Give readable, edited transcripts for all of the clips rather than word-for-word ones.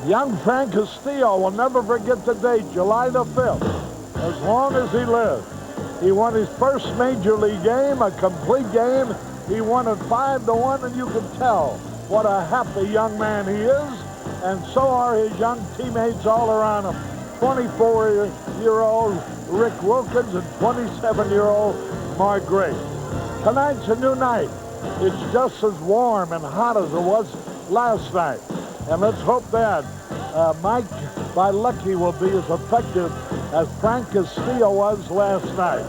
Young Frank Castillo will never forget the date, July the 5th, as long as he lives. He won his first major league game, a complete game. He won it 5-1, and you can tell what a happy young man he is, and so are his young teammates all around him. 24-year-old Rick Wilkins and 27-year-old Mark Gray. Tonight's a new night. It's just as warm and hot as it was last night. And let's hope that Mike Bielecki will be as effective as Frank Castillo was last night.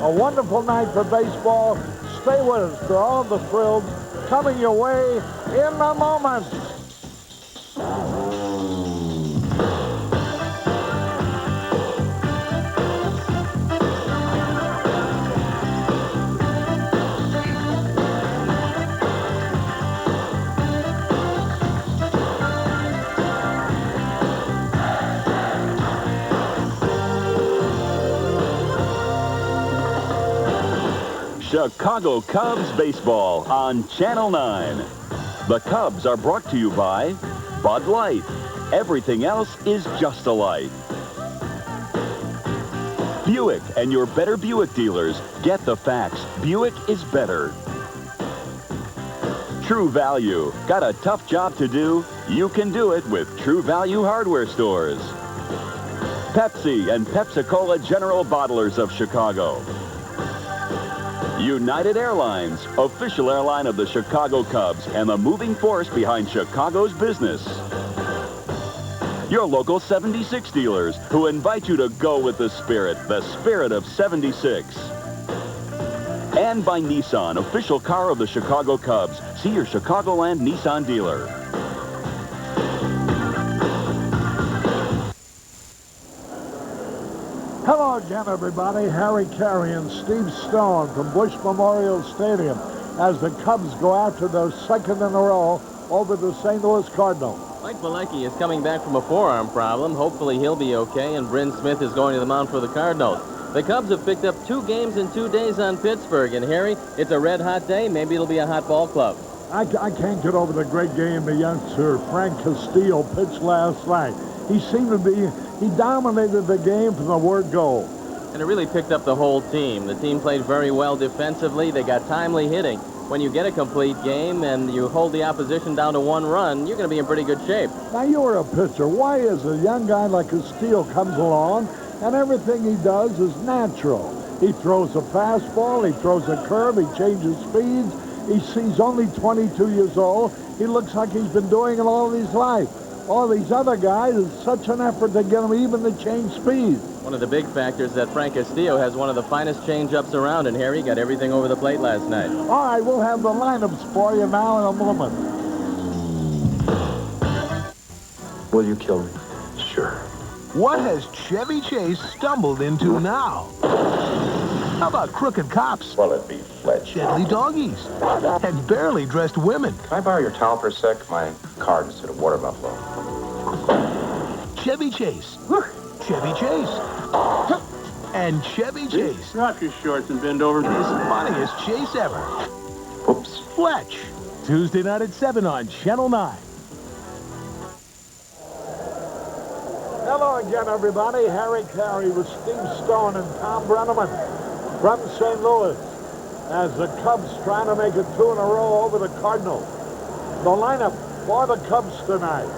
A wonderful night for baseball. Stay with us for all the thrills coming your way in a moment. Chicago Cubs baseball on Channel 9. The Cubs are brought to you by Bud Light. Everything else is just a light. Buick and your better Buick dealers. Get the facts. Buick is better. True Value. Got a tough job to do? You can do it with True Value hardware stores. Pepsi and Pepsi-Cola General Bottlers of Chicago. United Airlines, official airline of the Chicago Cubs and the moving force behind Chicago's business. Your local 76 dealers who invite you to go with the spirit of 76. And by Nissan, official car of the Chicago Cubs. See your Chicagoland Nissan dealer. Hello again, everybody. Harry Caray and Steve Stone from Busch Memorial Stadium as the Cubs go after their second in a row over the St. Louis Cardinals. Mike Bielecki is coming back from a forearm problem. Hopefully he'll be okay, and Bryn Smith is going to the mound for the Cardinals. The Cubs have picked up 2 games in 2 days on Pittsburgh, and Harry, it's a red-hot day. Maybe it'll be a hot ball club. I can't get over the great game the youngster Frank Castillo pitched last night. He dominated the game from the word go. And it really picked up the whole team. The team played very well defensively. They got timely hitting. When you get a complete game and you hold the opposition down to 1 run, you're going to be in pretty good shape. Now, you're a pitcher. Why is a young guy like Castillo comes along and everything he does is natural? He throws a fastball, he throws a curve, he changes speeds. He's only 22 years old. He looks like he's been doing it all his life. All these other guys, it's such an effort to get them even to change speed. One of the big factors is that Frank Castillo has one of the finest change-ups around, and Harry got everything over the plate last night. All right, we'll have the lineups for you now in a moment. Will you kill me? Sure. What has Chevy Chase stumbled into now? How about crooked cops? Well, it'd be Fletch. Deadly doggies. And barely dressed women. Can I borrow your towel for a sec? My card instead of water buffalo. Chevy Chase. Chevy Chase. And Chevy Chase. Drop your shorts and bend over. His funniest chase ever. Oops. Fletch. Tuesday night at 7 on Channel 9. Hello again, everybody. Harry Caray with Steve Stone and Thom Brennman from St. Louis as the Cubs trying to make it 2 in a row over the Cardinals. The lineup for the Cubs tonight.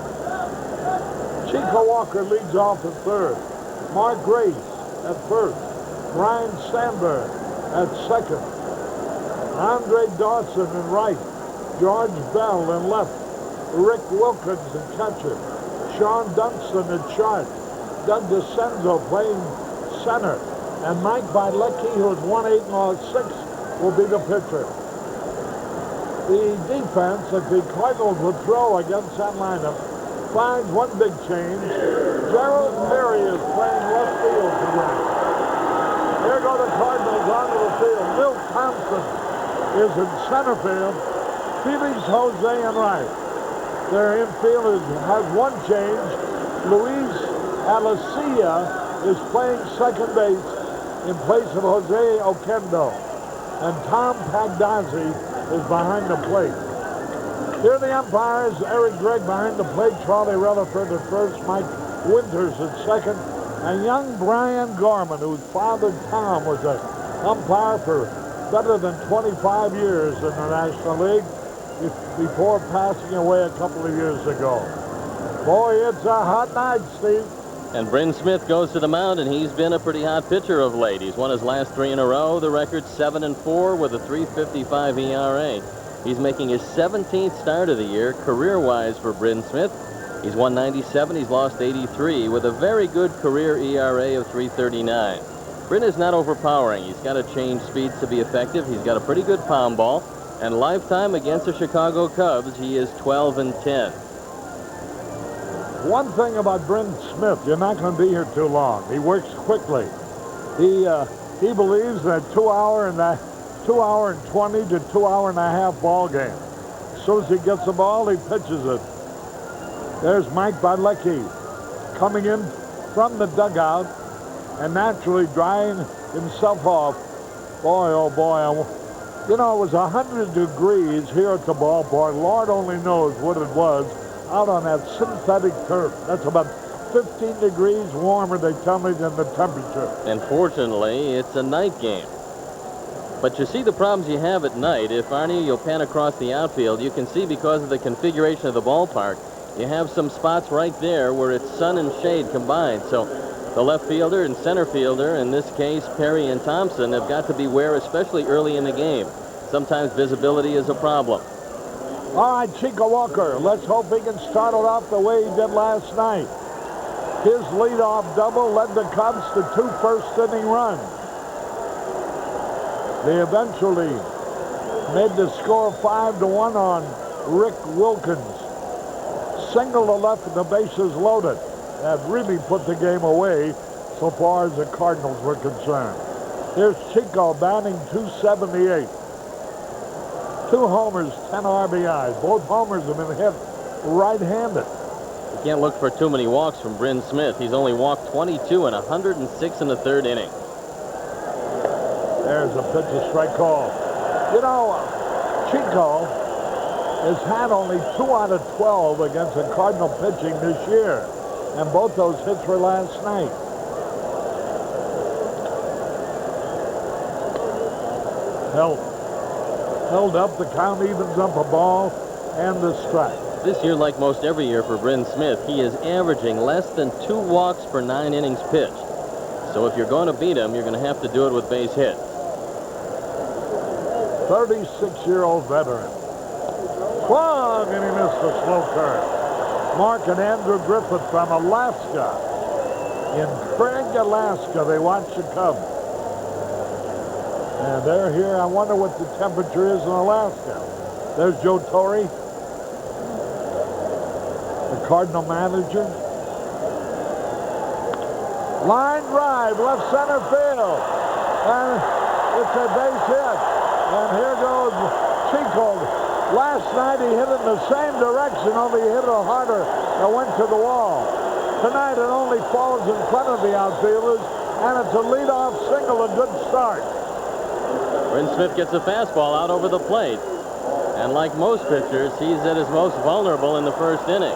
Chico Walker leads off at third. Mark Grace at first. Brian Sandberg at second. Andre Dawson in right. George Bell in left. Rick Wilkins in catcher. Sean Dunston at short. Doug DeCenzo playing center. And Mike Bielecki, who has won 8 and lost 6, will be the pitcher. The defense that the Cardinals would throw against that lineup finds one big change. Gerald Perry is playing left field tonight. Here go the Cardinals onto the field. Milt Thompson is in center field. Felix Jose in right. Their infield has one change. Luis Alicia is playing second base in place of Jose Oquendo. And Tom Pagdazzi is behind the plate. Here are the umpires, Eric Gregg behind the plate, Charlie Rutherford at first, Mike Winters at second, and young Brian Gorman, whose father Tom was an umpire for better than 25 years in the National League before passing away a couple of years ago. Boy, it's a hot night, Steve. And Bryn Smith goes to the mound, and he's been a pretty hot pitcher of late. He's won his last 3 in a row. The record's 7-4 with a 3.55 ERA. He's making his 17th start of the year, career-wise for Bryn Smith. He's won 97, he's lost 83, with a very good career ERA of 3.39. Bryn is not overpowering. He's got to change speeds to be effective. He's got a pretty good pound ball. And lifetime against the Chicago Cubs, he is 12-10. One thing about Bryn Smith, you're not going to be here too long. He works quickly. He believes that 2 hour and 20 to 2 hour and a half ball game. As soon as he gets the ball, he pitches it. There's Mike Bielecki coming in from the dugout and naturally drying himself off. Boy, oh boy, you know, it was 100 degrees here at the ballpark. Lord only knows what it was out on that synthetic turf. That's about 15 degrees warmer, they tell me, than the temperature. And fortunately, it's a night game. But you see the problems you have at night. If, Arnie, you'll pan across the outfield, you can see because of the configuration of the ballpark, you have some spots right there where it's sun and shade combined. So the left fielder and center fielder, in this case Perry and Thompson, have got to beware, especially early in the game. Sometimes visibility is a problem. All right, Chico Walker, let's hope he can start it off the way he did last night. His leadoff double led the Cubs to 2 first-inning runs. They eventually made the score 5-1 on Rick Wilkins. Single to left with the bases loaded. That really put the game away so far as the Cardinals were concerned. Here's Chico batting .278. 2 homers, 10 RBIs. Both homers have been hit right-handed. You can't look for too many walks from Bryn Smith. He's only walked 22 and 106 in the 3rd inning. There's a pitch, a strike call. You know, Chico has had only 2 out of 12 against the Cardinal pitching this year. And both those hits were last night. Held up, the count evens up a ball and the strike. This year, like most every year for Bryn Smith, he is averaging less than 2 walks per 9 innings pitched. So if you're going to beat him, you're going to have to do it with base hits. 36-year-old veteran. Swung, and he missed a slow curve. Mark and Andrew Griffith from Alaska. In Craig, Alaska, they watch the Cubs. And they're here. I wonder what the temperature is in Alaska. There's Joe Torre, the Cardinal manager. Line drive, left center field. And it's a base hit. And here goes Chico. Last night he hit it in the same direction, only he hit it harder and went to the wall. Tonight it only falls in front of the outfielders, and it's a leadoff single, a good start. Bryn Smith gets a fastball out over the plate. And like most pitchers, he's at his most vulnerable in the 1st inning.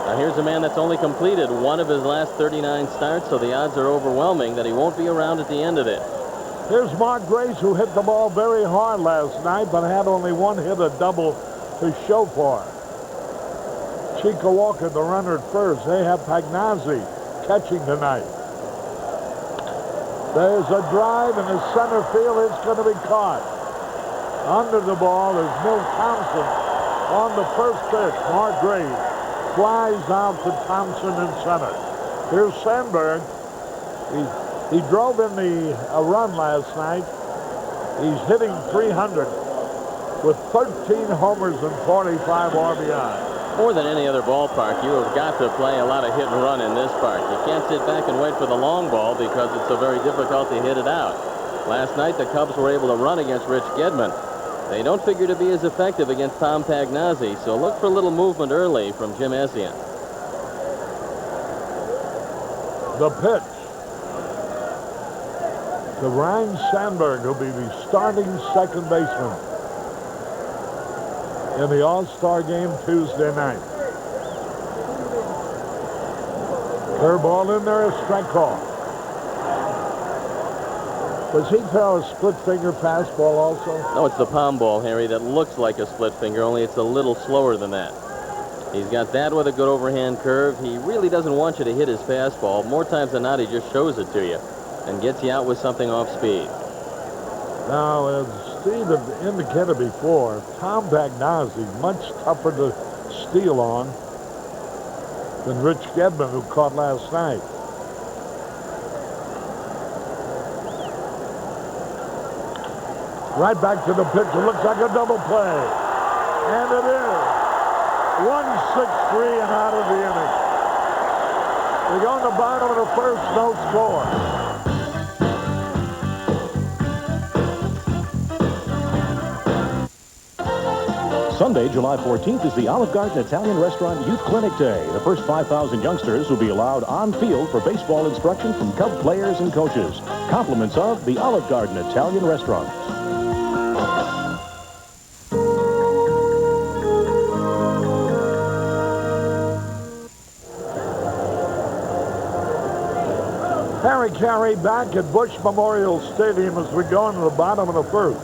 Now here's a man that's only completed 1 of his last 39 starts, so the odds are overwhelming that he won't be around at the end of this. Here's Mark Grace, who hit the ball very hard last night, but had only 1 hit, a double to show for it. Chico Walker, the runner at first. They have Pagnazzi catching tonight. There's a drive in the center field. It's going to be caught. Under the ball is Milt Thompson on the first pitch. Mark Grace flies out to Thompson in center. Here's Sandberg. He drove in a run last night. He's hitting .300 with 13 homers and 45 RBIs. More than any other ballpark, you have got to play a lot of hit and run in this park. You can't sit back and wait for the long ball because it's so very difficult to hit it out. Last night, the Cubs were able to run against Rich Gedman. They don't figure to be as effective against Tom Pagnazzi, so look for a little movement early from Jim Essien. The pitch to Ryan Sandberg, who'll be the starting second baseman. in the All-Star game Tuesday night. Curveball in there, a strike call. Does he throw a split-finger fastball also? No, it's the palm ball, Harry, that looks like a split finger, only it's a little slower than that. He's got that with a good overhand curve. He really doesn't want you to hit his fastball. More times than not, he just shows it to you and gets you out with something off speed. Now, as Steve had indicated before, Tom Bagnozzi much tougher to steal on than Rich Gedman, who caught last night. Right back to the pitch. It looks like a double play. And it is. 1-6-3 and out of the inning. We go in the bottom of the first, no score. Sunday, July 14th, is the Olive Garden Italian Restaurant Youth Clinic Day. The first 5,000 youngsters will be allowed on field for baseball instruction from Cub players and coaches. Compliments of the Olive Garden Italian Restaurant. Harry Caray back at Busch Memorial Stadium as we go into the bottom of the first.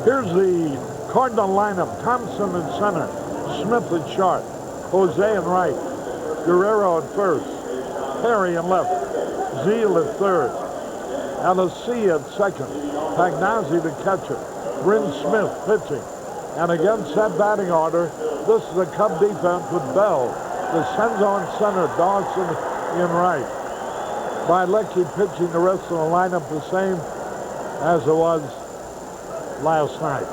Here's the Cardinal lineup. Thompson in center, Smith at short, Jose in right, Guerrero at first, Perry in left, Zeal at third, Alessi at second, Pagnozzi the catcher, Bryn Smith pitching. And against that batting order, this is the Cub defense with Bell, DeCenzo in center, Dawson in right. Bielecki pitching, the rest of the lineup the same as it was last night.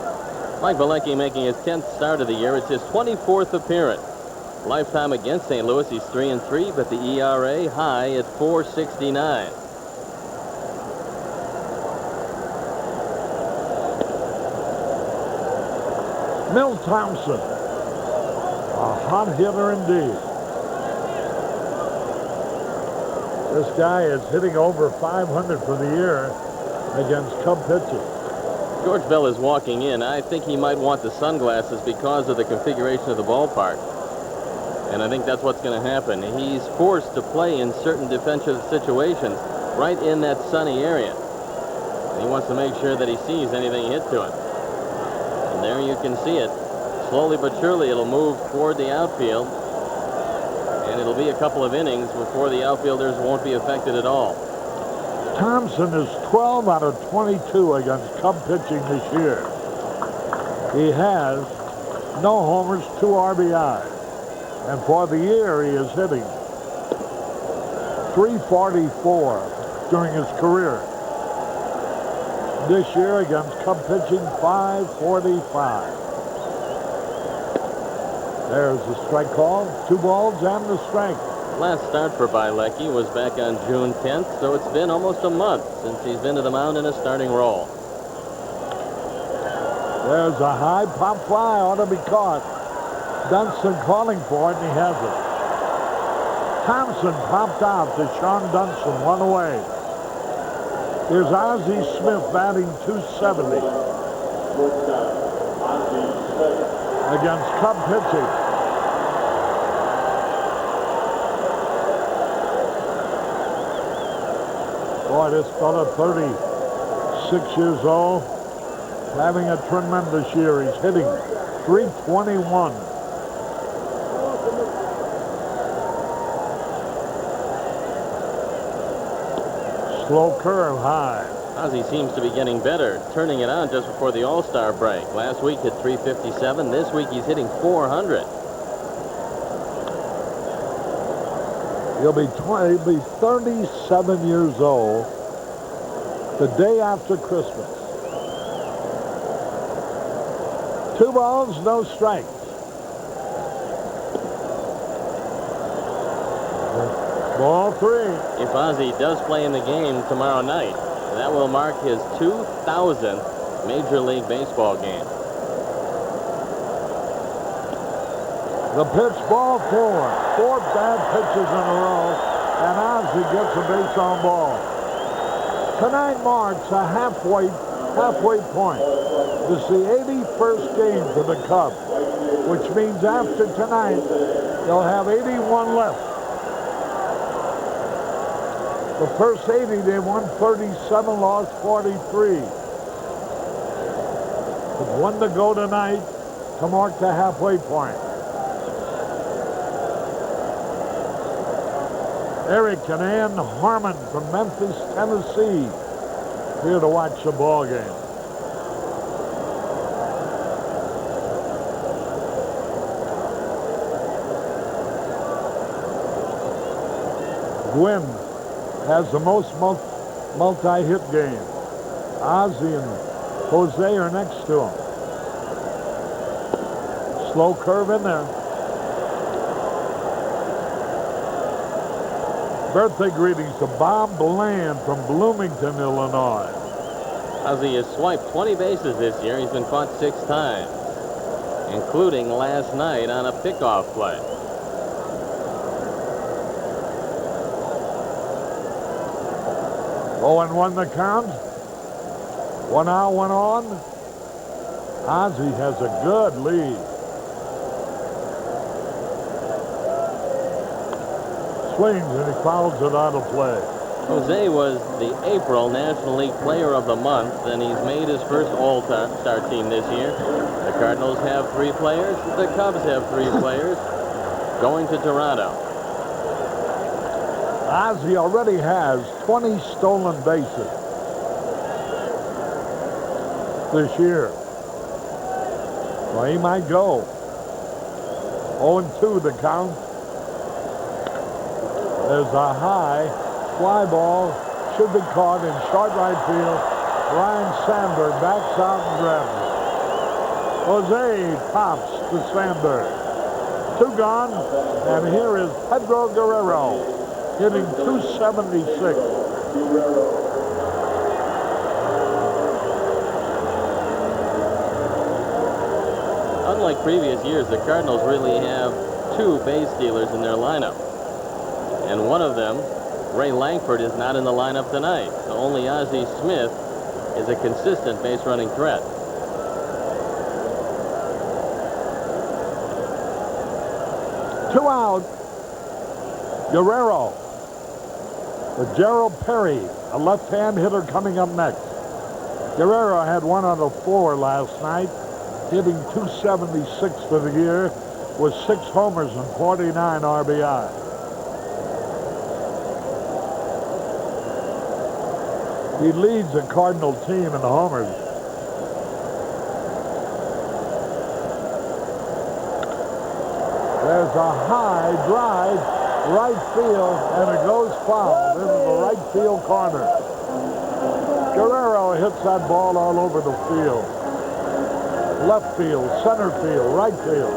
Mike Bielecki making his 10th start of the year. It's his 24th appearance. Lifetime against St. Louis, he's 3-3, but the ERA high at 4.69. Mill Thompson, a hot hitter indeed. This guy is hitting over 500 for the year against Cub pitching. George Bell is walking in. I think he might want the sunglasses because of the configuration of the ballpark. And I think that's what's going to happen. He's forced to play in certain defensive situations right in that sunny area. And he wants to make sure that he sees anything hit to him. And there you can see it. Slowly but surely it'll move toward the outfield. And it'll be a couple of innings before the outfielders won't be affected at all. Thompson is 12 out of 22 against Cub pitching this year. He has no homers, 2 RBIs. And for the year, he is hitting .344 during his career. This year against Cub pitching, .545. There's the strike call, 2 balls and the strike. Last start for Bielecki was back on June 10th, so it's been almost a month since he's been to the mound in a starting role. There's a high pop fly, ought to be caught. Dunston calling for it, and he has it. Thompson popped out to Sean Dunston, 1 away. Here's Ozzie Smith batting .270 against Cub pitching. Boy, this fella, 36 years old, having a tremendous year. He's hitting .321. Slow curve high. Ozzie seems to be getting better, turning it on just before the All-Star break. Last week hit .357. This week he's hitting .400. He'll be 37 years old the day after Christmas. 2 balls, no strikes. Ball 3. If Ozzie does play in the game tomorrow night, that will mark his 2,000th Major League Baseball game. The pitch, ball 4. 4 bad pitches in a row, and Ozzie gets a base on ball. Tonight marks a halfway point. This is the 81st game for the Cubs. which means after tonight, they'll have 81 left. The first 80, they won 37, lost 43. With one to go tonight to mark the halfway point. Eric and Ann Harmon from Memphis, Tennessee, here to watch the ball game. Gwynn has the most multi-hit game. Ozzie and Jose are next to him. Slow curve in there. Birthday greetings to Bob Bland from Bloomington, Illinois. Ozzie has swiped 20 bases this year. He's been caught 6 times, including last night on a pickoff play. Oh, and 1 the count. 1 out, 1 on. Ozzie has a good lead. Swings and he fouls it out of play. Jose was the April National League Player of the Month, and he's made his first All-Star team this year. The Cardinals have 3 players. The Cubs have 3 players going to Toronto. Ozzie already has 20 stolen bases this year. Well, he might go. 0-2 the count. There's a high fly ball. Should be caught in short right field. Ryan Sandberg backs out and grabs it. Jose pops to Sandberg. 2 gone. And here is Pedro Guerrero hitting .276. Unlike previous years, the Cardinals really have 2 base stealers in their lineup. And one of them, Ray Langford, is not in the lineup tonight. So only Ozzie Smith is a consistent base-running threat. Two out. Guerrero. For Gerald Perry, a left-hand hitter coming up next. Guerrero had 1 out of 4 last night, hitting .276 for the year with 6 homers and 49 RBI. He leads the Cardinal team in the homers. There's a high drive, right field, and it goes foul into the right field corner. Guerrero hits that ball all over the field. Left field, center field, right field.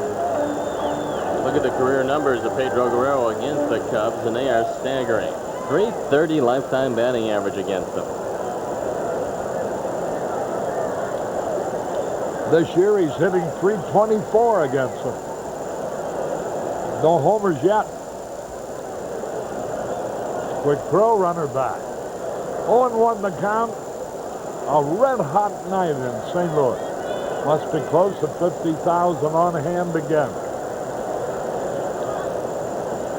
Look at the career numbers of Pedro Guerrero against the Cubs, and they are staggering. .330 lifetime batting average against them. This year he's hitting .324 against them. No homers yet. Quick throw, runner back. 0-1 the count. A red-hot night in St. Louis. Must be close to 50,000 on hand again.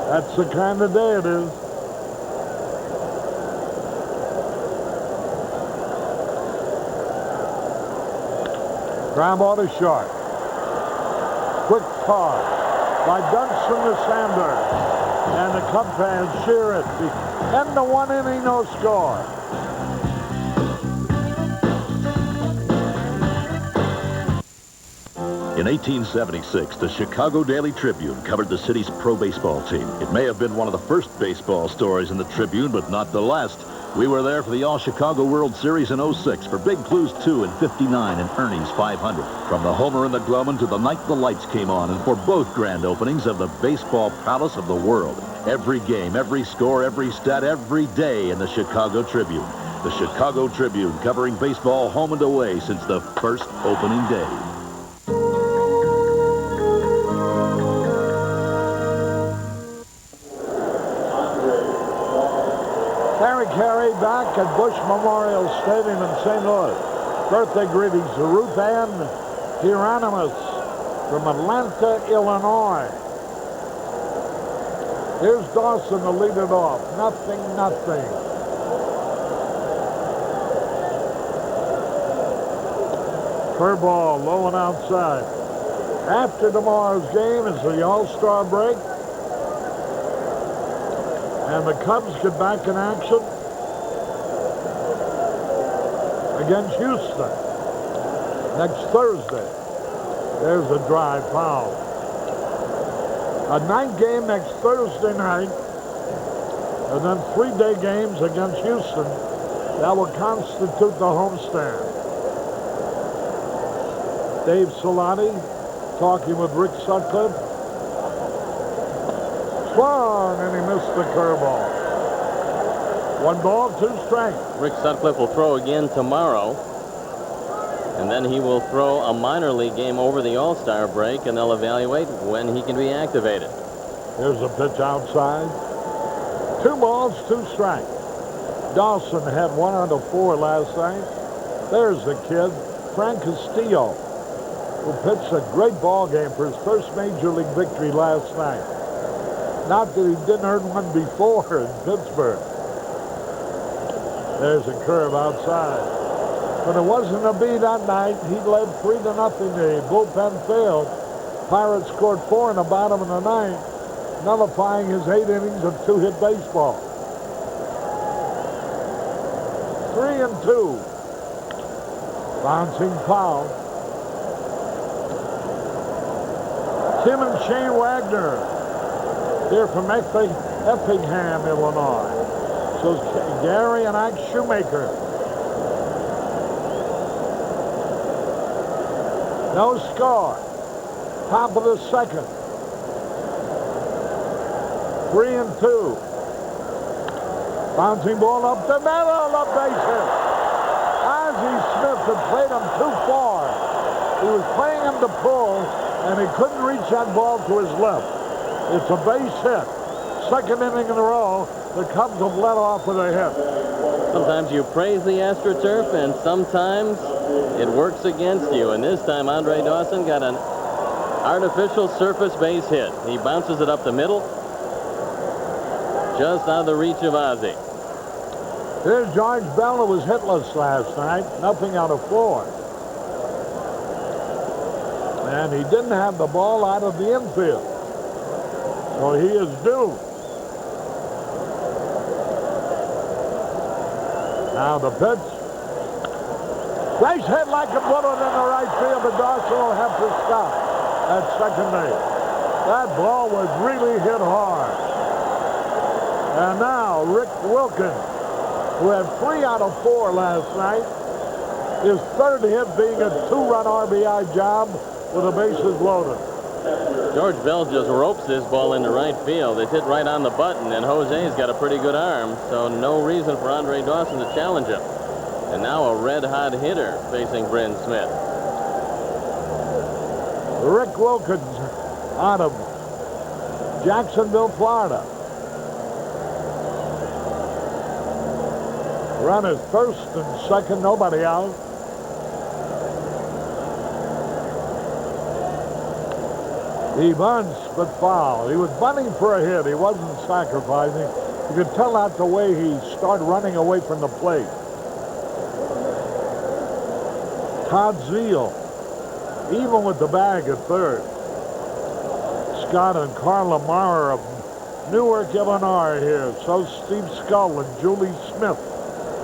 That's the kind of day it is. Ground ball to short. Quick toss by Dunston to Sandberg. And the Cub fans cheer it. The end of 1 inning, no score. In 1876, the Chicago Daily Tribune covered the city's pro baseball team. It may have been one of the first baseball stories in the Tribune, but not the last. We were there for the All-Chicago World Series in '06 for Big Blues 2 and '59 and Ernie's 500. From the homer in the glove to the night the lights came on, and for both grand openings of the baseball palace of the world. Every game, every score, every stat, every day in the Chicago Tribune. The Chicago Tribune covering baseball home and away since the first opening day. Harry Caray back at Busch Memorial Stadium in St. Louis. Birthday greetings to Ruth Ann Hieronymus from Atlanta, Illinois. Here's Dawson to lead it off. Nothing. Curveball low and outside. After tomorrow's game is the All-Star break. And the Cubs get back in action against Houston next Thursday. There's a dry foul. A night game next Thursday night, and then 3-day games against Houston. That will constitute the homestand. Dave Solani talking with Rick Sutcliffe. Swung, and he missed the curveball. 1 ball, 2 strikes. Rick Sutcliffe will throw again tomorrow. And then he will throw a minor league game over the All-Star break, and they'll evaluate when he can be activated. Here's a pitch outside. 2 balls, 2 strikes. Dawson had 1 out of 4 last night. There's the kid, Frank Castillo, who pitched a great ball game for his first major league victory last night. Not that he didn't earn one before in Pittsburgh. There's a curve outside. But it wasn't a beat that night. He led 3-0. The bullpen failed. Pirates scored 4 in the bottom of the 9th, nullifying his 8 innings of 2-hit baseball. 3-2. Bouncing foul. Tim and Shane Wagner here from Effingham, Illinois. So Gary and Ike Shoemaker. No score. Top of the 2nd. 3-2. Bouncing ball up the middle, a base hit. Ozzie Smith had played him too far. He was playing him to pull, and he couldn't reach that ball to his left. It's a base hit. 2nd inning in a row, the Cubs have let off with a hit. Sometimes you praise the AstroTurf, and sometimes it works against you. And this time, Andre Dawson got an artificial surface base hit. He bounces it up the middle, just out of the reach of Ozzie. Here's George Bell, who was hitless last night. Nothing out of 4. And he didn't have the ball out of the infield. So he is due. Now the pitch. Base hit like a bullet in the right field, but Dawson will have to stop at second base. That ball was really hit hard. And now Rick Wilkins, who had 3 out of 4 last night, his 3rd hit being a 2-run RBI job with the bases loaded. George Bell just ropes this ball into right field. It's hit right on the button, and Jose's got a pretty good arm, so no reason for Andre Dawson to challenge him. And now a red-hot hitter facing Bryn Smith. Rick Wilkins out of Jacksonville, Florida. Runners 1st and 2nd, nobody out. He bunts, but foul. He was bunting for a hit. He wasn't sacrificing. You could tell that the way he started running away from the plate. Todd Zeal, even with the bag at 3rd. Scott and Carla Maurer of Newark, Illinois here. So Steve Scull and Julie Smith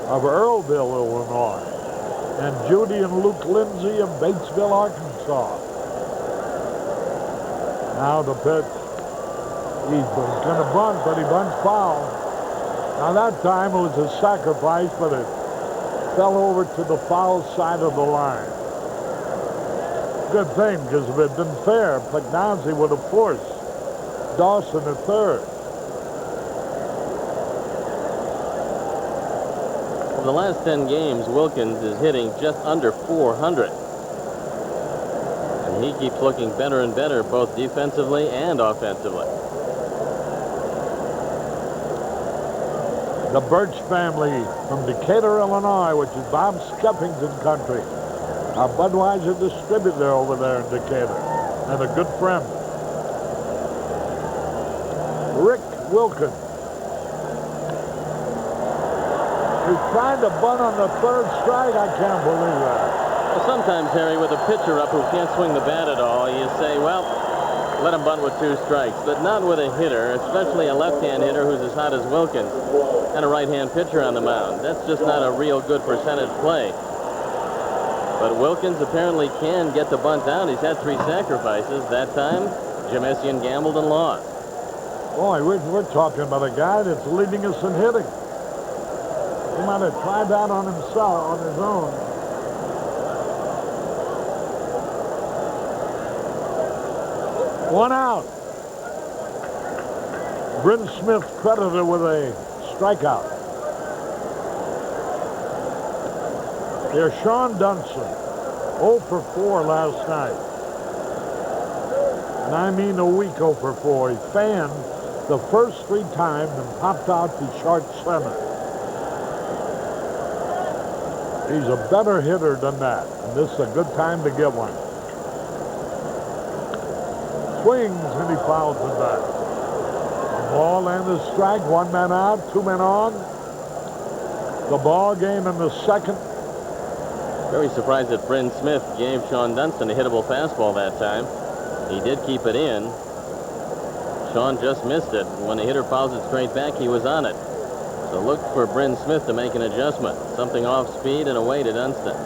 of Earlville, Illinois. And Judy and Luke Lindsay of Batesville, Arkansas. Now the pitch. He's going to bunt, but he bunts foul. Now that time it was a sacrifice, but it fell over to the foul side of the line. Good thing, because if it had been fair, Pugnazzi would have forced Dawson at 3rd. For the last 10 games, Wilkins is hitting just under 400. And he keeps looking better and better, both defensively and offensively. The Birch family from Decatur, Illinois, which is Bob Skeffington country. A Budweiser distributor over there in Decatur. and a good friend. Rick Wilkins. He's trying to bunt on the third strike. I can't believe that. Well, sometimes, Harry, with a pitcher up who can't swing the bat at all, you say, well, let him bunt with 2 strikes. But not with a hitter, especially a left-hand hitter who's as hot as Wilkins, and a right-hand pitcher on the mound. That's just not a real good percentage play. But Wilkins apparently can get the bunt down. He's had 3 sacrifices. That time, Jim Essian gambled and lost. Boy, we're talking about a guy that's leading us in hitting. He might have tried that on himself, on his own. One out. Bryn Smith credited with a strikeout. Here's Sean Dunston, 0 for 4 last night. And I mean a week 0 for 4. He fanned the first 3 times and popped out to short center. He's a better hitter than that, and this is a good time to get one. Swings, and he fouls it back. A ball and a strike, 1 man out, 2 men on. The ball game in the second. Very surprised that Bryn Smith gave Sean Dunston a hittable fastball that time. He did keep it in. Sean just missed it. When the hitter fouls it straight back, he was on it. So look for Bryn Smith to make an adjustment. Something off speed and away to Dunston.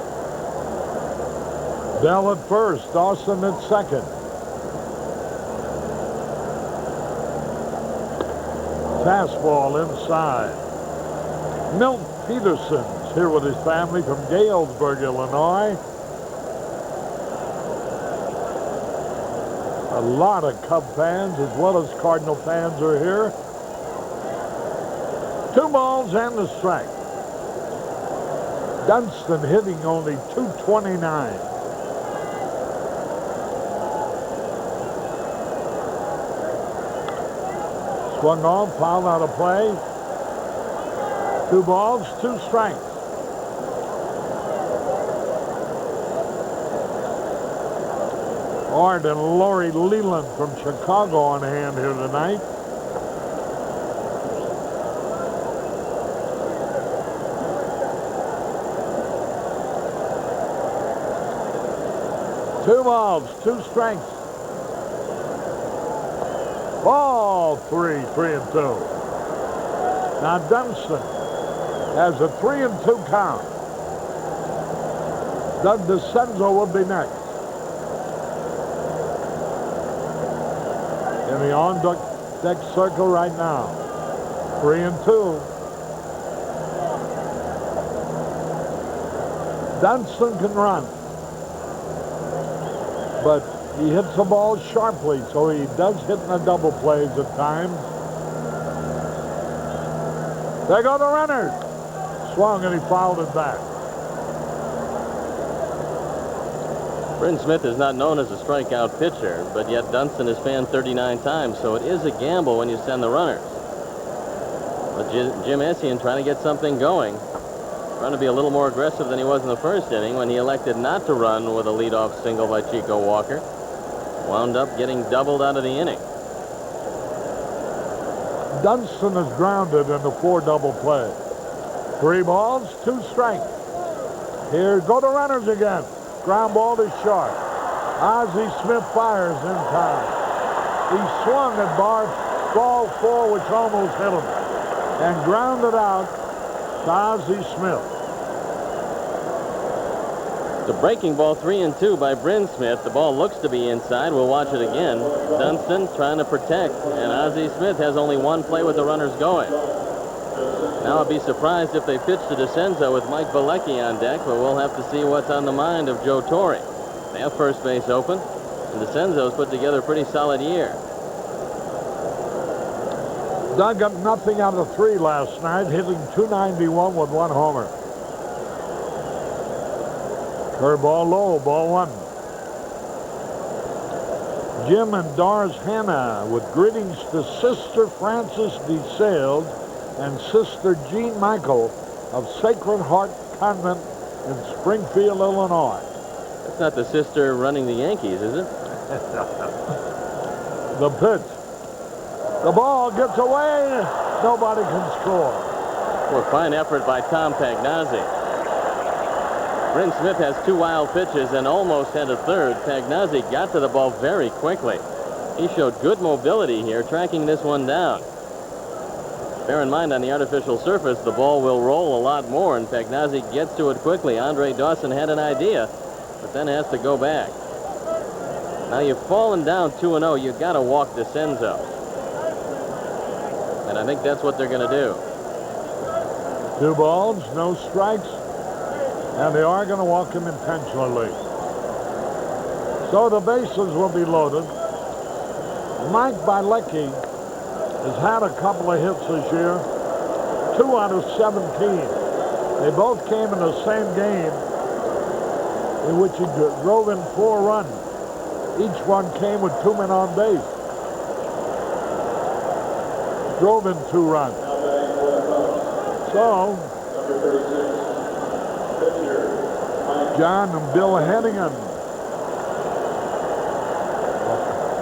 Bell at first, Dawson at second. Fastball inside. Milt Peterson's here with his family from Galesburg, Illinois. A lot of Cub fans as well as Cardinal fans are here. 2 balls and a strike. Dunston hitting only .229. Swung on, fouled out of play. 2 balls, 2 strikes. Art and Lori Leland from Chicago on hand here tonight. Two balls, 2 strikes. Ball 3, 3-2. Now Dunston has a 3-2 count. Doug DeCenzo will be next. In the on-deck circle right now. 3-2. Dunston can run. But he hits the ball sharply, so he does hit in the double plays at times. There go the runners. Swung and he fouled it back. Bryn Smith is not known as a strikeout pitcher, but yet Dunston has fanned 39 times, so it is a gamble when you send the runners. But Jim Essian trying to get something going. Trying to be a little more aggressive than he was in the first inning when he elected not to run with a leadoff single by Chico Walker. Wound up getting doubled out of the inning. Dunston is grounded in the 4 double play. 3 balls, 2 strikes. Here go the runners again. Ground ball to short. Ozzie Smith fires in time. He swung at ball 4, which almost hit him, and grounded out to Ozzie Smith. The breaking ball 3-2 by Bryn Smith. The ball looks to be inside. We'll watch it again. Dunston trying to protect, and Ozzie Smith has only 1 play with the runners going. Now I'd be surprised if they pitch to DeCenzo with Mike Bielecki on deck, but we'll have to see what's on the mind of Joe Torre. They have first base open, and DeCenzo's put together a pretty solid year. Doug got nothing out of 3 last night, hitting .291 with 1 homer. Curveball low, ball 1. Jim and Doris Hanna with greetings to Sister Frances DeSales and Sister Jean Michael of Sacred Heart Convent in Springfield, Illinois. That's not the sister running the Yankees, is it? The pitch. The ball gets away. Nobody can score. Well, fine effort by Tom Pagnazzi. Bryn Smith has 2 wild pitches and almost had a third. Pagnazzi got to the ball very quickly. He showed good mobility here, tracking this one down. Bear in mind, on the artificial surface, the ball will roll a lot more, and Pagnazzi gets to it quickly. Andre Dawson had an idea, but then has to go back. Now you've fallen down 2-0. You've got to walk DeCenzo. And I think that's what they're going to do. 2 balls, no strikes, and they are going to walk him intentionally. So the bases will be loaded. Mike Bielecki has had a couple of hits this year, 2 out of 17. They both came in the same game in which he drove in 4 runs. Each one came with 2 men on base. Drove in 2 runs. So, John and Bill Hennigan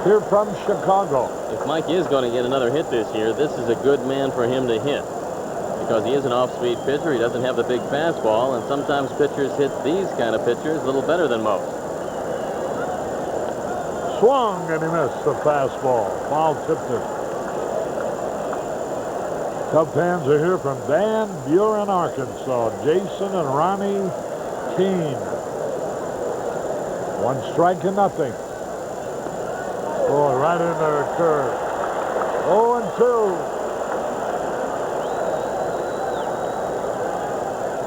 here from Chicago. If Mike is going to get another hit this year, this is a good man for him to hit. Because he is an off-speed pitcher. He doesn't have the big fastball, and sometimes pitchers hit these kind of pitchers a little better than most. Swung and he missed the fastball. Foul tipped it. Cub fans are here from Van Buren, Arkansas. Jason and Ronnie Keene. 1 strike and nothing. Oh, right into the curve. 0-2.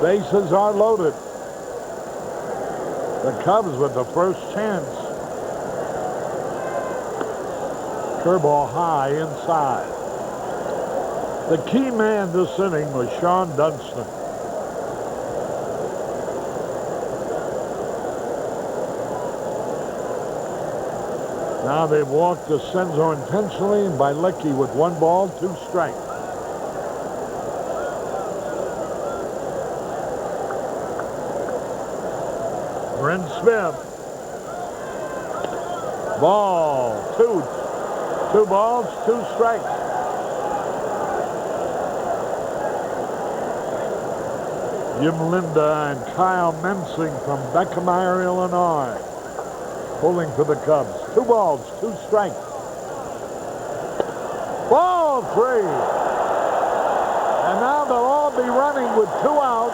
Bases are loaded. The Cubs with the first chance. Curveball high inside. The key man this inning was Sean Dunston. Now they've walked DeCenzo intentionally, and Bielecki with 1 ball, 2 strikes. Bryn Smith. Ball, 2 balls, 2 strikes. Jim Linda and Kyle Mensing from Beckemeyer, Illinois, pulling for the Cubs. 2 balls, 2 strikes. Ball 3. And now they'll all be running with 2 out,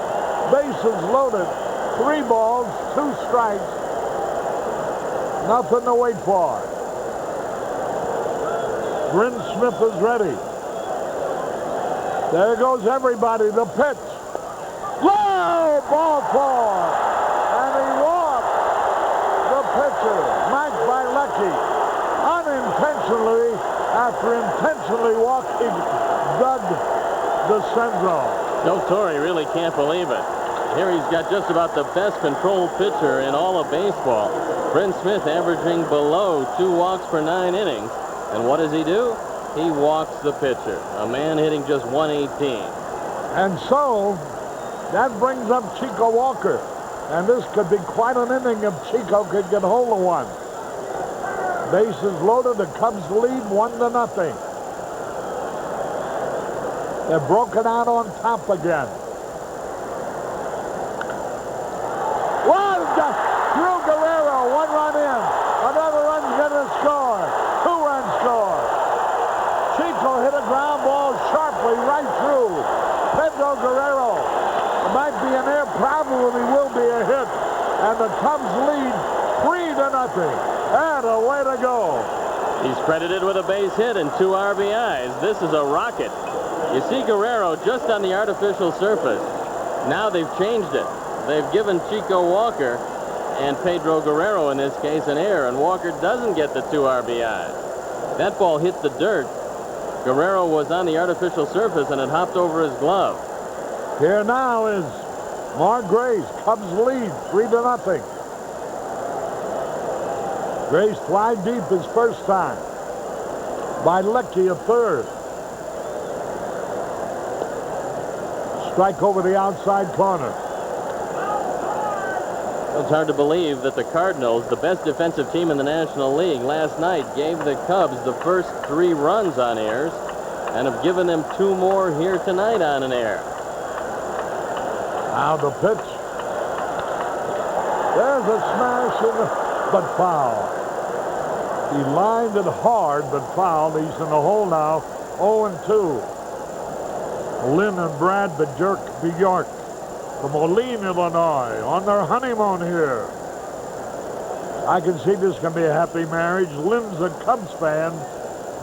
bases loaded. 3 balls, 2 strikes. Nothing to wait for. Bryn Smith is ready. There goes everybody. The pitch. Low, ball 4. And he walked the pitcher, Mike Bielecki, unintentionally, after intentionally walking Doug DeCenzo. Joe Torre really can't believe it. Here he's got just about the best controlled pitcher in all of baseball. Bryn Smith averaging below 2 walks per 9 innings. And what does he do? He walks the pitcher, a man hitting just 118. And so, that brings up Chico Walker. And this could be quite an inning if Chico could get hold of one. Bases loaded, the Cubs lead 1-0. They're broken out on top again. Drew Guerrero, 1 run in. Another run's gonna score. 2-run score. Chico hit a ground ball sharply right through Pedro Guerrero. It might be an air problem, he will be a hit. And the Cubs lead 3-0. And a way to go. He's credited with a base hit and 2 RBIs. This is a rocket. You see Guerrero just on the artificial surface. Now they've changed it. They've given Chico Walker and Pedro Guerrero, in this case, an error, and Walker doesn't get the 2 RBIs. That ball hit the dirt. Guerrero was on the artificial surface, and it hopped over his glove. Here now is Mark Grace. Cubs lead 3-0. Grace fly deep his first time. Bielecki a third. Strike over the outside corner. It's hard to believe that the Cardinals, the best defensive team in the National League, last night gave the Cubs the first 3 runs on airs and have given them 2 more here tonight on an air. Now the pitch. There's a smash, but foul. He lined it hard, but fouled. He's in the hole now, 0-2. Lynn and Brad Bjork from Moline, Illinois, on their honeymoon here. I can see this can be a happy marriage. Lynn's a Cubs fan.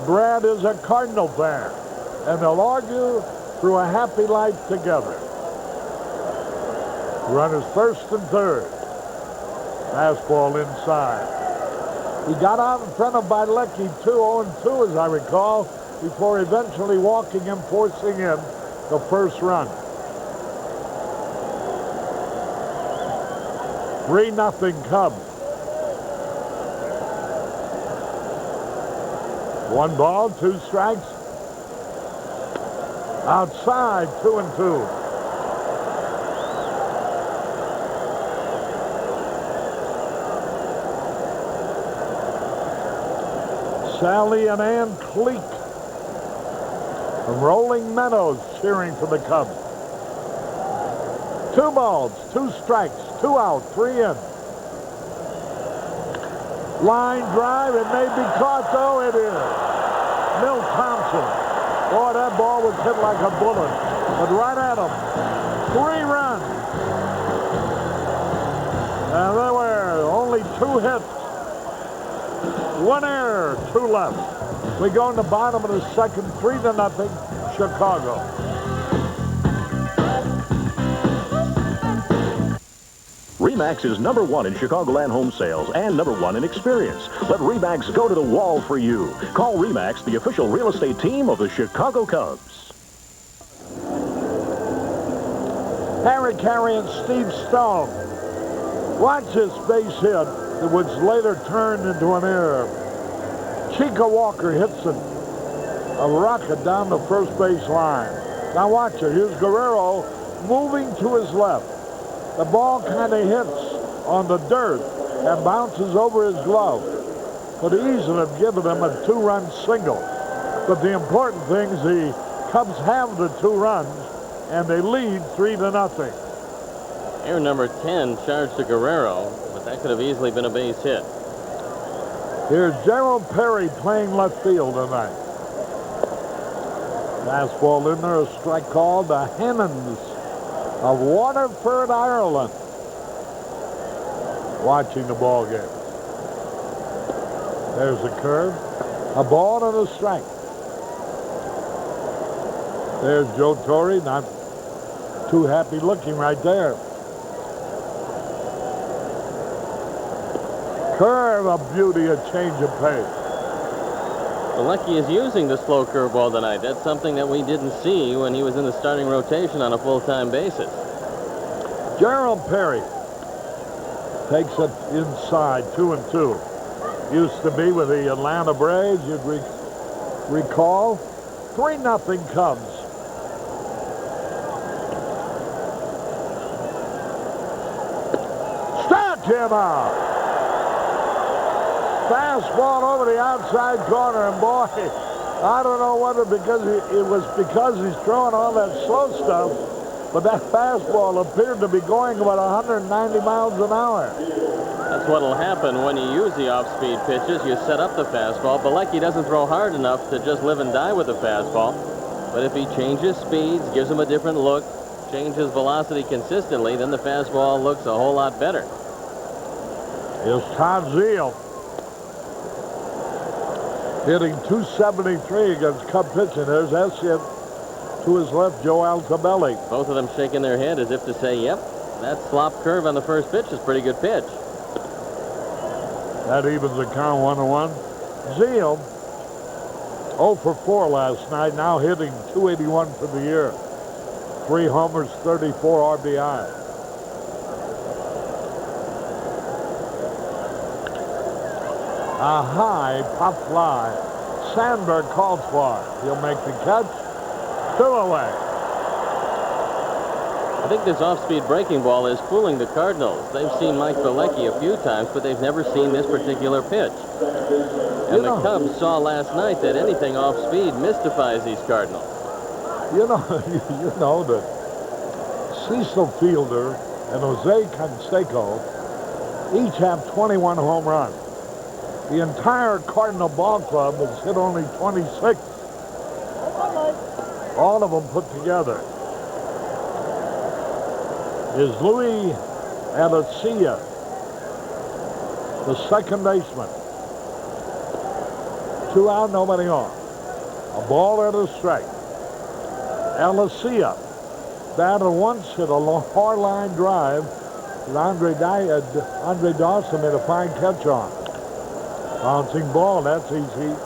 Brad is a Cardinal fan. And they'll argue through a happy life together. Runners first and third. Fastball inside. He got out in front of Bielecki 2-0-2, as I recall, before eventually walking him, forcing in the first run. 3-0 Cubs. 1 ball, 2 strikes. Outside, 2-2. Sally and Ann Cleek from Rolling Meadows cheering for the Cubs. 2 balls, 2 strikes, 2 out, 3 in. Line drive, it may be caught, though it is. Milt Thompson. Boy, that ball was hit like a bullet, but right at him. 3 runs. And there were only 2 hits. 1 error, 2 left. We go in the bottom of the second, 3-0, Chicago. Remax is #1 in Chicagoland home sales and #1 in experience. Let Remax go to the wall for you. Call Remax, the official real estate team of the Chicago Cubs. Harry Caray and Steve Stone. Watch this base hit, which later turned into an error. Chico Walker hits a rocket down the first base line. Now watch it. Here's Guerrero moving to his left. The ball kind of hits on the dirt and bounces over his glove. Could easily have given him a 2-run single. But the important thing is the Cubs have the 2 runs, and they lead 3-0. Air number 10 charged to Guerrero, but that could have easily been a base hit. Here's Gerald Perry playing left field tonight. Fastball in there, a strike called the Hennons of Waterford, Ireland. Watching the ball game. There's a curve, a ball and a strike. There's Joe Torre, not too happy looking right there. Curve, a beauty, a change of pace. Bielecki is using the slow curveball tonight. That's something that we didn't see when he was in the starting rotation on a full-time basis. Gerald Perry takes it inside, 2-2. Used to be with the Atlanta Braves, you'd recall. 3-0 Cubs. Struck him out. Fastball over the outside corner, and boy, I don't know whether it was because he's throwing all that slow stuff, but that fastball appeared to be going about 190 miles an hour. That's what'll happen when you use the off-speed pitches. You set up the fastball. Bielecki doesn't throw hard enough to just live and die with the fastball. But if he changes speeds, gives him a different look, changes velocity consistently, then the fastball looks a whole lot better. Here's Todd Zeile, hitting .273 against Cub pitching. There's Essin to his left, Joe Altobelli. Both of them shaking their head as if to say, yep, that slop curve on the first pitch is a pretty good pitch. That evens the count 1-1. Zeile, 0 for 4 last night, now hitting .281 for the year. 3 homers, 34 RBIs. A high pop fly. Sandberg calls for it. He'll make the catch. 2 away. think this off-speed breaking ball is fooling the Cardinals. They've seen Mike Bielecki a few times, but they've never seen this particular pitch. And the Cubs saw last night that anything off-speed mystifies these Cardinals. You know that Cecil Fielder and Jose Canseco each have 21 home runs. The entire Cardinal ball club has hit only 26. All of them put together. Is Louis Alicea, the second baseman. 2 out, nobody on. A ball and a strike. Alicea batted once, hit a hard line drive that Andre Dawson made a fine catch on. Bouncing ball, that's easy.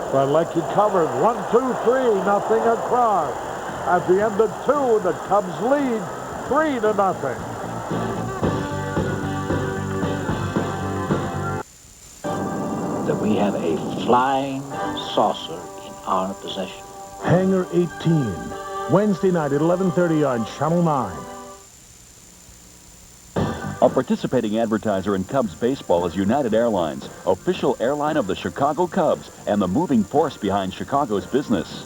Bielecki covered. 1, 2, 3, nothing across. At the end of 2, the Cubs lead 3-0. That we have a flying saucer in our possession. Hangar 18, Wednesday night at 11:30 on Channel 9. A participating advertiser in Cubs baseball is United Airlines, official airline of the Chicago Cubs and the moving force behind Chicago's business.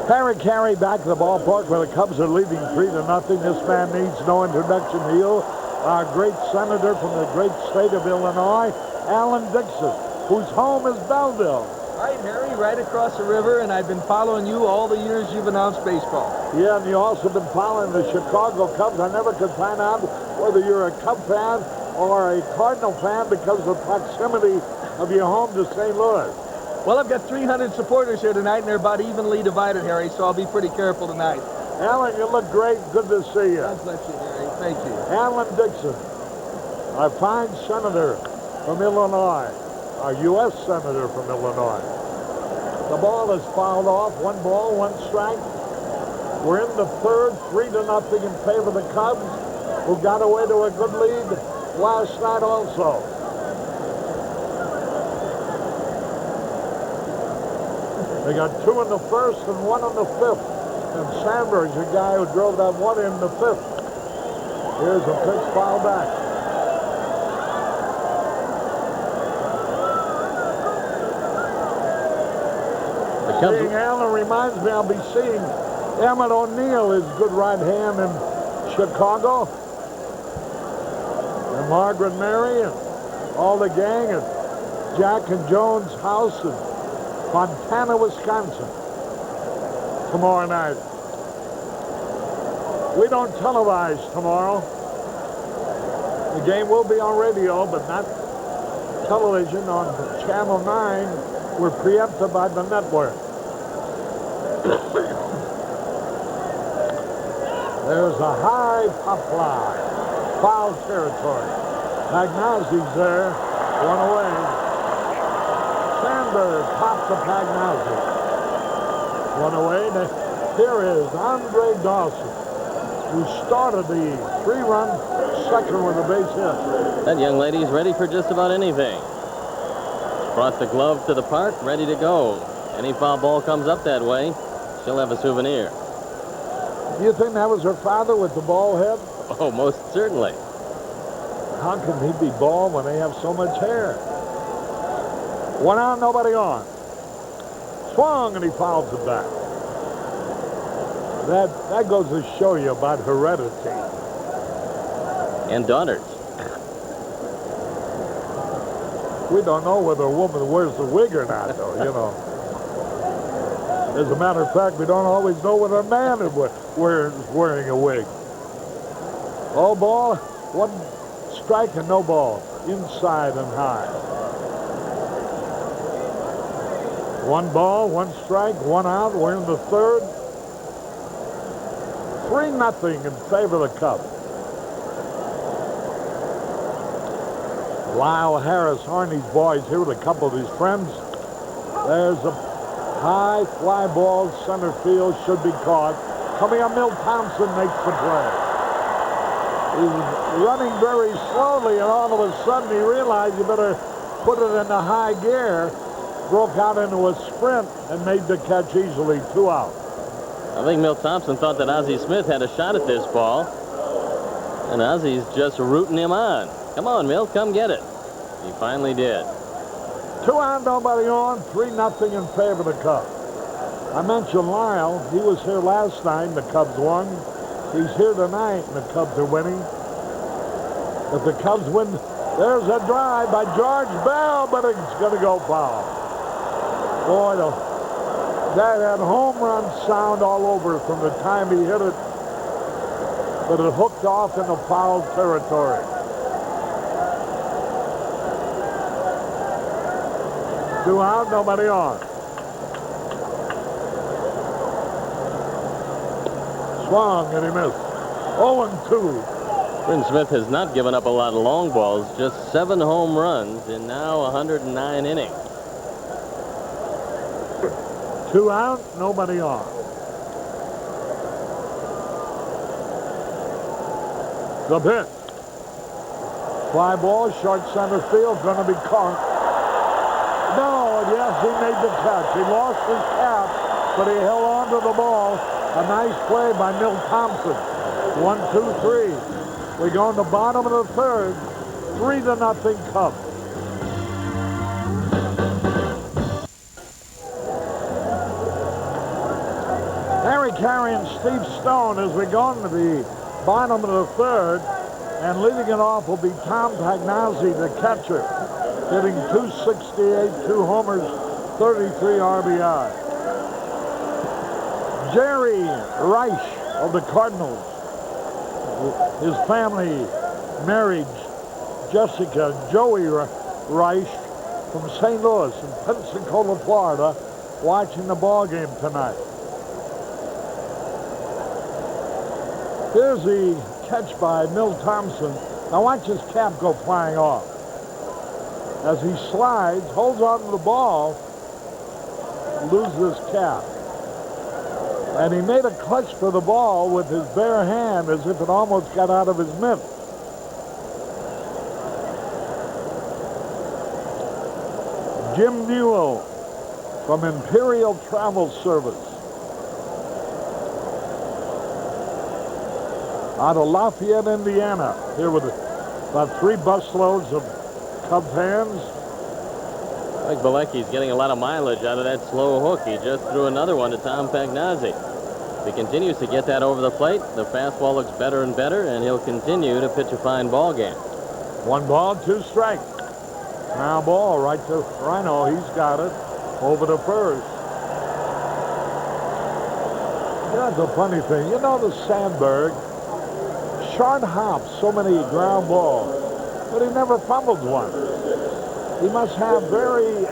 Harry Caray back to the ballpark where the Cubs are leading 3-0. This man needs no introduction to you. Our great senator from the great state of Illinois, Alan Dixon, whose home is Belleville. Right, Harry, right across the river, and I've been following you all the years you've announced baseball. Yeah, and you also been following the Chicago Cubs. I never could find out whether you're a Cub fan or a Cardinal fan because of the proximity of your home to St. Louis. Well, I've got 300 supporters here tonight, and they're about evenly divided, Harry, so I'll be pretty careful tonight. Alan, you look great. Good to see you. God bless you, Harry. Thank you. Alan Dixon, our fine senator from Illinois, our U.S. senator from Illinois. The ball is fouled off. 1 ball, 1 strike. We're in the third, 3-0 in favor of the Cubs, who got away to a good lead last night also. They got 2 in the first and 1 in the 5th. And Sandberg's the guy who drove that 1 in the 5th. Here's a pitch foul back. Seeing Allen reminds me I'll be seeing Emmett O'Neill, his good right hand in Chicago. And Margaret Mary and all the gang at Jack and Jones' house in Fontana, Wisconsin tomorrow night. We don't televise tomorrow. The game will be on radio, but not television on Channel 9. We're preempted by the network. There's a high pop fly. Foul territory. Pagnazzi's there. 1 away. Sandberg pops to Pagnazzi. 1 away. Here is Andre Dawson, who started the 3-run second with a base hit. That young lady's ready for just about anything. Brought the glove to the park, ready to go. Any foul ball comes up that way, she'll have a souvenir. Do you think that was her father with the bald head? Oh, most certainly. How can he be bald when they have so much hair? 1 out, nobody on. Swung, and he fouls it back. That goes to show you about heredity. And daughters. We don't know whether a woman wears the wig or not, though, you know. As a matter of fact, we don't always know whether a man is wearing a wig. All ball, 1 strike and no ball. Inside and high. 1 ball, 1 strike, 1 out. We're in the third. 3-0 in favor of the Cubs. Lyle Harris, Arnie's boys here with a couple of his friends. There's a high fly ball, center field, should be caught. Coming up, Milt Thompson makes the play. He's running very slowly, and all of a sudden he realized you better put it in the high gear. Broke out into a sprint and made the catch easily. 2 out. I think Milt Thompson thought that Ozzie Smith had a shot at this ball. And Ozzie's just rooting him on. Come on, Milt, come get it. He finally did. 2 out, nobody on, 3-0 in favor of the Cubs. I mentioned Lyle. He was here last night and the Cubs won. He's here tonight and the Cubs are winning. If the Cubs win, there's a drive by George Bell, but it's going to go foul. Boy, that had home run sound all over from the time he hit it, but it hooked off into foul territory. 2 out, nobody on. Swung and he missed. 0-2. Bryn Smith has not given up a lot of long balls, just 7 home runs in now 109 innings. 2 out, nobody on. The pitch. Fly ball, short center field, going to be caught. No, yes, he made the catch. He lost his cap, but he held on to the ball. A nice play by Milt Thompson. 1-2-3. We go in the bottom of the third. 3-0 Cubs. Harry Caray and Steve Stone as we go into the bottom of the third. And leading it off will be Tom Pagnazzi, the catcher, hitting .268, 2 homers, 33 RBI. Jerry Reich of the Cardinals. His family married Jessica Joey Reich from St. Louis in Pensacola, Florida, watching the ball game tonight. Here's the catch by Milt Thompson. Now watch his cap go flying off. As he slides, holds on to the ball, loses his cap. And he made a clutch for the ball with his bare hand as if it almost got out of his mitt. Jim Newell from Imperial Travel Service. Out of Lafayette, Indiana, here with about 3 busloads of Cub fans. Mike Bielecki's getting a lot of mileage out of that slow hook. He just threw another one to Tom Pagnazzi. If he continues to get that over the plate, the fastball looks better and better, and he'll continue to pitch a fine ball game. 1 ball, 2 strikes. Now ball right to Rhino. He's got it over to first. That's a funny thing. You know the Sandberg, short hops so many ground balls, but he never fumbled one. He must have very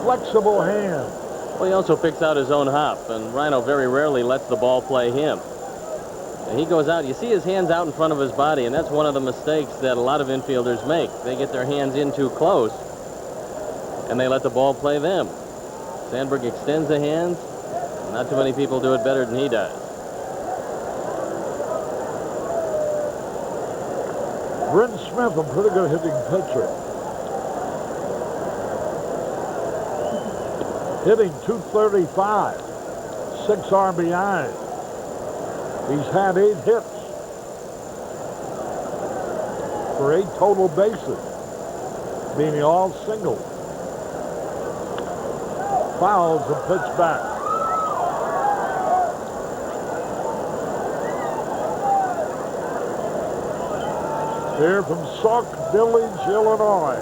flexible hands. Well, he also picks out his own hop, and Rhino very rarely lets the ball play him. And he goes out. You see his hands out in front of his body, and that's one of the mistakes that a lot of infielders make. They get their hands in too close, and they let the ball play them. Sandberg extends the hands. Not too many people do it better than he does. Bryn Smith, a pretty good hitting pitcher. Hitting .235, 6 RBIs. He's had 8 hits for 8 total bases, meaning all singles. Fouls the pitch back. Here from Sauk Village, Illinois.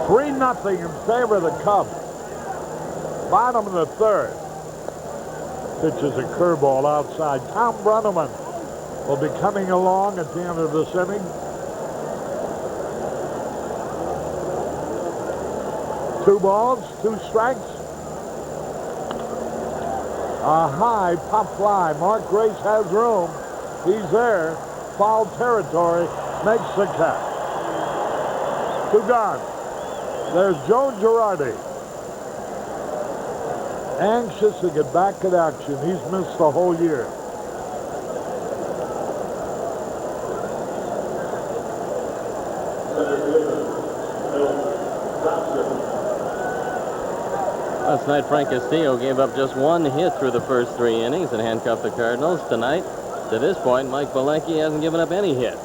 3-0 in favor of the Cubs. Bottom of the third. Pitches a curveball outside. Thom Brennman will be coming along at the end of this inning. Two balls, 2 strikes. A high pop fly. Mark Grace has room. He's there. Foul territory. Makes the catch. 2 gone. There's Joe Girardi. Anxious to get back in action. He's missed the whole year. Last night, Frank Castillo gave up just one hit through the first 3 innings and handcuffed the Cardinals. Tonight, to this point, Mike Bielecki hasn't given up any hit.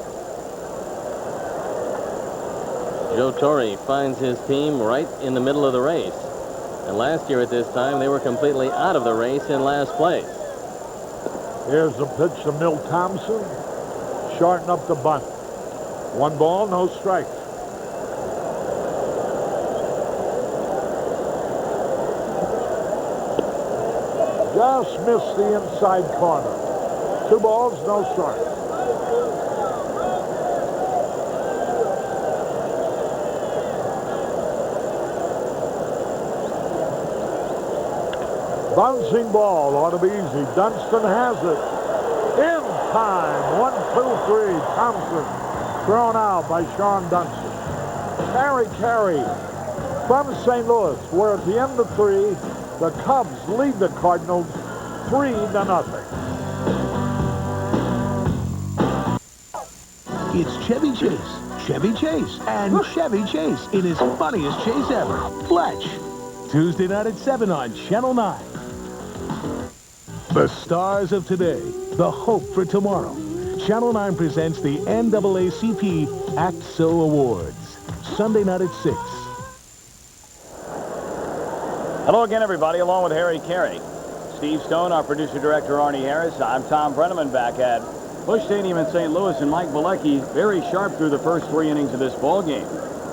Joe Torre finds his team right in the middle of the race. And last year at this time, they were completely out of the race in last place. Here's the pitch to Milt Thompson. Shorten up the bunt. 1 ball, no strikes. Just missed the inside corner. 2 balls, no strikes. Bouncing ball ought to be easy. Dunston has it. In time. 1, 2, 3. Thompson thrown out by Sean Dunston. Harry Caray from St. Louis. We're at the end of 3. The Cubs lead the Cardinals 3-0. It's Chevy Chase, and Chevy Chase in his funniest chase ever, Fletch. Tuesday night at 7 on Channel 9. The stars of today, the hope for tomorrow. Channel 9 presents the NAACP Act So Awards. Sunday night at 6. Hello again, everybody, along with Harry Caray. Steve Stone, our producer-director, Arnie Harris. I'm Thom Brennman back at Busch Stadium in St. Louis, and Mike Bielecki very sharp through the first 3 innings of this ball game.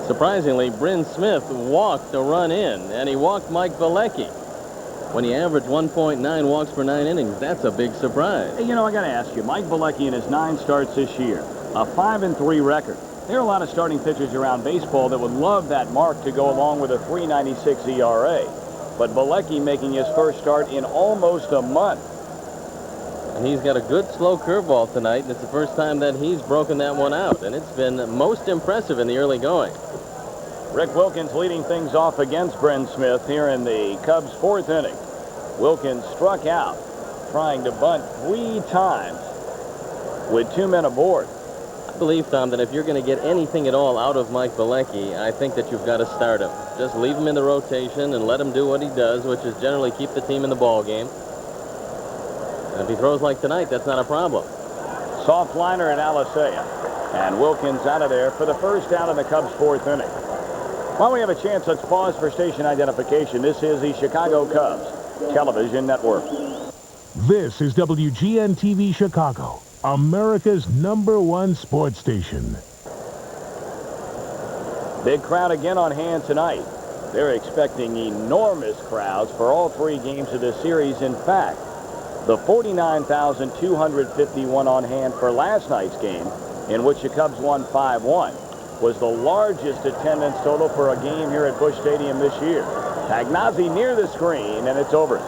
Surprisingly, Bryn Smith walked a run in, and he walked Mike Bielecki. When he averaged 1.9 walks per 9 innings, that's a big surprise. Hey, you know, I got to ask you, Mike Bielecki in his 9 starts this year, a 5-3 record. There are a lot of starting pitchers around baseball that would love that mark to go along with a 3.96 ERA. But Bielecki making his first start in almost a month. And he's got a good slow curveball tonight, and it's the first time that he's broken that one out. And it's been most impressive in the early going. Rick Wilkins leading things off against Bryn Smith here in the Cubs' 4th inning. Wilkins struck out, trying to bunt 3 times with 2 men aboard. I believe, Thom, that if you're going to get anything at all out of Mike Bielecki, I think that you've got to start him. Just leave him in the rotation and let him do what he does, which is generally keep the team in the ball game. And if he throws like tonight, that's not a problem. Soft liner at Alisea. And Wilkins out of there for the first out in the Cubs' 4th inning. While we have a chance, let's pause for station identification. This is the Chicago Cubs Television Network. This is WGN-TV Chicago, America's #1 sports station. Big crowd again on hand tonight. They're expecting enormous crowds for all 3 games of this series. In fact, the 49,251 on hand for last night's game, in which the Cubs won 5-1, was the largest attendance total for a game here at Busch Stadium this year. Pagnazzi near the screen, and it's over.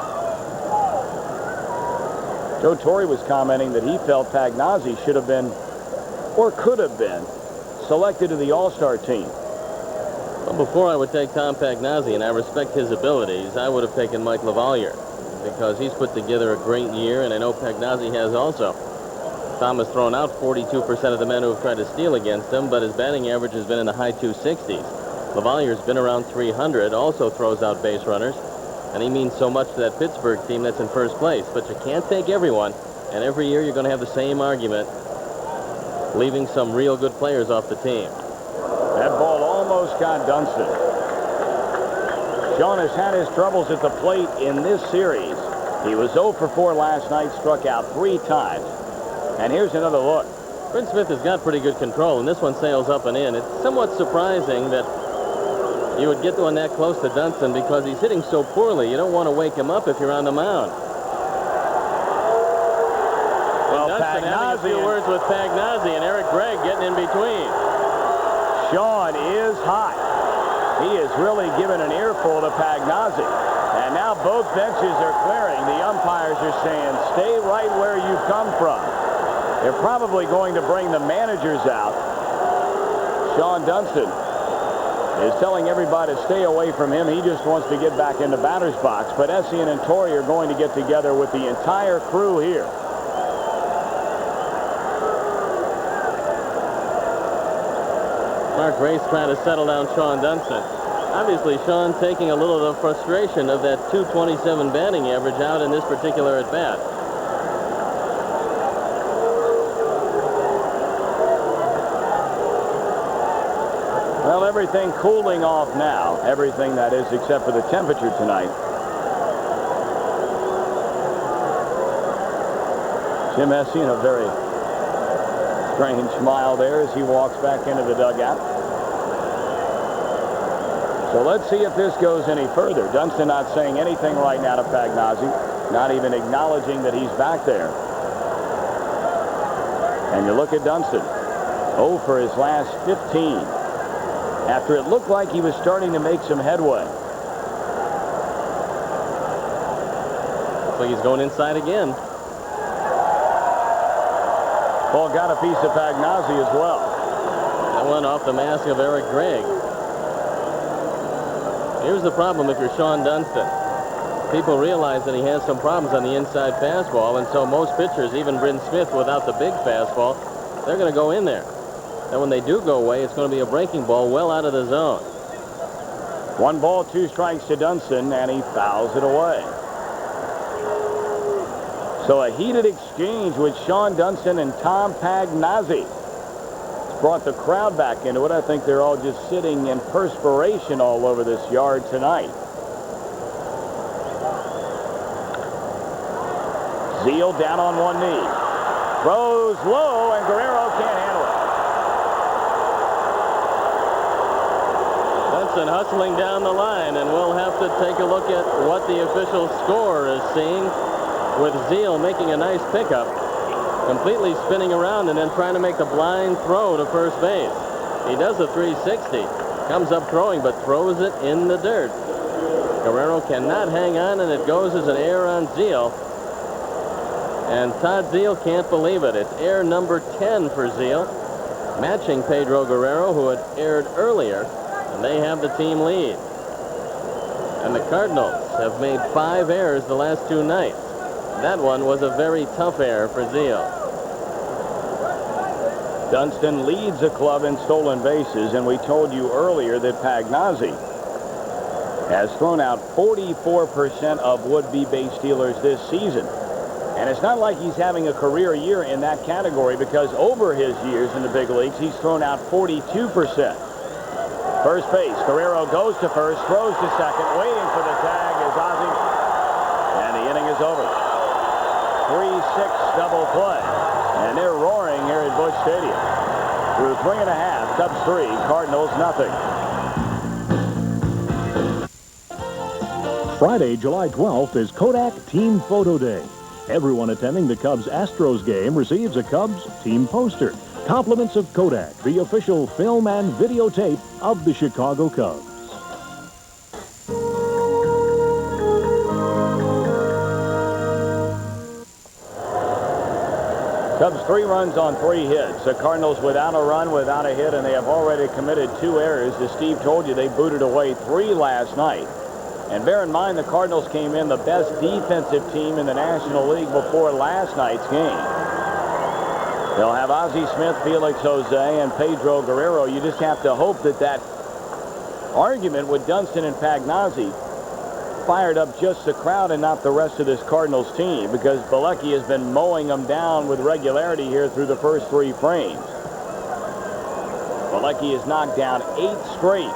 Joe Torre was commenting that he felt Pagnazzi should have been, or could have been, selected to the All-Star team. Well, before I would take Tom Pagnazzi, and I respect his abilities, I would have taken Mike LaValliere, because he's put together a great year, and I know Pagnazzi has also. Tom has thrown out 42% of the men who have tried to steal against him, but his batting average has been in the high 260s. LaValliere's been around 300, also throws out base runners, and he means so much to that Pittsburgh team that's in first place. But you can't take everyone, and every year you're going to have the same argument, leaving some real good players off the team. That ball almost got Dunston. Sean has had his troubles at the plate in this series. He was 0 for 4 last night, struck out 3 times. And here's another look. Bryn Smith has got pretty good control, and this one sails up and in. It's somewhat surprising that you would get the one that close to Dunston because he's hitting so poorly. You don't want to wake him up if you're on the mound. Well, Dunston having a few words with Pagnazzi, and Eric Gregg getting in between. Sean is hot. He is really given an earful to Pagnazzi. And now both benches are clearing. The umpires are saying, stay right where you come from. They're probably going to bring the managers out. Sean Dunston is telling everybody to stay away from him. He just wants to get back in the batter's box. But Essien and Torre are going to get together with the entire crew here. Mark Grace trying to settle down Sean Dunston. Obviously, Sean taking a little of the frustration of that .227 batting average out in this particular at-bat. Well, everything cooling off now. Everything, that is, except for the temperature tonight. Jim Hesse in a very strange smile there as he walks back into the dugout. So let's see if this goes any further. Dunston not saying anything right now to Pagnozzi, not even acknowledging that he's back there. And you look at Dunston, 0 for his last 15. After it looked like he was starting to make some headway. Looks like he's going inside again. Ball got a piece of Pagnozzi as well. That one off the mask of Eric Gregg. Here's the problem if you're Sean Dunston. People realize that he has some problems on the inside fastball, and so most pitchers, even Bryn Smith without the big fastball, they're going to go in there. And when they do go away, it's going to be a breaking ball well out of the zone. 1 ball, 2 strikes to Dunston, and he fouls it away. So a heated exchange with Sean Dunston and Tom Pagnozzi. It's brought the crowd back into it. I think they're all just sitting in perspiration all over this yard tonight. Zeal down on one knee. Throws low, and Guerrero can't handle it. Dunston hustling down the line, and we'll have to take a look at what the official score is seeing, with Zeal making a nice pickup, completely spinning around and then trying to make the blind throw to first base. He does a 360, comes up throwing, but throws it in the dirt. Guerrero cannot hang on, and it goes as an error on Zeal. And Todd Zeal can't believe it. It's error number 10 for Zeal, matching Pedro Guerrero, who had erred earlier, and they have the team lead. And the Cardinals have made 5 errors the last 2 nights. That one was a very tough error for Zeal. Dunston leads the club in stolen bases, and we told you earlier that Pagnozzi has thrown out 44% of would-be base stealers this season. And it's not like he's having a career year in that category, because over his years in the big leagues, he's thrown out 42%. First base, Guerrero goes to first, throws to second, waiting for the tag is Ozzie, and the inning is over. 3-6 double play, and they're roaring here at Busch Stadium. Through 3.5, Cubs 3, Cardinals nothing. Friday, July 12th is Kodak Team Photo Day. Everyone attending the Cubs-Astros game receives a Cubs team poster. Compliments of Kodak, the official film and videotape of the Chicago Cubs. Cubs 3 runs on 3 hits. The Cardinals without a run, without a hit, and they have already committed 2 errors. As Steve told you, they booted away 3 last night. And bear in mind, the Cardinals came in the best defensive team in the National League before last night's game. They'll have Ozzie Smith, Felix Jose, and Pedro Guerrero. You just have to hope that that argument with Dunston and Pagnozzi fired up just the crowd and not the rest of this Cardinals team, because Bielecki has been mowing them down with regularity here through the first 3 frames. Bielecki has knocked down 8 straight.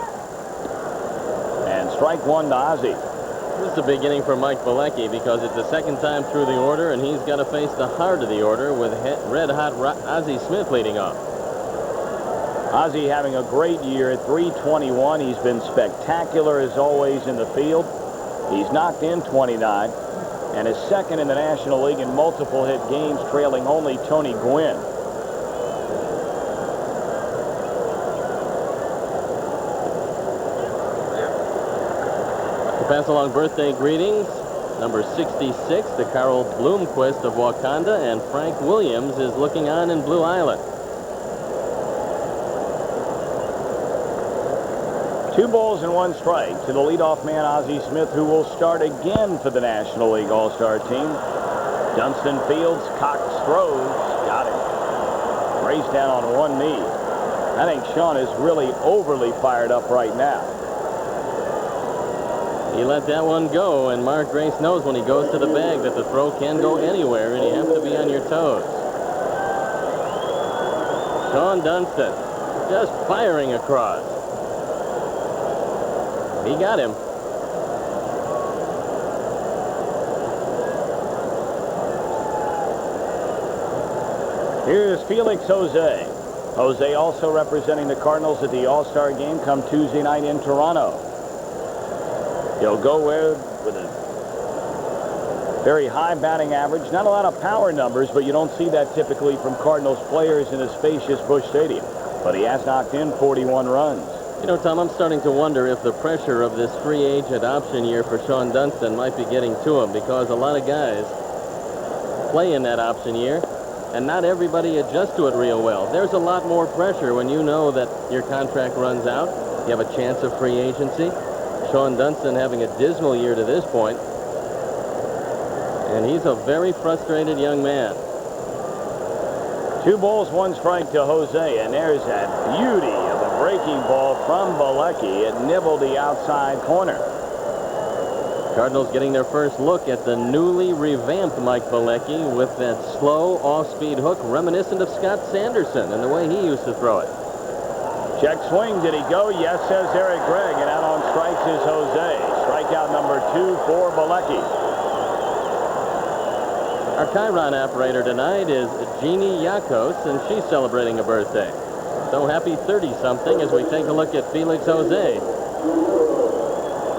And strike 1 to Ozzie. This is a big inning for Mike Bielecki, because it's the second time through the order, and he's got to face the heart of the order with red-hot Ozzie Smith leading off. Ozzie having a great year at .321. He's been spectacular as always in the field. He's knocked in 29 and is second in the National League in multiple hit games, trailing only Tony Gwynn. Pass along birthday greetings. Number 66, the Carol Bloomquist of Wakanda, and Frank Williams is looking on in Blue Island. 2 balls and 1 strike to the leadoff man, Ozzie Smith, who will start again for the National League All-Star team. Dunston fields, Cox throws, got him. Raised down on one knee. I think Sean is really overly fired up right now. He let that one go, and Mark Grace knows when he goes to the bag that the throw can go anywhere, and you have to be on your toes. Sean Dunston just firing across. He got him. Here's Felix Jose. Jose also representing the Cardinals at the All-Star game come Tuesday night in Toronto. He'll go with a very high batting average. Not a lot of power numbers, but you don't see that typically from Cardinals players in a spacious Busch Stadium. But he has knocked in 41 runs. You know, Tom, I'm starting to wonder if the pressure of this free agent option year for Sean Dunston might be getting to him, because a lot of guys play in that option year, and not everybody adjusts to it real well. There's a lot more pressure when you know that your contract runs out. You have a chance of free agency. Sean Dunston having a dismal year to this point, and he's a very frustrated young man. 2 balls, 1 strike to Jose, and there's that beauty of a breaking ball from Bielecki. It nibbled the outside corner. Cardinals getting their first look at the newly revamped Mike Bielecki with that slow off-speed hook reminiscent of Scott Sanderson and the way he used to throw it. Check swing. Did he go? Yes, says Eric Gregg. And out on strikes is Jose. Strikeout number 2 for Bielecki. Our Chiron operator tonight is Jeannie Yakos, and she's celebrating a birthday. So happy 30-something as we take a look at Felix Jose.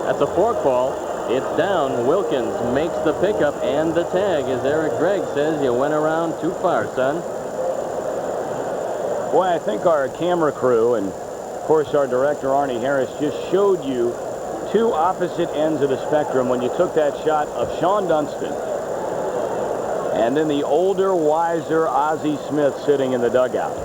That's a forkball. It's down. Wilkins makes the pickup and the tag, as Eric Gregg says, you went around too far, son. Boy, I think our camera crew and, of course, our director, Arnie Harris, just showed you 2 opposite ends of the spectrum when you took that shot of Sean Dunston and then the older, wiser Ozzie Smith sitting in the dugout.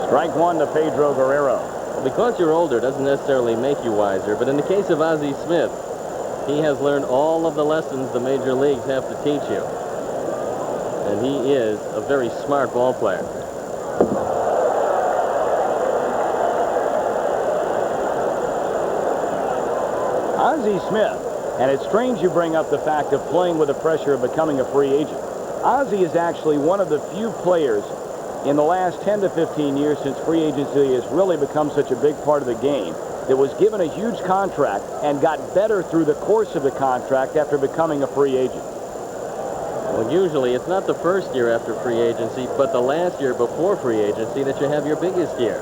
Strike 1 to Pedro Guerrero. Well, because you're older doesn't necessarily make you wiser, but in the case of Ozzie Smith, he has learned all of the lessons the major leagues have to teach you. And he is a very smart ball player. Ozzie Smith, and it's strange you bring up the fact of playing with the pressure of becoming a free agent. Ozzie is actually one of the few players in the last 10 to 15 years since free agency has really become such a big part of the game that was given a huge contract and got better through the course of the contract after becoming a free agent. Well, usually it's not the first year after free agency, but the last year before free agency that you have your biggest year.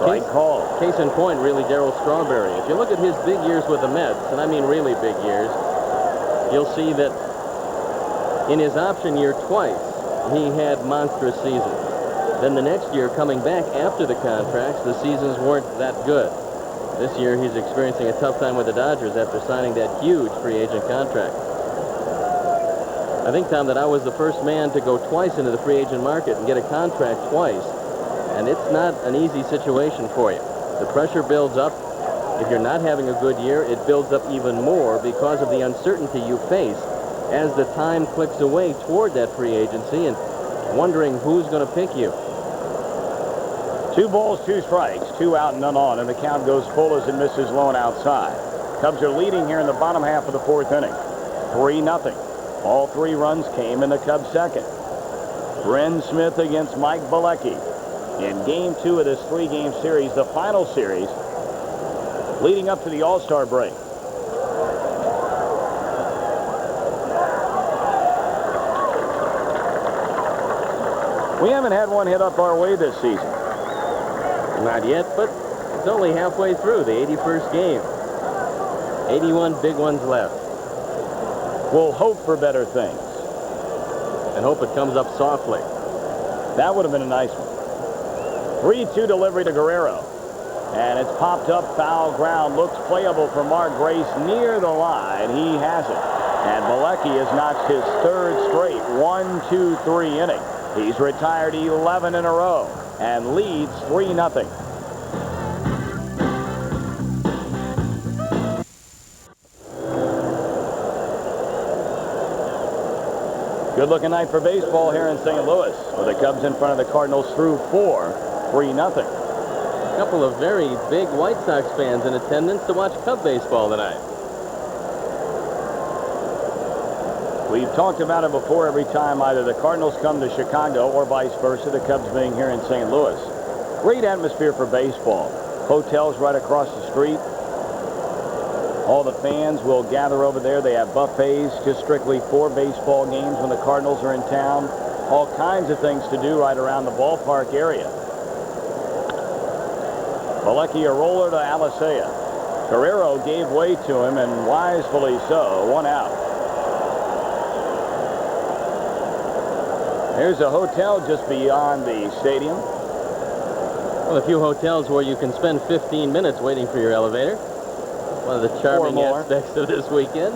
Right call. Case in point, really, Darryl Strawberry. If you look at his big years with the Mets, and I mean really big years, you'll see that in his option year twice, he had monstrous seasons. Then the next year, coming back after the contracts, the seasons weren't that good. This year, he's experiencing a tough time with the Dodgers after signing that huge free agent contract. I think, Tom, that I was the first man to go twice into the free agent market and get a contract twice. And it's not an easy situation for you. The pressure builds up. If you're not having a good year, it builds up even more because of the uncertainty you face as the time clicks away toward that free agency and wondering who's going to pick you. 2 balls, 2 strikes, 2 out, none on, and the count goes full as it misses low and outside. Cubs are leading here in the bottom half of the 4th inning. 3-0. All 3 runs came in the Cubs' second. Bryn Smith against Mike Bielecki in Game 2 of this 3-game series, the final series, leading up to the All-Star break. We haven't had one hit up our way this season. Not yet, but it's only halfway through the 81st game. 81 big ones left. We'll hope for better things. And hope it comes up softly. That would have been a nice one. 3-2 delivery to Guerrero. And it's popped up, foul ground. Looks playable for Mark Grace near the line. He has it. And Bielecki has notched his 3rd straight 1-2-3 inning. He's retired 11 in a row and leads 3-0. Good-looking night for baseball here in St. Louis, with the Cubs in front of the Cardinals through 4, 3-0. A couple of very big White Sox fans in attendance to watch Cub baseball tonight. We've talked about it before. Every time either the Cardinals come to Chicago or vice versa, the Cubs being here in St. Louis. Great atmosphere for baseball. Hotels right across the street. All the fans will gather over there. They have buffets just strictly for baseball games when the Cardinals are in town. All kinds of things to do right around the ballpark area. Bielecki a roller to Alicea. Guerrero gave way to him, and wisely so. 1 out. Here's a hotel just beyond the stadium. Well, a few hotels where you can spend 15 minutes waiting for your elevator. One of the charming aspects of this weekend.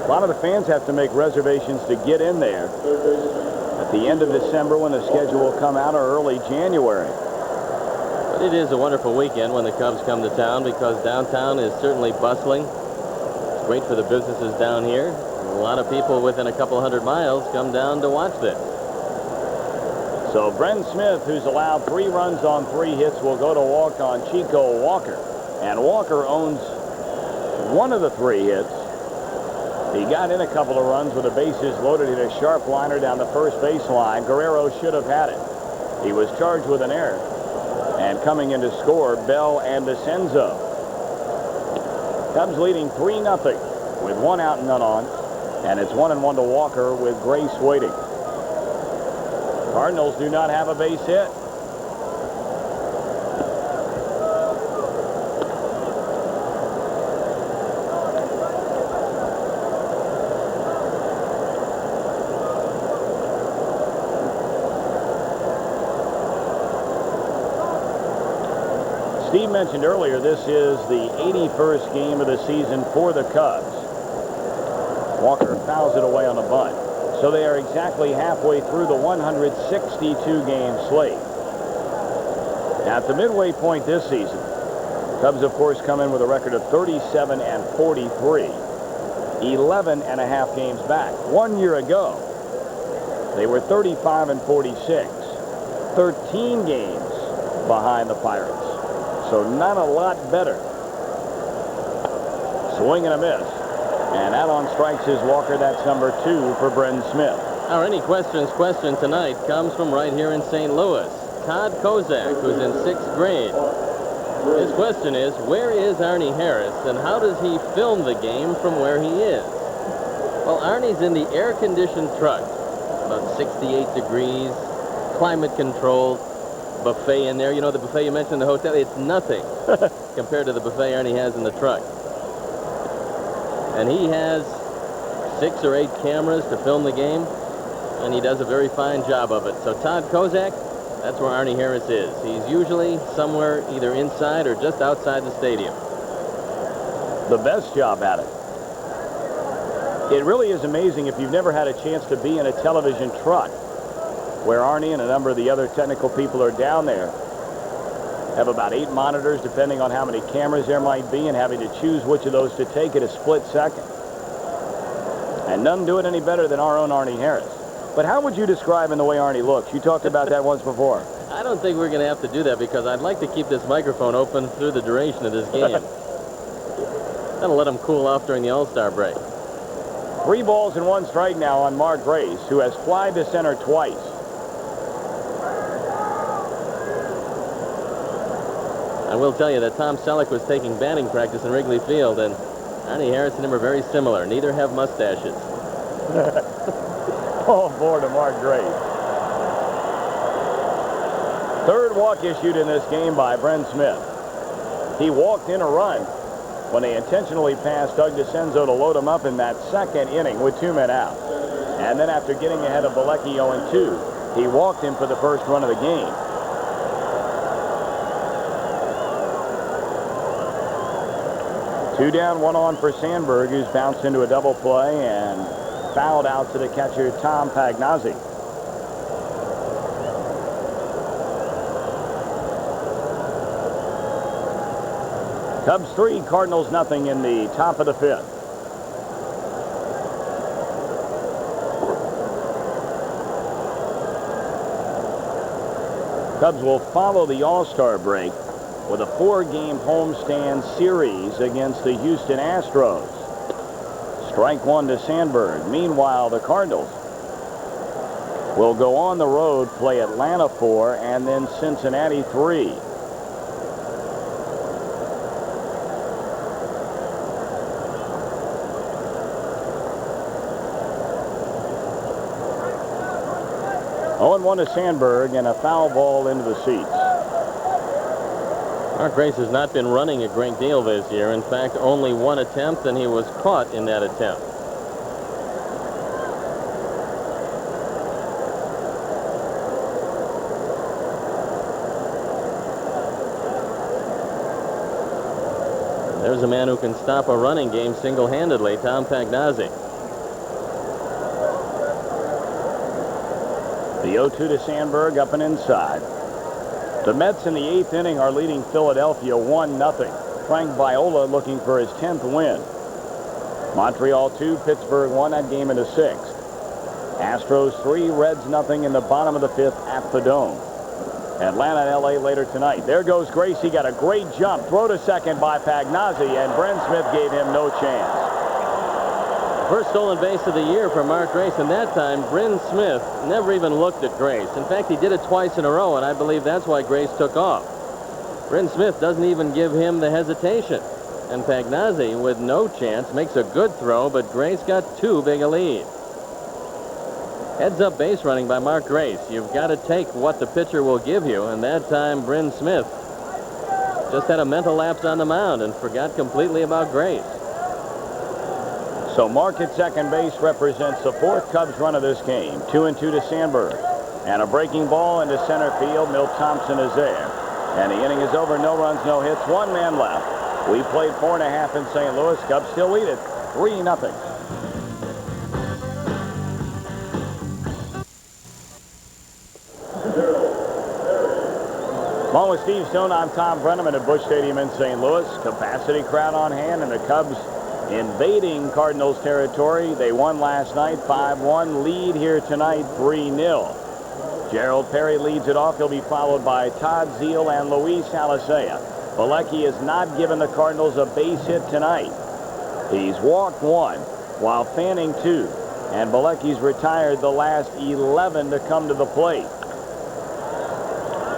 A lot of the fans have to make reservations to get in there at the end of December when the schedule will come out, or early January. But it is a wonderful weekend when the Cubs come to town, because downtown is certainly bustling. It's great for the businesses down here. A lot of people within a couple hundred miles come down to watch this. So Bryn Smith, who's allowed 3 runs on 3 hits, will go to walk on Chico Walker. And Walker owns 1 of the 3 hits. He got in a couple of runs with the bases loaded, hit a sharp liner down the first base line. Guerrero should have had it. He was charged with an error. And coming in to score, Bell and DeCenzo. Cubs leading 3-0 with 1 out and none on. And it's 1-1 to Walker with Grace waiting. Cardinals do not have a base hit. Steve mentioned earlier, this is the 81st game of the season for the Cubs. Walker fouls it away on a bunt. So they are exactly halfway through the 162-game slate. At the midway point this season, Cubs, of course, come in with a record of 37-43, 11 and a half games back. 1 year ago, they were 35-46, 13 games behind the Pirates. So not a lot better. Swing and a miss. And out on strikes is Walker. That's number 2 for Bryn Smith. Our Any Questions question tonight comes from right here in St. Louis. Todd Kozak, who's in 6th grade. His question is, where is Arnie Harris, and how does he film the game from where he is? Well, Arnie's in the air-conditioned truck. About 68 degrees, climate-controlled, buffet in there. You know, the buffet you mentioned in the hotel, it's nothing compared to the buffet Arnie has in the truck. And he has 6 or 8 cameras to film the game, and he does a very fine job of it. So Todd Kozak, that's where Arnie Harris is. He's usually somewhere either inside or just outside the stadium. The best job at it. It really is amazing if you've never had a chance to be in a television truck, where Arnie and a number of the other technical people are down there. Have about 8 monitors, depending on how many cameras there might be, and having to choose which of those to take at a split second. And none do it any better than our own Arnie Harris. But how would you describe in the way Arnie looks? You talked about that once before. I don't think we're going to have to do that, because I'd like to keep this microphone open through the duration of this game. That'll let him cool off during the All-Star break. 3 balls and 1 strike now on Mark Grace, who has flied to center twice. I will tell you that Tom Selleck was taking batting practice in Wrigley Field, and Arnie Harris and him are very similar. Neither have mustaches. Oh, boy, to Mark Grace. 3rd walk issued in this game by Bryn Smith. He walked in a run when they intentionally passed Doug DeCenzo to load him up in that 2nd inning with 2 men out. And then after getting ahead of Bielecki 0-2, he walked him for the first run of the game. Two down, 1 on for Sandberg, who's bounced into a double play and fouled out to the catcher, Tom Pagnozzi. Cubs 3, Cardinals nothing in the top of the 5th. Cubs will follow the All-Star break with a 4-game homestand series against the Houston Astros. Strike one to Sandberg. Meanwhile, the Cardinals will go on the road, play Atlanta 4, and then Cincinnati 3. Oh, 0-1 to Sandberg, and a foul ball into the seats. Mark Grace has not been running a great deal this year. In fact, only one attempt, and he was caught in that attempt. There's a man who can stop a running game single-handedly, Tom Pagnozzi. The 0-2 to Sandberg, up and inside. The Mets in the 8th inning are leading Philadelphia 1-0. Frank Viola looking for his 10th win. Montreal 2, Pittsburgh 1, that game in the 6th. Astros 3, Reds 0 in the bottom of the 5th at the Dome. Atlanta and LA later tonight. There goes Grace. He got a great jump. Throw to second by Pagnozzi, and Bryn Smith gave him no chance. First stolen base of the year for Mark Grace, and that time Bryn Smith never even looked at Grace. In fact, he did it twice in a row, and I believe that's why Grace took off. Bryn Smith doesn't even give him the hesitation. And Pagnozzi, with no chance, makes a good throw, but Grace got too big a lead. Heads-up base running by Mark Grace. You've got to take what the pitcher will give you, and that time Bryn Smith just had a mental lapse on the mound and forgot completely about Grace. So Mark at second base represents the 4th Cubs run of this game. 2-2 to Sandberg. And a breaking ball into center field. Milt Thompson is there. And the inning is over. No runs, no hits. 1 man left. We played 4.5 in St. Louis. Cubs still lead it 3-0. Along with Steve Stone, I'm Thom Brennman at Busch Stadium in St. Louis. Capacity crowd on hand, and the Cubs invading Cardinals territory. They won last night 5-1. Lead here tonight 3-0. Gerald Perry leads it off. He'll be followed by Todd Zeile and Luis Alicea. Bielecki has not given the Cardinals a base hit tonight. He's walked 1 while fanning 2. And Bielecki's retired the last 11 to come to the plate.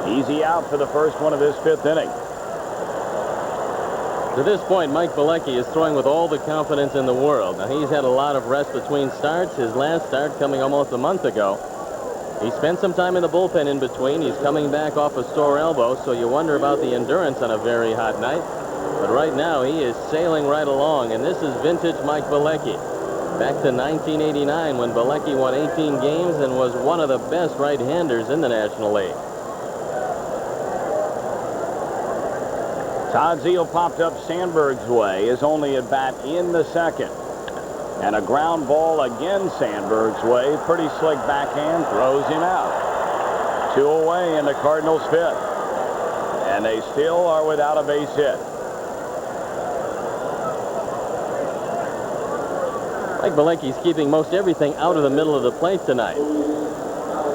Easy out for the first one of this 5th inning. To this point, Mike Bielecki is throwing with all the confidence in the world. Now, he's had a lot of rest between starts. His last start coming almost a month ago. He spent some time in the bullpen in between. He's coming back off a sore elbow, so you wonder about the endurance on a very hot night. But right now, he is sailing right along, and this is vintage Mike Bielecki. Back to 1989 when Bielecki won 18 games and was one of the best right-handers in the National League. Todd Zeile popped up Sandberg's way, is only at bat in the 2nd. And a ground ball again Sandberg's way. Pretty slick backhand, throws him out. 2 away in the Cardinals' 5th. And they still are without a base hit. Mike Bielecki's keeping most everything out of the middle of the plate tonight.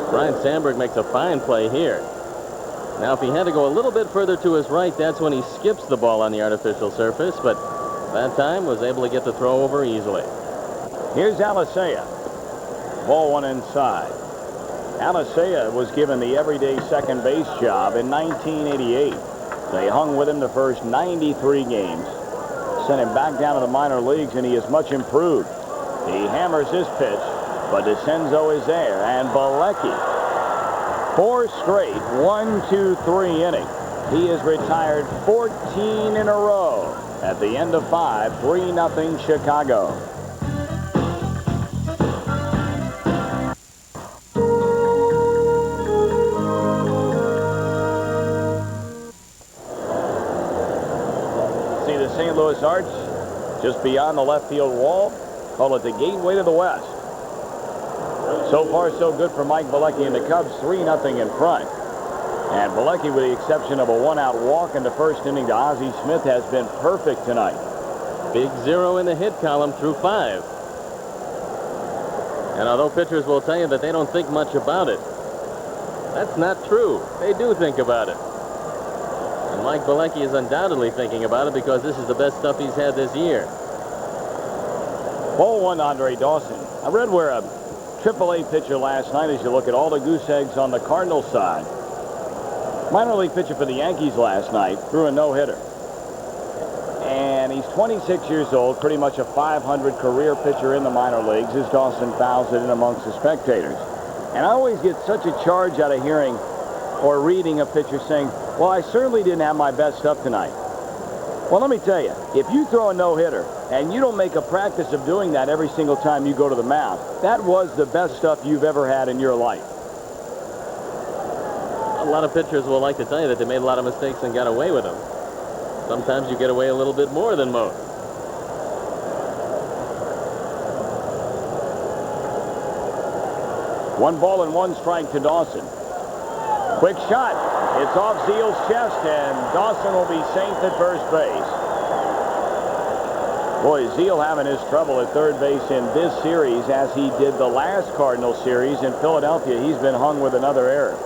Brian Sandberg makes a fine play here. Now, if he had to go a little bit further to his right, that's when he skips the ball on the artificial surface, but that time was able to get the throw over easily. Here's Alicea. Ball 1 inside. Alicea was given the everyday second base job in 1988. They hung with him the first 93 games. Sent him back down to the minor leagues, and he is much improved. He hammers his pitch, but DeCenzo is there, and Bielecki. 4 straight, 1-2-3 inning. He has retired 14 in a row. At the end of 5, 3-0 Chicago. See the St. Louis Arch just beyond the left field wall. Call it the gateway to the west. So far, so good for Mike Bielecki and the Cubs, 3-0 in front. And Bielecki, with the exception of a 1-out walk in the first inning to Ozzie Smith, has been perfect tonight. Big 0 in the hit column through 5. And although pitchers will tell you that they don't think much about it, That's not true. They do think about it. And Mike Bielecki is undoubtedly thinking about it because this is the best stuff he's had this year. Ball one, Andre Dawson. I read where a AAA pitcher last night, as you look at all the goose eggs on the Cardinal side, minor league pitcher for the Yankees last night, threw a no-hitter. And he's 26 years old, pretty much a .500 career pitcher in the minor leagues, as Dawson fouls it in amongst the spectators. And I always get such a charge out of hearing or reading a pitcher saying, well, I certainly didn't have my best stuff tonight. Well, let me tell you, if you throw a no-hitter and you don't make a practice of doing that every single time you go to the mound, that was the best stuff you've ever had in your life. A lot of pitchers will like to tell you that they made a lot of mistakes and got away with them. Sometimes you get away a little bit more than most. One ball and one strike to Dawson. Quick shot. It's off Zeal's chest, and Dawson will be safe at first base. Boy, Zeal having his trouble at third base in this series, as he did the last Cardinal series in Philadelphia. He's been hung with another error.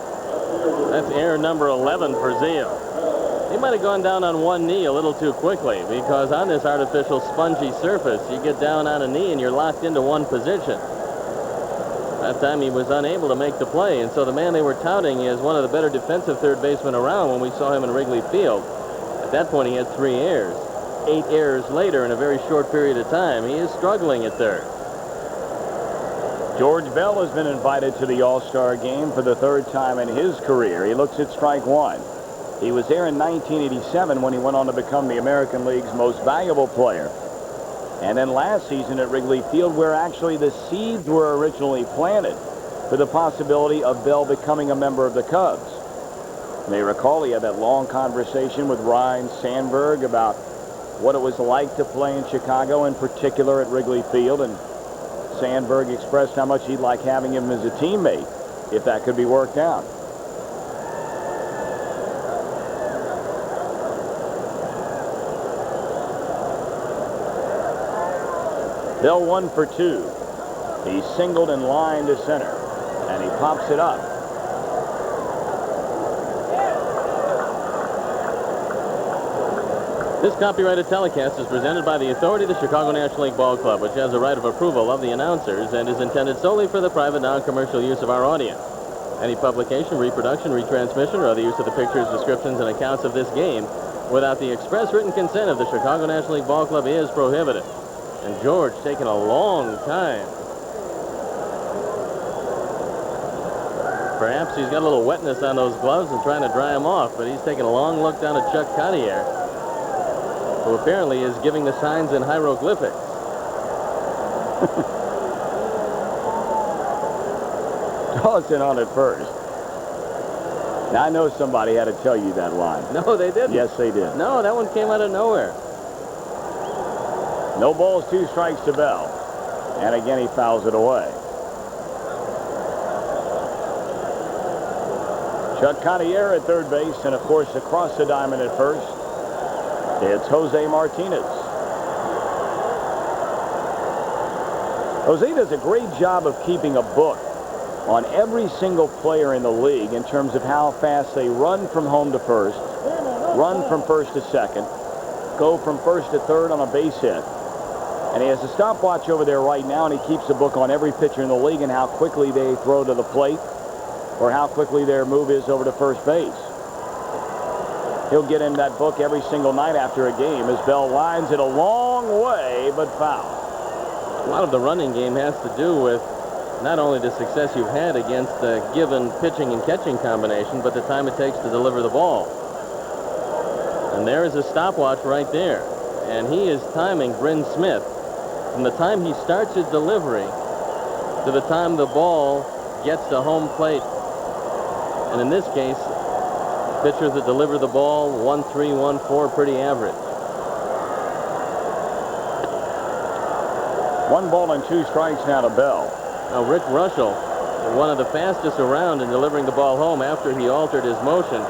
That's error number 11 for Zeal. He might have gone down on one knee a little too quickly, because on this artificial spongy surface, you get down on a knee and you're locked into one position. That time he was unable to make the play, and so the man they were touting is one of the better defensive third basemen around when we saw him in Wrigley Field. At that point, he had 3 errors. 8 errors later in a very short period of time, he is struggling at third. George Bell has been invited to the All-Star game for the 3rd time in his career. He looks at strike one. He was there in 1987 when he went on to become the American League's most valuable player. And then last season at Wrigley Field, where actually the seeds were originally planted for the possibility of Bell becoming a member of the Cubs. You may recall he had that long conversation with Ryne Sandberg about what it was like to play in Chicago, in particular at Wrigley Field, and Sandberg expressed how much he'd like having him as a teammate if that could be worked out. Bell 1 for 2. He singled and lined to center, and he pops it up. This copyrighted telecast is presented by the authority of the Chicago National League Ball Club, which has a right of approval of the announcers and is intended solely for the private, non-commercial use of our audience. Any publication, reproduction, retransmission, or other use of the pictures, descriptions, and accounts of this game without the express written consent of the Chicago National League Ball Club is prohibited. And George taking a long time. Perhaps he's got a little wetness on those gloves and trying to dry them off, but he's taking a long look down at Chuck Cottier, who apparently is giving the signs in hieroglyphics. Dawson on at first. Now, I know somebody had to tell you that line. No, they didn't. Yes, they did. No, that one came out of nowhere. No balls, 2 strikes to Bell. And again, he fouls it away. Chuck Cottier at third base, and of course, across the diamond at first, it's Jose Martinez. Jose does a great job of keeping a book on every single player in the league in terms of how fast they run from home to first, run from first to second, go from first to third on a base hit. And he has a stopwatch over there right now, and he keeps a book on every pitcher in the league and how quickly they throw to the plate or how quickly their move is over to first base. He'll get in that book every single night after a game as Bell lines it a long way, but foul. A lot of the running game has to do with not only the success you've had against the given pitching and catching combination, but the time it takes to deliver the ball. And there is a stopwatch right there. And he is timing Bryn Smith from the time he starts his delivery to the time the ball gets to home plate. And in this case, pitchers that deliver the ball, 1-3, 1-4, pretty average. 1 ball and 2 strikes now to Bell. Now, Rick Russell, one of the fastest around in delivering the ball home after he altered his motion,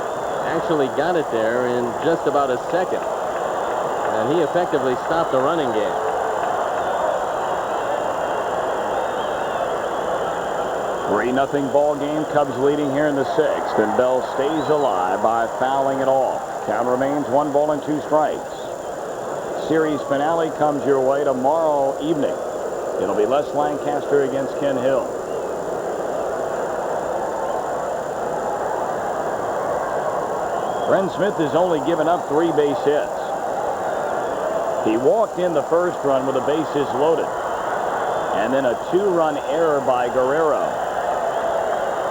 actually got it there in just about a second. And he effectively stopped the running game. 3-0 ball game. Cubs leading here in the 6th, and Bell stays alive by fouling it off. Count remains 1 ball and 2 strikes. Series finale comes your way tomorrow evening. It'll be Les Lancaster against Ken Hill. Bryn Smith has only given up 3 base hits. He walked in the first run with the bases loaded, and then a 2-run error by Guerrero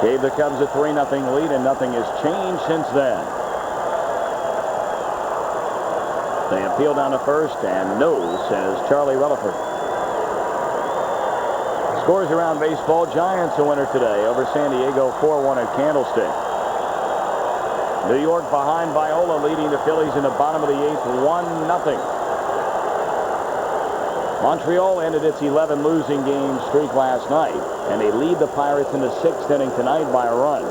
gave the Cubs a 3-0 lead, and nothing has changed since then. They appeal down to first, and no, says Charlie Rutherford. Scores around baseball. Giants a winner today over San Diego 4-1 at Candlestick. New York behind Viola, leading the Phillies in the bottom of the 8th, 1-0. Montreal ended its 11 losing game streak last night, and they lead the Pirates in the 6th inning tonight by a run.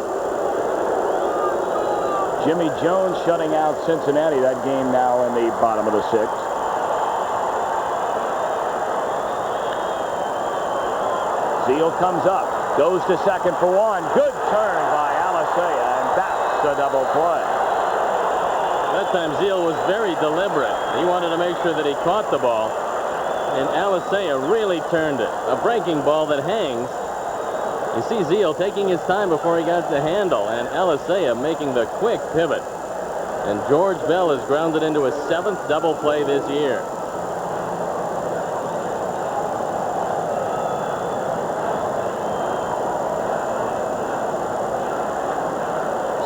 Jimmy Jones shutting out Cincinnati. That game now in the bottom of the 6th. Zeal comes up, goes to second for 1. Good turn by Alicea, and that's a double play. That time Zeal was very deliberate. He wanted to make sure that he caught the ball, and Alicea really turned it. A breaking ball that hangs. You see Zeal taking his time before he got the handle, and Alicea making the quick pivot. And George Bell has grounded into his 7th double play this year.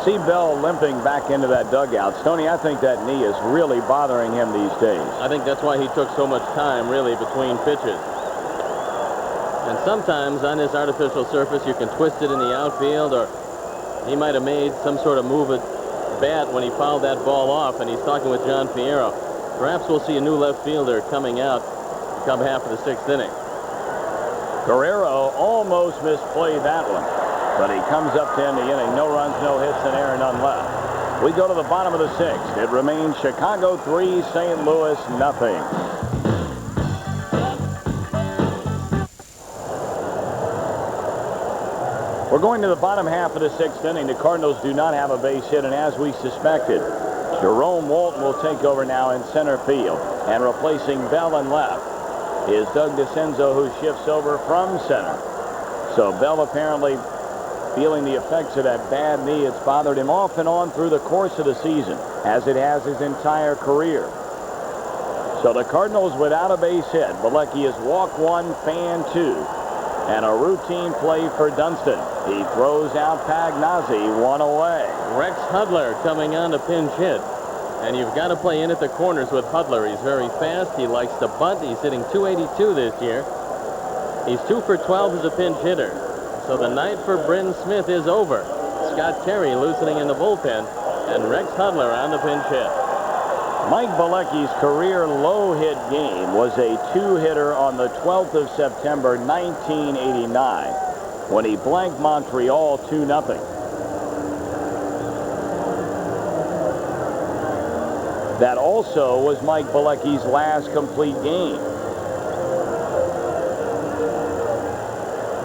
See Bell limping back into that dugout. Stoney, I think that knee is really bothering him these days. I think that's why he took so much time, really, between pitches. And sometimes on this artificial surface, you can twist it in the outfield, or he might have made some sort of move at bat when he fouled that ball off, and he's talking with John Fierro. Perhaps we'll see a new left fielder coming out come half of the 6th inning. Guerrero almost misplayed that one, but he comes up to end the inning. No runs, no hits, and error, none left. We go to the bottom of the 6th. It remains Chicago 3, St. Louis nothing. We're going to the bottom half of the 6th inning. The Cardinals do not have a base hit, and as we suspected, Jerome Walton will take over now in center field, and replacing Bell in left is Doug DeCenzo, who shifts over from center. So Bell apparently feeling the effects of that bad knee. It's bothered him off and on through the course of the season, as it has his entire career. So the Cardinals without a base hit. Bielecki is walk 1, fan 2, and a routine play for Dunston. He throws out Pagnazzi, 1 away. Rex Hudler coming on to pinch hit. And you've got to play in at the corners with Hudler. He's very fast. He likes to bunt. He's hitting .282 this year. He's 2 for 12 as a pinch hitter. So the night for Bryn Smith is over. Scott Terry loosening in the bullpen, and Rex Hudler on the pinch hit. Mike Bielecki's career low-hit game was a 2-hitter on the 12th of September, 1989, when he blanked Montreal 2-0. That also was Mike Bielecki's last complete game.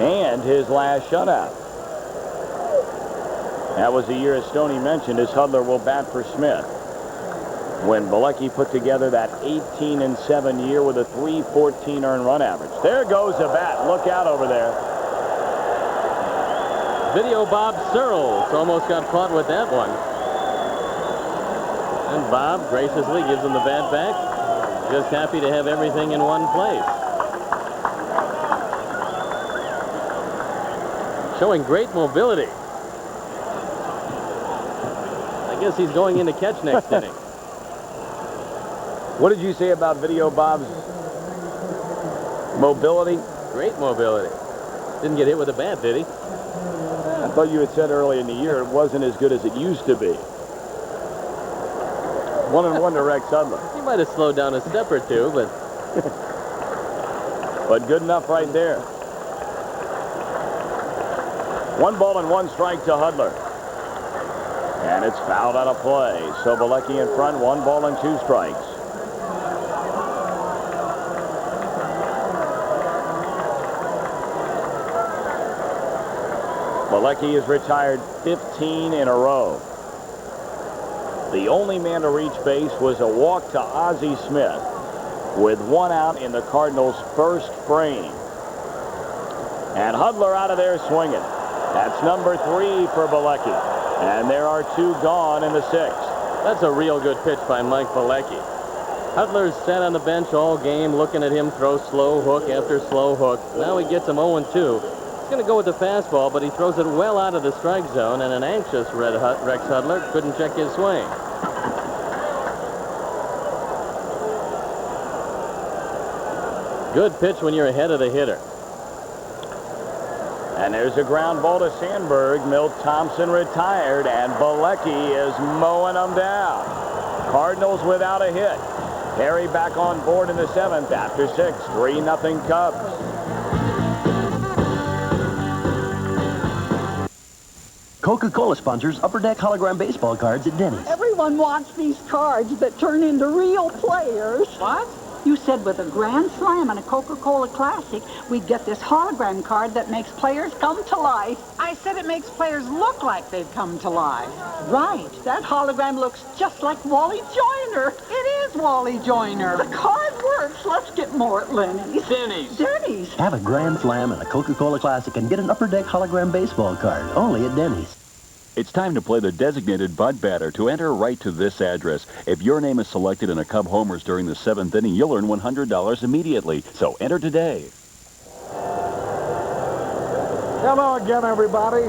And his last shutout. That was the year, as Stoney mentioned, as Hudler will bat for Smith, when Bielecki put together that 18-7 year with a .314 earned run average. There goes a bat. Look out over there. Video Bob Searles almost got caught with that one. And Bob graciously gives him the bat back. Just happy to have everything in one place. Showing great mobility. I guess he's going in to catch next inning. What did you say about Video Bob's mobility? Great mobility. Didn't get hit with a bat, did he? I thought you had said early in the year it wasn't as good as it used to be. 1-1 to Rex Hudler. He might have slowed down a step or two, but... but good enough right there. 1 ball and 1 strike to Hudler. And it's fouled out of play. So Bielecki in front, 1 ball and 2 strikes. Bielecki has retired 15 in a row. The only man to reach base was a walk to Ozzie Smith with 1 out in the Cardinals' first frame. And Hudler out of there swinging. That's number 3 for Bielecki. And there are 2 gone in the 6th. That's a real good pitch by Mike Bielecki. Hudler's sat on the bench all game looking at him throw slow hook after slow hook. Now he gets him 0-2. He's going to go with the fastball, but he throws it well out of the strike zone, and an anxious Rex Hudler couldn't check his swing. Good pitch when you're ahead of the hitter. And there's a ground ball to Sandberg. Milt Thompson retired, and Bielecki is mowing them down. Cardinals without a hit. Harry back on board in the 7th after 6. 3-0 Cubs. Coca-Cola sponsors Upper Deck hologram baseball cards at Denny's. Everyone wants these cards that turn into real players. What? You said with a grand slam and a Coca-Cola Classic, we'd get this hologram card that makes players come to life. I said it makes players look like they've come to life. Right. That hologram looks just like Wally Joyner. It is Wally Joyner. The card works. Let's get more at Lenny's. Denny's. Denny's. Have a grand slam and a Coca-Cola Classic and get an Upper Deck hologram baseball card, only at Denny's. It's time to play the designated butt batter. To enter, write to this address. If your name is selected in a Cub homers during the 7th inning, you'll earn $100 immediately. So enter today. Hello again, everybody.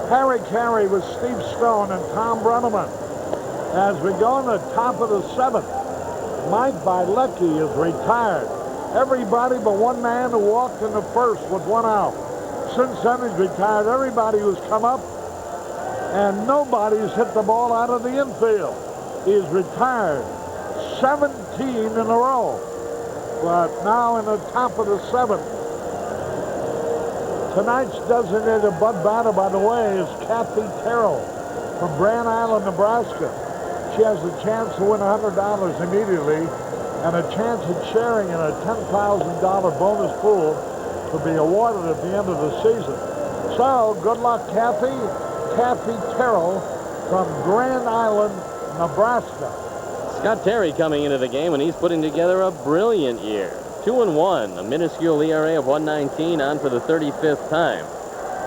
Harry Caray with Steve Stone and Thom Brennman. As we go in the top of the 7th, Mike Bielecki is retired. Everybody but one man who walked in the 1st with 1 out. Since then, he's retired. Everybody who's come up, and nobody's hit the ball out of the infield. He's retired 17 in a row. But now in the top of the 7th, tonight's designated butt batter, by the way, is Kathy Terrell from Grand Island, Nebraska. She has a chance to win $100 immediately and a chance at sharing in a $10,000 bonus pool to be awarded at the end of the season. So, good luck, Kathy. Kathy Terrell from Grand Island, Nebraska. Scott Terry coming into the game, and he's putting together a brilliant year. 2-1, a minuscule ERA of 1.19 on for the 35th time.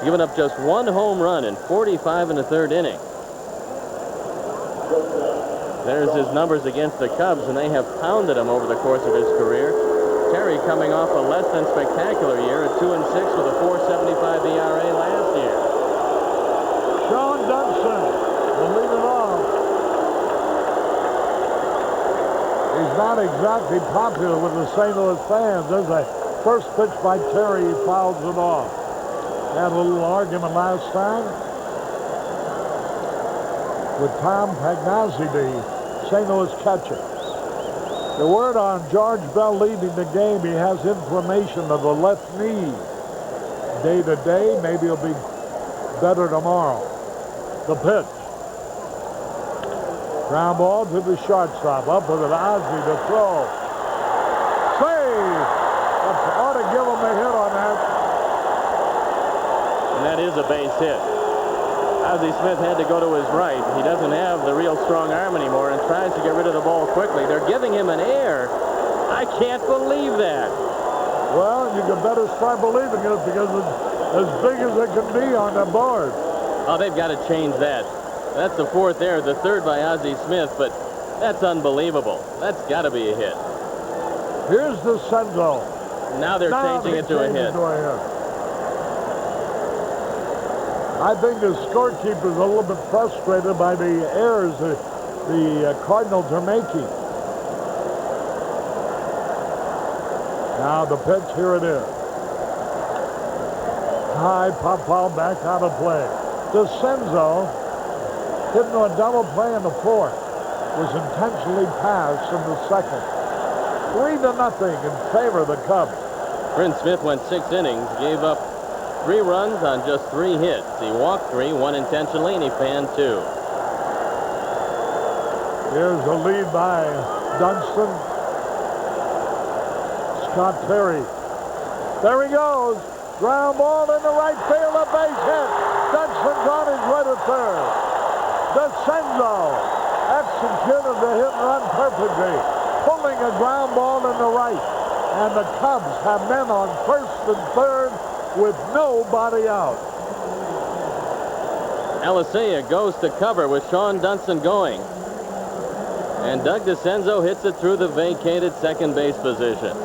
Giving up just 1 home run in 45 in the 3rd inning. There's his numbers against the Cubs, and they have pounded him over the course of his career. Terry coming off a less than spectacular year at 2-6 with a 4.75 ERA last year. Sean Dunston will lead it off. He's not exactly popular with the St. Louis fans. There's a first pitch by Terry. He fouls it off. Had a little argument last time with Tom Pagnazzi, the St. Louis catcher. The word on George Bell leading the game, he has inflammation of the left knee. Day to day, maybe he'll be better tomorrow. The pitch. Ground ball to the shortstop. Up with an Ozzie to throw. Save! That ought to give him a hit on that. And that is a base hit. Ozzie Smith had to go to his right. He doesn't have the real strong arm anymore and tries to get rid of the ball quickly. They're giving him an air. I can't believe that. Well, you can better start believing it because it's as big as it can be on the board. Oh, they've got to change that. That's the 4th error, the 3rd by Ozzie Smith, but that's unbelievable. That's got to be a hit. Here's the Senzo. Now they're changing it to a hit. I think the scorekeeper is a little bit frustrated by the errors the Cardinals are making. Now the pitch, here it is. High pop foul back out of play. DeCenzo hit into a double play in the 4th. Was intentionally passed in the 2nd. 3-0 in favor of the Cubs. Bryn Smith went 6 innings, gave up 3 runs on just 3 hits. He walked 3, 1 intentionally, and he fanned 2. Here's a lead by Dunston. Scott Terry. There he goes. Ground ball in the right field, a base hit. Dunston's on his way to third. DeCenzo executed the hit and run perfectly, pulling a ground ball in the right. And the Cubs have men on first and third with nobody out. Alicea goes to cover with Sean Dunston going. And Doug DeCenzo hits it through the vacated second base position.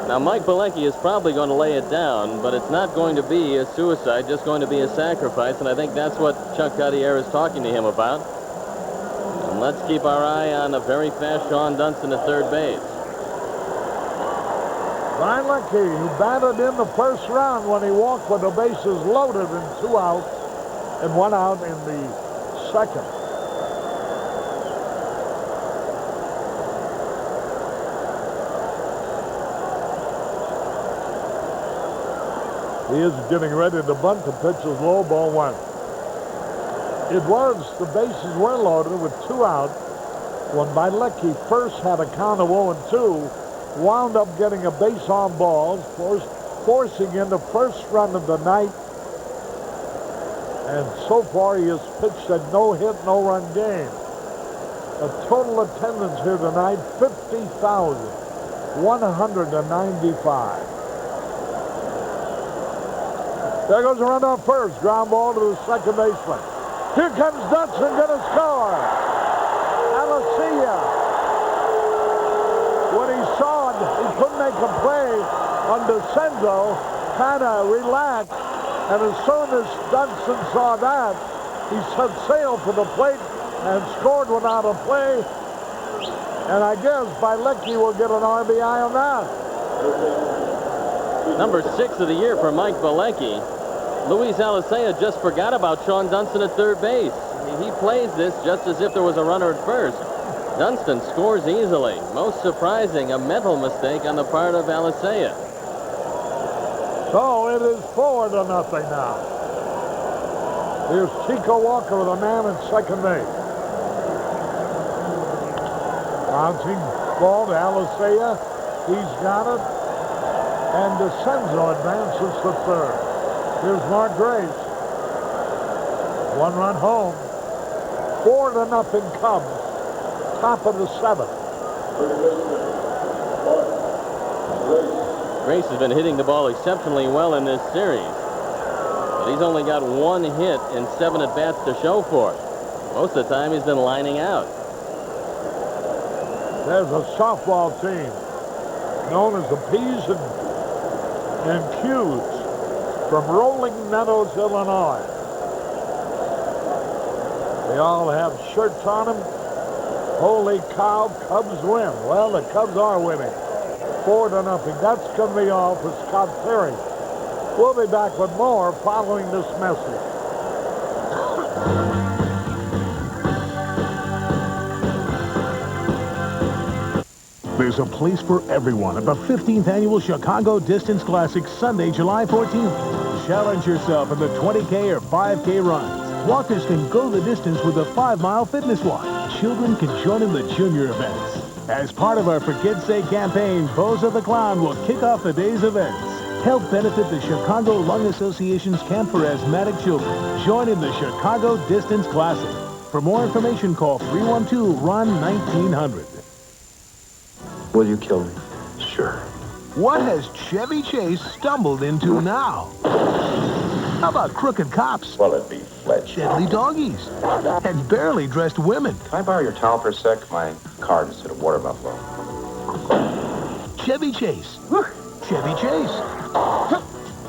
Now, Mike Bielecki is probably going to lay it down, but it's not going to be a suicide, just going to be a sacrifice, and I think that's what Chuck Cuddy is talking to him about. And let's keep our eye on a very fast Sean Dunston at third base. Bielecki, who batted in the first round when he walked with the bases loaded and 2 out and 1 out in the second. He is getting ready to bunt. The pitch is low, ball 1. It was, the bases were loaded with 2 out when Bielecki first had a count of 0-2, wound up getting a base on balls, forcing in the first run of the night. And so far he has pitched a no-hit, no-run game. A total attendance here tonight, 50,195. There goes a run on first. Ground ball to the second baseman. Here comes Dunston, going to score. Alicea. When he saw he couldn't make a play on DeCenzo, kind of relaxed. And as soon as Dunston saw that, he set sail for the plate and scored without a play. And I guess Bielecki will get an RBI on that. Number 6 of the year for Mike Bielecki. Luis Alicea just forgot about Sean Dunston at third base. He plays this just as if there was a runner at first. Dunston scores easily. Most surprising, a mental mistake on the part of Alicea. So it is 4-0 now. Here's Chico Walker with a man at second base. Bouncing ball to Alicea. He's got it. And DeCenzo advances to third. Here's Mark Grace. 1 run home. 4-0 Cubs. Top of the 7th. Grace has been hitting the ball exceptionally well in this series. But he's only got 1 hit and 7 at-bats to show for it. Most of the time he's been lining out. There's a softball team known as the P's and Q's from Rolling Meadows, Illinois. They all have shirts on them. Holy cow, Cubs win. Well, the Cubs are winning. 4-0. That's going to be all for Scott Terry. We'll be back with more following this message. There's a place for everyone at the 15th Annual Chicago Distance Classic, Sunday, July 14th. Challenge yourself in the 20K or 5K runs. Walkers can go the distance with a 5-mile fitness walk. Children can join in the junior events. As part of our For Kids' Sake campaign, Bozo the Clown will kick off the day's events. Help benefit the Chicago Lung Association's Camp for Asthmatic Children. Join in the Chicago Distance Classic. For more information, call 312-RUN-1900. Will you kill me? Sure. What has Chevy Chase stumbled into now? How about crooked cops? Well, it'd be Fletch. Deadly doggies. And barely dressed women. Can I borrow your towel for a sec? My card is at a water buffalo. Chevy Chase. Chevy Chase.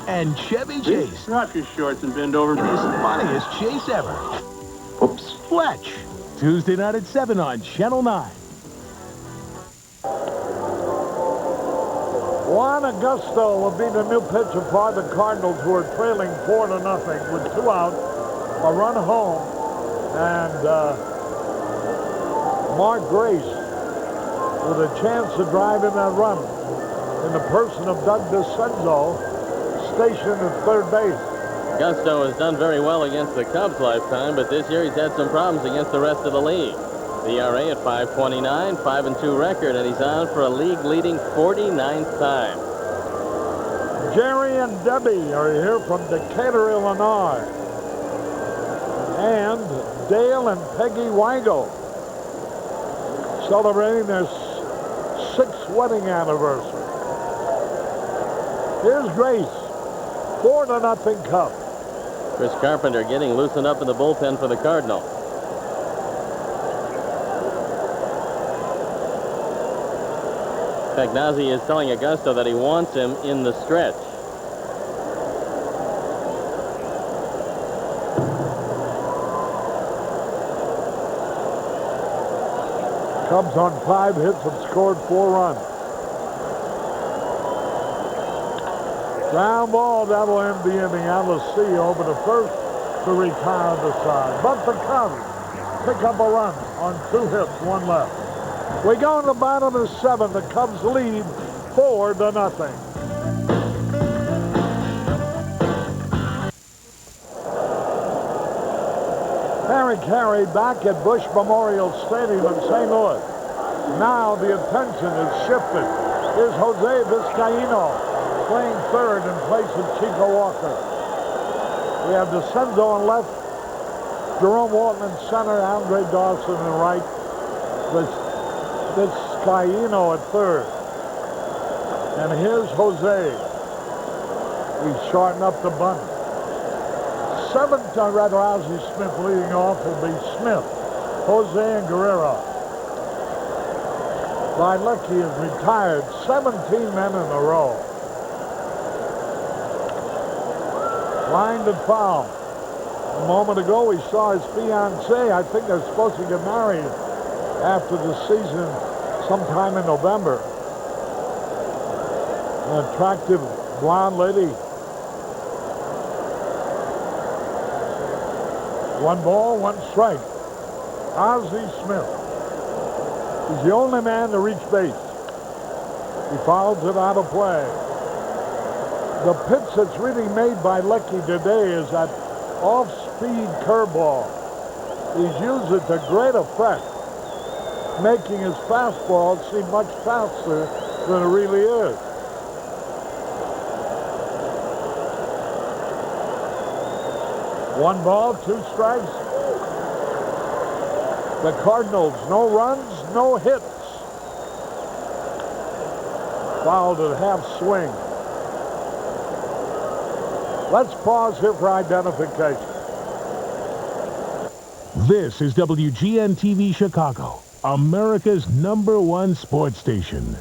And Chevy Chase. Drop your shorts and bend over. It is the funniest chase ever. Whoops. Fletch. Tuesday night at 7 on Channel 9. Juan Agosto will be the new pitcher for the Cardinals, who are trailing 4-0 with 2 out, a run home, and Mark Grace with a chance to drive in that run in the person of Doug DeCenzo, stationed at third base. Agosto has done very well against the Cubs lifetime, but this year he's had some problems against the rest of the league. The ERA at 5.29, 5-2 record, and he's on for a league-leading 49th time. Jerry and Debbie are here from Decatur, Illinois. And Dale and Peggy Weigel celebrating their 6th wedding anniversary. Here's Grace, 4-0 Cubs. Chris Carpenter getting loosened up in the bullpen for the Cardinal. Pagnazzi is telling Agosto that he wants him in the stretch. Cubs on 5 hits and scored 4 runs. Ground ball, that'll end the inning. Alicea over the first to retire the side. But the Cubs pick up a run on 2 hits, 1 left. We go in the bottom of the 7th. The Cubs lead 4-0. Harry Caray back at Busch Memorial Stadium in St. Louis. Now the attention is shifted. Here's Jose Vizcaino playing third in place of Chico Walker. We have DeCenzo in left, Jerome Walton in center, Andre Dawson in right, Vizcaino at third. And here's Jose. He's shorting up the bunt. 7th, Ozzie Smith leading off will be Smith, Jose, and Guerrero. Bielecki has retired 17 men in a row. Lined and foul. A moment ago, we saw his fiancée. I think they're supposed to get married after the season sometime in November. An attractive blonde lady. 1 ball, 1 strike. Ozzie Smith. He's the only man to reach base. He fouls it out of play. The pitch that's really made by Bielecki today is that off-speed curveball. He's used it to great effect, making his fastball seem much faster than it really is. One ball, 2 strikes. The Cardinals, no runs, no hits. Fouled at half swing. Let's pause here for identification. This is WGN-TV Chicago, America's #1 sports station.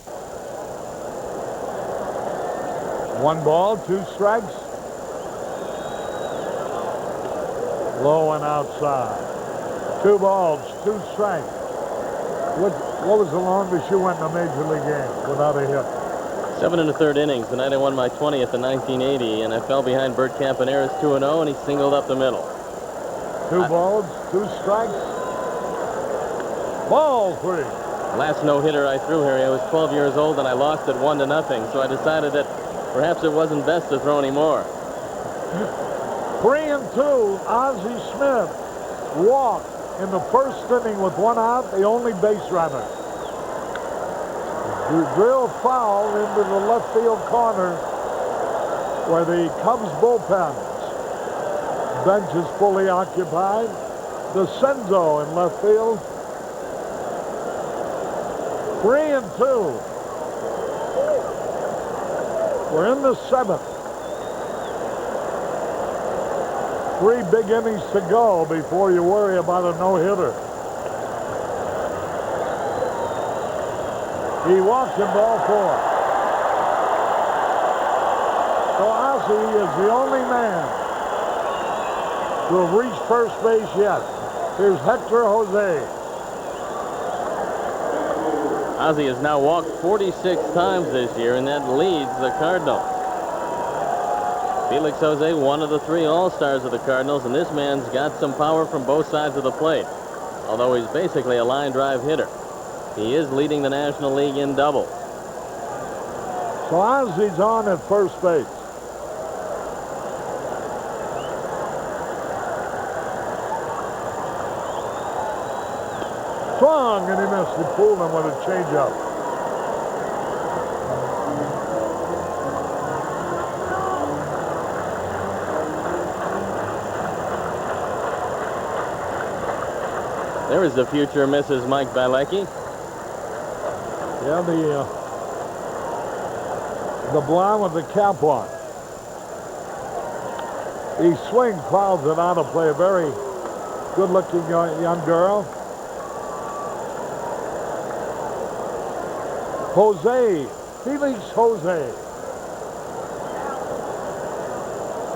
1 ball, 2 strikes. Low and outside. 2 balls, 2 strikes. What was the longest you went in a major league game without a hit? 7 1/3 innings. The night I won my 20th in 1980, and I fell behind Bert Campaneris 2-0, and he singled up the middle. 2 balls, 2 strikes. Ball 3. Last no-hitter I threw, Harry, I was 12 years old, and I lost it 1-0, so I decided that perhaps it wasn't best to throw anymore. 3-2, Ozzie Smith walked in the first inning with 1 out, the only base runner. Drill foul into the left field corner where the Cubs bullpen bench is fully occupied. DeCenzo in left field. 3-2. We're in the 7th. 3 big innings to go before you worry about a no-hitter. He walks in ball 4. So Ozzie is the only man to have reached first base yet. Here's Hector Jose. Ozzie has now walked 46 times this year, and that leads the Cardinals. Felix Jose, one of the 3 All-Stars of the Cardinals, and this man's got some power from both sides of the plate, although he's basically a line drive hitter. He is leading the National League in doubles. So Ozzie's on at first base. Swung, and he missed. He pulled him with a changeup. There is the future Mrs. Mike Bielecki. Yeah, the blonde with the cap on. The swing crowds it out to play. A very good-looking young girl. Jose, Felix Jose.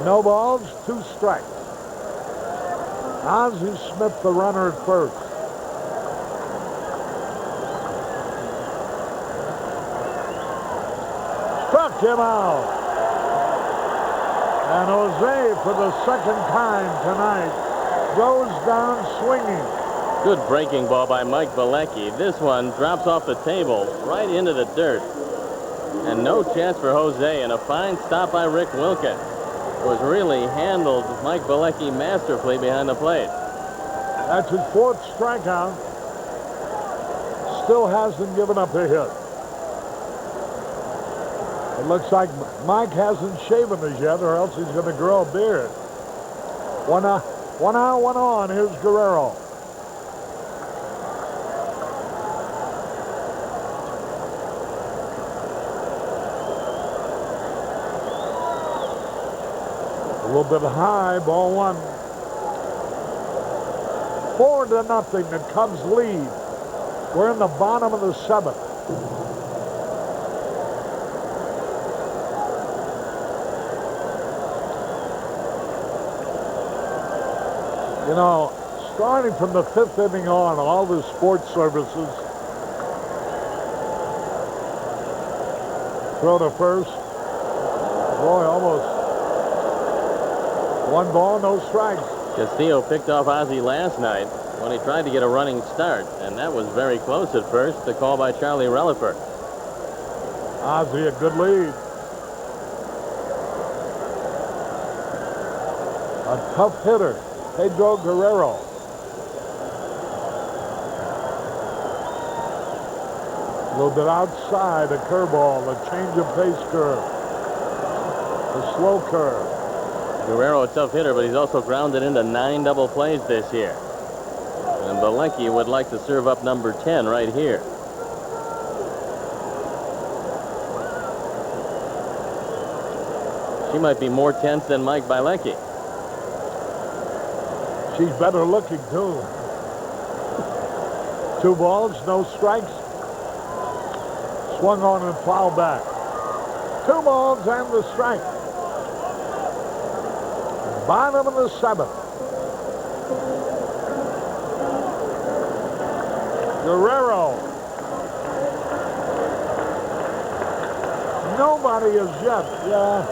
No balls, 2 strikes. Ozzie Smith, the runner at first. Struck him out. And Jose, for the second time tonight, goes down swinging. Good breaking ball by Mike Bielecki. This one drops off the table right into the dirt. And no chance for Jose, and a fine stop by Rick Wilken. It was really handled Mike Bielecki masterfully behind the plate. That's his 4th strikeout. Still hasn't given up a hit. It looks like Mike hasn't shaven as yet, or else he's going to grow a beard. One out, one on. Here's Guerrero. A little bit high, ball 1. 4-0, the Cubs lead. We're in the bottom of the 7th. You know, starting from the 5th inning on, all the sports services throw to first. Boy, almost 1 ball, no strikes. Castillo picked off Ozzie last night when he tried to get a running start, and that was very close at first. The call by Charlie Relaford. Ozzie, a good lead. A tough hitter, Pedro Guerrero. A little bit outside, a curveball, a change of pace curve, a slow curve. Guerrero, a tough hitter, but he's also grounded into 9 double plays this year. And Bielecki would like to serve up number 10 right here. She might be more tense than Mike Bielecki. She's better looking, too. 2 balls, no strikes. Swung on and fouled back. 2 balls and the strike. Bottom of the 7th. Guerrero. Nobody as yet. Yeah.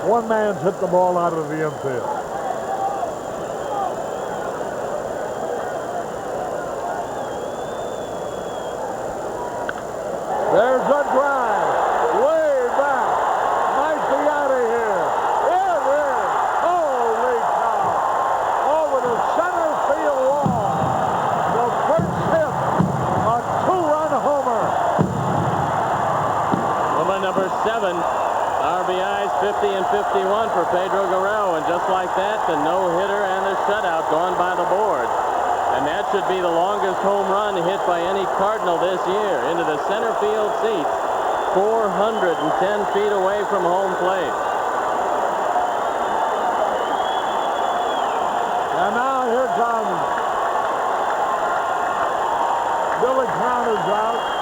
One man's hit the ball out of the infield. There's a drive. Way back. Might be out of here. It is. Holy cow. Over the center field wall. The first hit. A 2-run homer. Home number 7. RBIs 50 and 51 for Pedro Guerrero, and just like that, the no-hitter and the shutout gone by the board. And that should be the longest home run hit by any Cardinal this year into the center field seats, 410 feet away from home plate. And now here comes Billy Connor's out.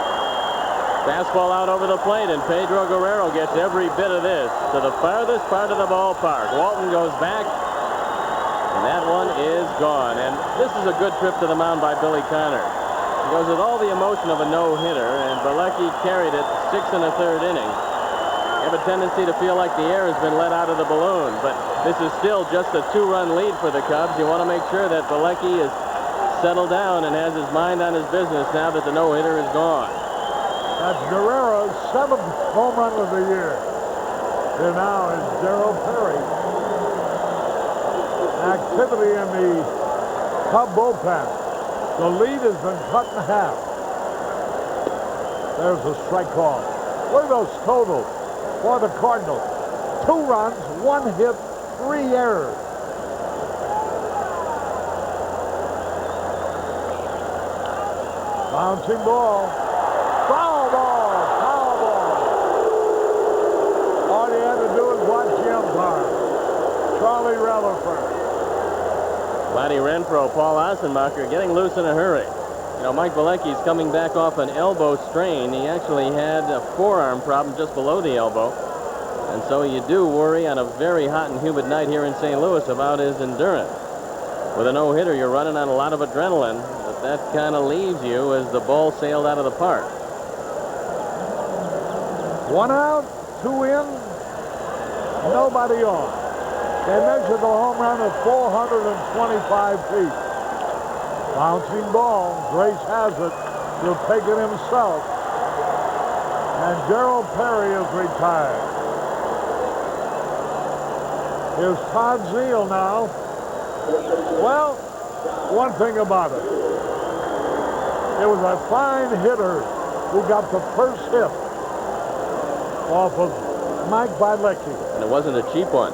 Fastball out over the plate, and Pedro Guerrero gets every bit of this to the farthest part of the ballpark. Walton goes back, and that one is gone. And this is a good trip to the mound by Billy Connor. He goes with all the emotion of a no-hitter, and Bielecki carried it 6 1/3 innings. You have a tendency to feel like the air has been let out of the balloon, but this is still just a 2-run lead for the Cubs. You want to make sure that Bielecki is settled down and has his mind on his business now that the no-hitter is gone. That's Guerrero's 7th home run of the year. Here now is Darryl Perry. Activity in the Cub bullpen. The lead has been cut in half. There's a strike call. Look at those totals for the Cardinals. 2 runs, 1 hit, 3 errors. Bouncing ball. Foul ball. Foul ball. All you had to do was watch the umpire. Charlie Rutherford. Vladdy Renfro, Paul Ossenbacher getting loose in a hurry. You know, Mike Bielecki's coming back off an elbow strain. He actually had a forearm problem just below the elbow. And so you do worry on a very hot and humid night here in St. Louis about his endurance. With a no-hitter, you're running on a lot of adrenaline, but that kind of leaves you as the ball sailed out of the park. 1 out, 2 in, nobody on. They measured the home run at 425 feet. Bouncing ball, Grace has it. He'll take it himself. And Gerald Perry is retired. Here's Todd Zeal now. Well, one thing about it. It was a fine hitter who got the first hit off of Mike Bielecki. And it wasn't a cheap one.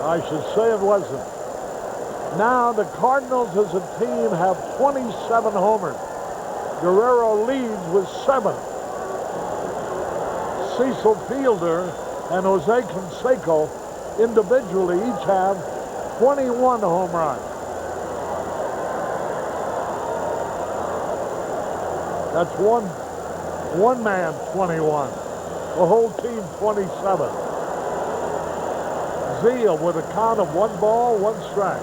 I should say it wasn't. Now the Cardinals as a team have 27 homers. Guerrero leads with 7. Cecil Fielder and Jose Canseco individually each have 21 home runs. That's one man 21. The whole team 27. Zeal with a count of 1 ball, 1 strike.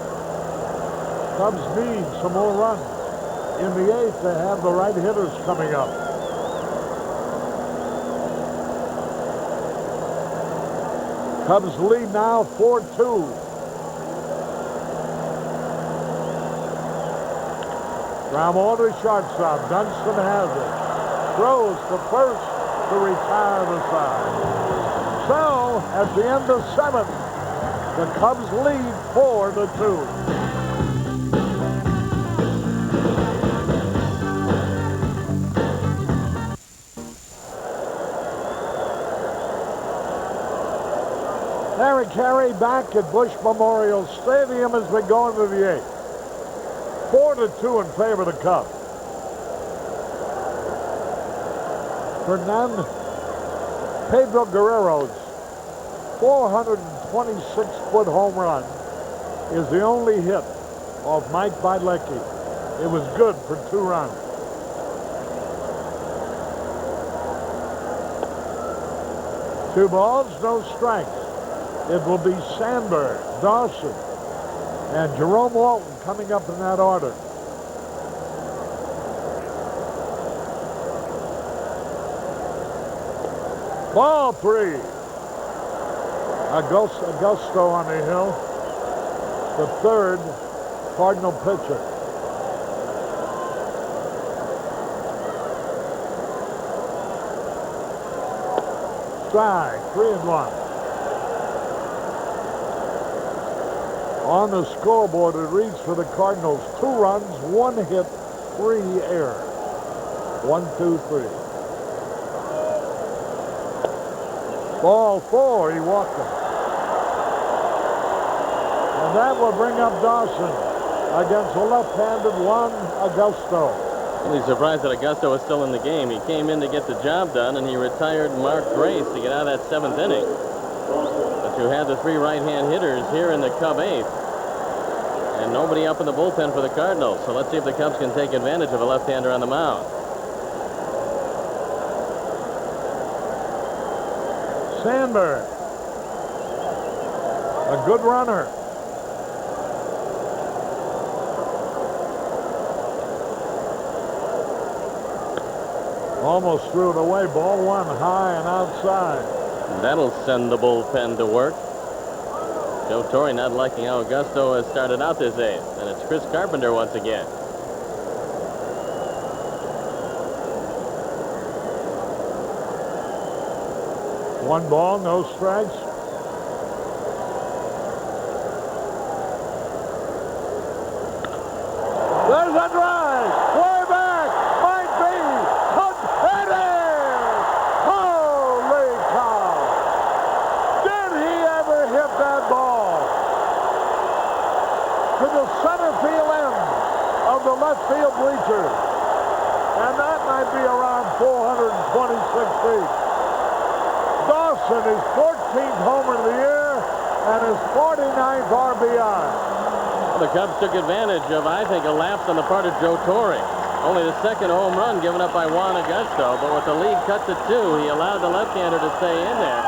Cubs need some more runs. In the 8th, they have the right hitters coming up. Cubs lead now 4-2. Ramon to shortstop. Dunston has it. Throws to first to retire the side. So, at the end of 7th, the Cubs lead 4-2. Harry Caray back at Busch Memorial Stadium as we go into the 8th. 4-2 in favor of the Cubs. Pedro Guerrero's 426-foot home run is the only hit of Mike Bielecki. It was good for 2 runs. Two balls, no strikes. It will be Sandberg, Dawson, and Jerome Walton coming up in that order. Ball 3. Agosto on the hill. The 3rd Cardinal pitcher. Strike, 3-1. On the scoreboard, it reads for the Cardinals 2 runs, 1 hit, 3 errors. 1, 2, 3. Ball 4, he walked him. And that will bring up Dawson against the left-handed Juan Agosto. Really surprised that Augusto was still in the game. He came in to get the job done, and he retired Mark Grace to get out of that 7th inning. But you had the 3 right-hand hitters here in the Cub 8th. And nobody up in the bullpen for the Cardinals. So let's see if the Cubs can take advantage of a left-hander on the mound. Sandberg, a good runner. Almost threw it away. Ball 1 high and outside. That'll send the bullpen to work. Joe Torre not liking how Augusto has started out this 8th. And it's Chris Carpenter once again. One ball, no strikes. There's a drive. Way back. Might be. It is. Holy cow. Did he ever hit that ball? To the center field end of the left field bleachers. And that might be around 426 feet. Dawson, his 14th homer of the year and his 49th RBI. The Cubs took advantage of, I think, a lapse on the part of Joe Torre. Only the second home run given up by Juan Agosto, but with the lead cut to 2, he allowed the left-hander to stay in there.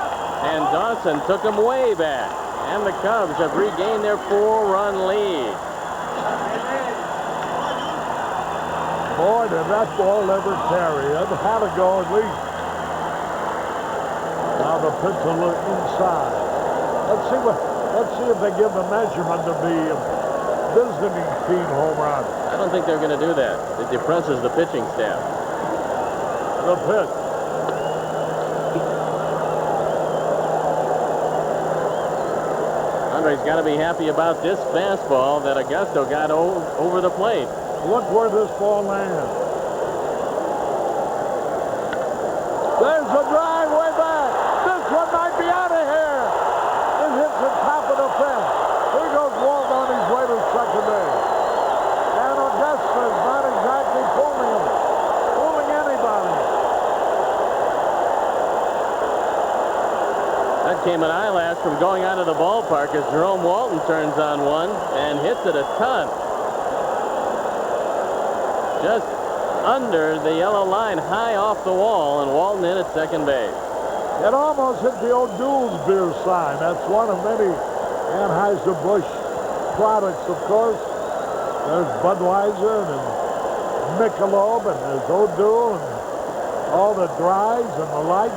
And Dawson took him way back. And the Cubs have regained their 4-run lead. Boy, did that ball ever carry. It had to go at least. Now the pitch a little inside. Let's see if they give the measurement of the visiting team home run. I don't think they're going to do that. It depresses the pitching staff. The pitch. Andre's got to be happy about this fastball that Agosto got over the plate. Look where this ball lands. There's a drive way back. This one might be out of here. It hits the top of the fence. Here goes Walt on his way to second base. And Augusta's not exactly fooling anybody. That came an eyelash from going out of the ballpark as Jerome Walton turns on one and hits it a ton. Just under the yellow line, high off the wall, and Walton in at second base. It almost hit the O'Doul's beer sign. That's one of many Anheuser-Busch products, of course. There's Budweiser and Michelob, and there's O'Doul, and all the dries and the lights,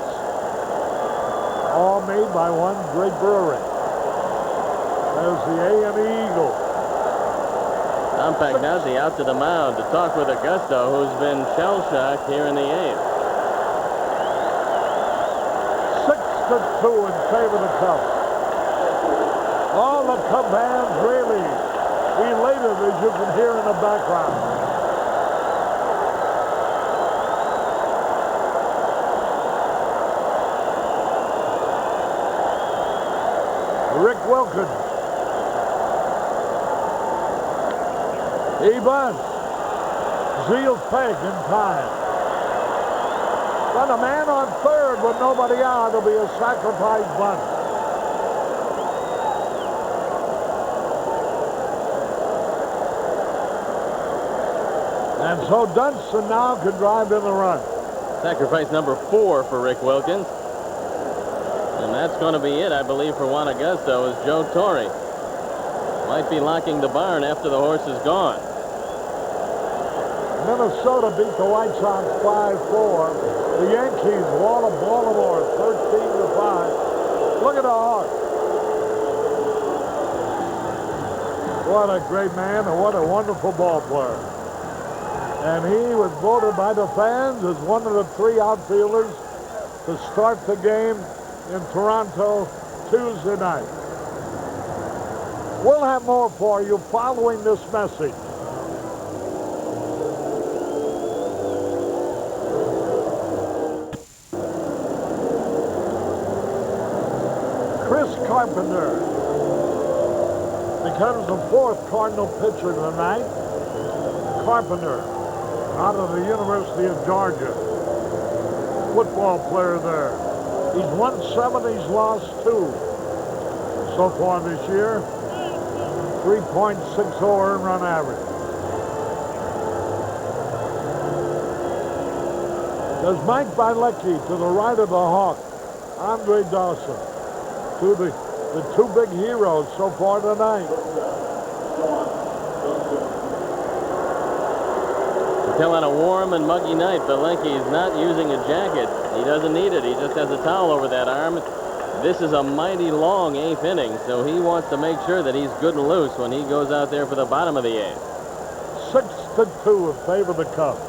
all made by one great brewery. There's the A&E Eagle. Tom Pagnazzi out to the mound to talk with Agosto, who's been shell-shocked here in the 8th. 6-2 in favor of the Cubs. All the Cub fans really elated, as you can hear in the background. Rick Wilkins. He bunts. Zeal's peg in time. Got a man on third with nobody out. It'll be a sacrifice bunt. And so Dunston now can drive in the run. Sacrifice number 4 for Rick Wilkins. And that's going to be it, I believe, for Juan Agosto, as Joe Torre might be locking the barn after the horse is gone. Minnesota beat the White Sox 5-4. The Yankees won of Baltimore 13-5. Look at the horse. What a great man and what a wonderful ball player. And he was voted by the fans as one of the 3 outfielders to start the game in Toronto Tuesday night. We'll have more for you following this message. Chris Carpenter becomes the 4th Cardinal pitcher tonight. Carpenter, out of the University of Georgia. Football player there. He's won 7, he's lost 2 so far this year. 3.60 earned run average. There's Mike Bielecki to the right of the Hawk. Andre Dawson. The 2 big heroes so far tonight. Until on a warm and muggy night, Bielecki is not using a jacket. He doesn't need it. He just has a towel over that arm. This is a mighty long 8th inning, so he wants to make sure that he's good and loose when he goes out there for the bottom of the 8th. 6-2 in favor of the Cubs.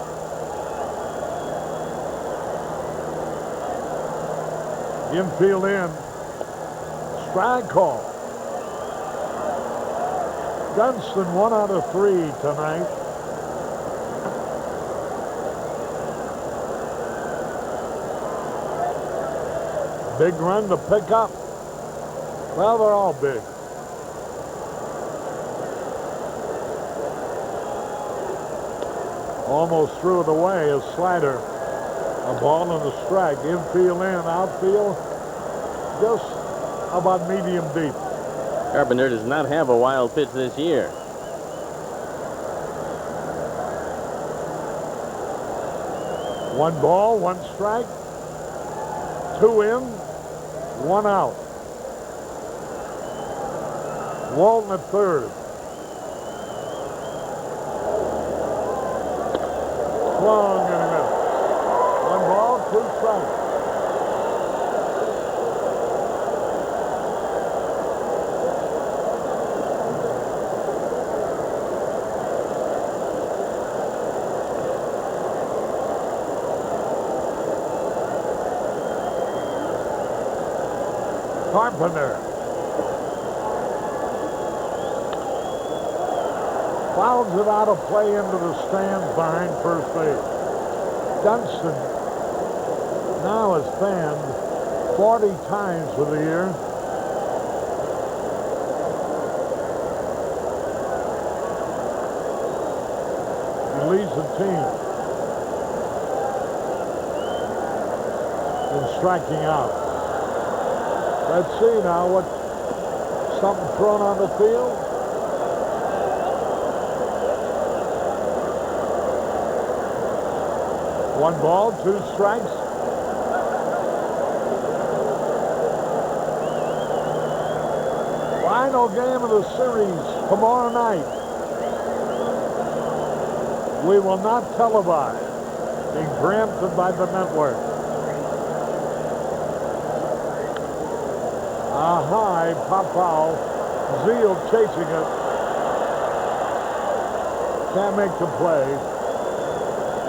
Infield in. Strike call. Dunston 1 out of 3 tonight. Big run to pick up. Well, they're all big. Almost threw it away, a slider. A ball and a strike. Infield in, outfield, just about medium deep. Carpenter does not have a wild pitch this year. One ball, one strike. 2 in, 1 out. Walton at third. Swung and a miss. 1 ball, 2 strikes. Carpenter. Fouls it out of play into the stands behind first base. Dunston now is fanned 40 times for the year. He leads the team in striking out. Let's see now what something thrown on the field. One ball, 2 strikes. Final game of the series tomorrow night. We will not televise, being granted by the network. A high pop foul. Zeal chasing it. Can't make the play.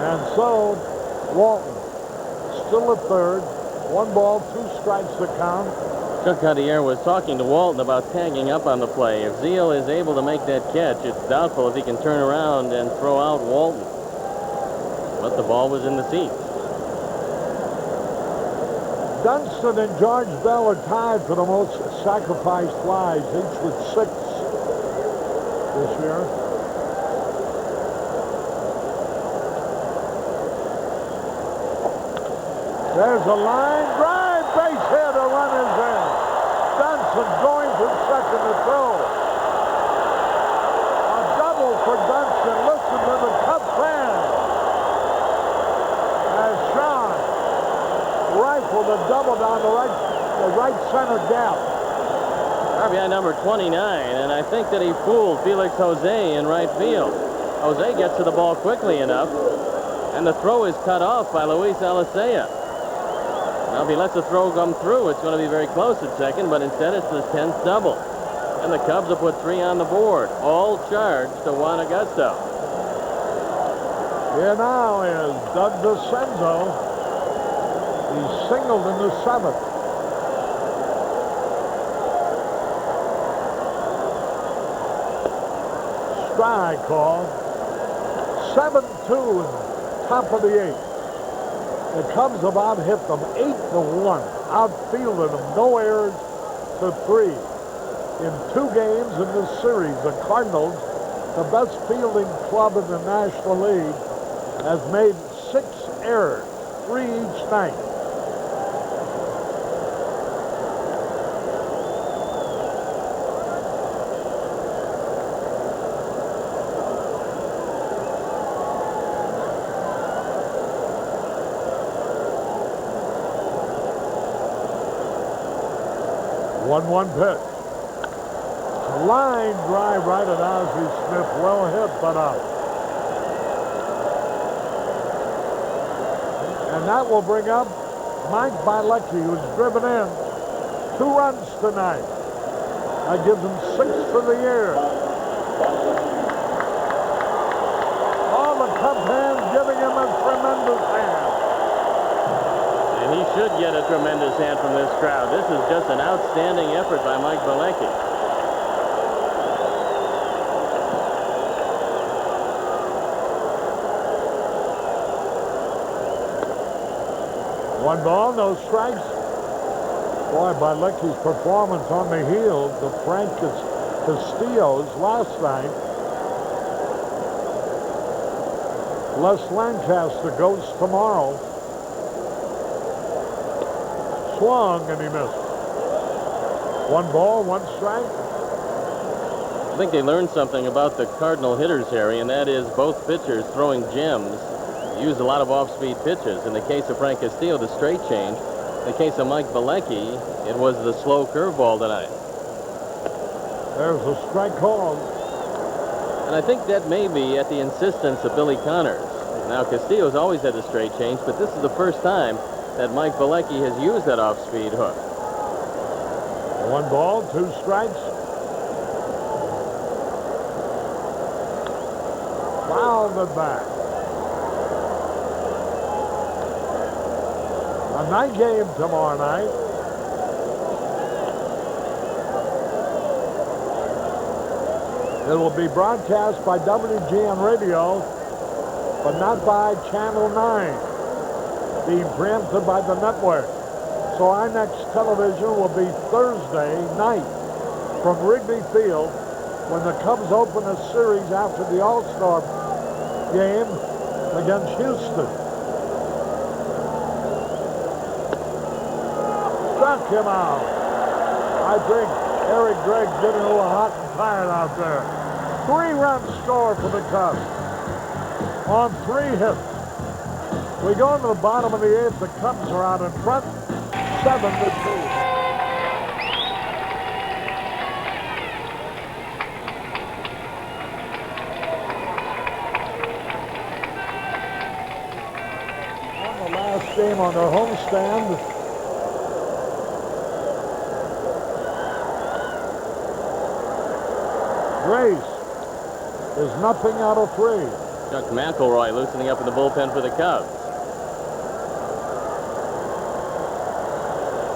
And so, Walton still at third. 1 ball, 2 strikes to count. Chuck Cartier was talking to Walton about tagging up on the play. If Zeal is able to make that catch, it's doubtful if he can turn around and throw out Walton. But the ball was in the seats. Dunston and George Bell are tied for the most sacrificed flies, each with 6 this year. There's a line drive, base hit, a run is in. Dunston going for second to throw. A double for Dunston. Listen to the Cub fans. As Sean rifled a double down the right center gap. RBI number 29, and I think that he fooled Felix Jose in right field. Jose gets to the ball quickly enough, and the throw is cut off by Luis Alicea. Now, if he lets the throw come through, it's going to be very close at second, but instead it's the 10th double. And the Cubs have put 3 on the board, all charged to Juan Agosto. Here now is Doug DeCenzo. He singled in the 7th. Strike call. 7-2 in top of the 8th. The Cubs have out-hit them 8-1. Outfielded them, no errors to 3. In 2 games in this series, the Cardinals, the best fielding club in the National League, has made 6 errors, 3 each night. One pitch. Line drive right at Ozzie Smith. Well hit, but out. And that will bring up Mike Bielecki, who's driven in 2 runs tonight. That gives him 6 for the year. All the Cub fans giving him a tremendous hand. And he should get a tremendous hand from this crowd. This is just an outstanding effort by Mike Bielecki. One ball, no strikes. Boy, Bielecki's performance on the heels of Frank Castillo's last night. Les Lancaster goes tomorrow. Swung and he missed. 1 ball, 1 strike. I think they learned something about the Cardinal hitters, Harry, and that is both pitchers throwing gems use a lot of off-speed pitches. In the case of Frank Castillo, the straight change. In the case of Mike Bielecki, it was the slow curveball tonight. There's a strike called. And I think that may be at the insistence of Billy Connors. Now, Castillo's always had a straight change, but this is the first time that Mike Bielecki has used that off-speed hook. 1 ball, 2 strikes. Fouled it back. A night game tomorrow night. It will be broadcast by WGN Radio, but not by Channel 9, being preempted by the network. So our next television will be Thursday night from Wrigley Field when the Cubs open a series after the All-Star game against Houston. Struck him out. I think Eric Gregg's getting a little hot and tired out there. 3-run score for the Cubs on 3 hits. We go into the bottom of the 8th. The Cubs are out in front, 7-2. Game on their homestand. Grace is nothing out of 3. Chuck McElroy loosening up in the bullpen for the Cubs.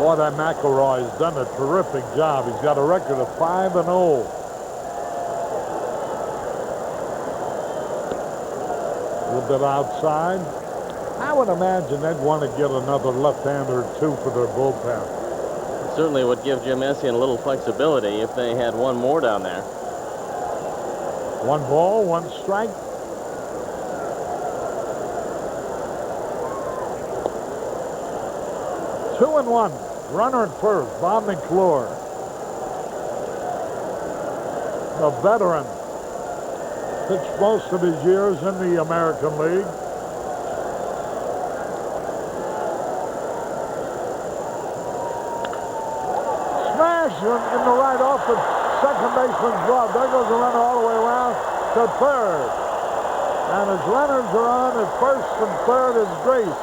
Boy, that McElroy has done a terrific job. He's got a record of 5-0. A little bit outside. I would imagine they'd want to get another left-hander or 2 for their bullpen. It certainly would give Jim Essian a little flexibility if they had 1 more down there. 1 ball, 1 strike. Two and 1. Runner at first, Bob McClure. A veteran. Pitched most of his years in the American League. In the right off the second baseman's glove. There goes the runner all the way around to third. And as runners are on at first and third, as Grace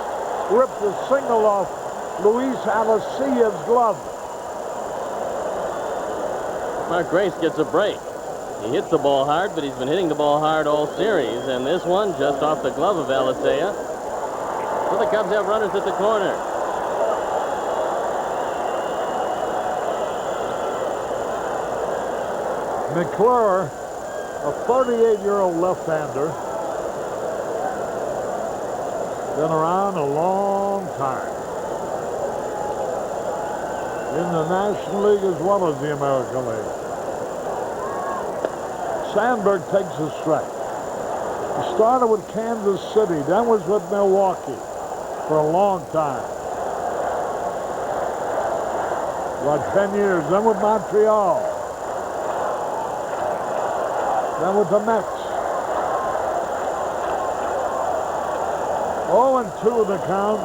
ripped the single off Luis Alicia's glove. Mark Grace gets a break. He hits the ball hard, but he's been hitting the ball hard all series. And this one just off the glove of Alicia. So the Cubs have runners at the corner. McClure, a 38-year-old left-hander, been around a long time in the National League as well as the American League. Sandberg takes a strike. He started with Kansas City, then was with Milwaukee for a long time. About 10 years, then with Montreal. Then with the Mets. 0-2 the count.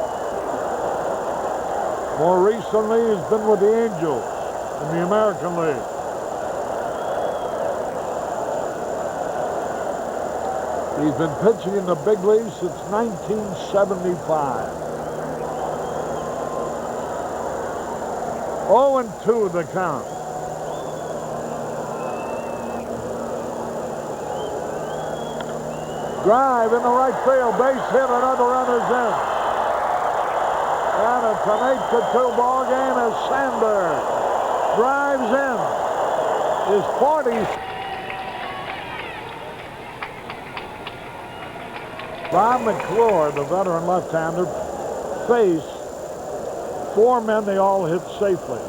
More recently, he's been with the Angels in the American League. He's been pitching in the big leagues since 1975. 0-2 the count. Drive in the right field, base hit, another runner's in. And it's an 8-2 ball game as Sandberg drives in his 40th. Bob McClure, the veteran left-hander, faced 4 men they all hit safely.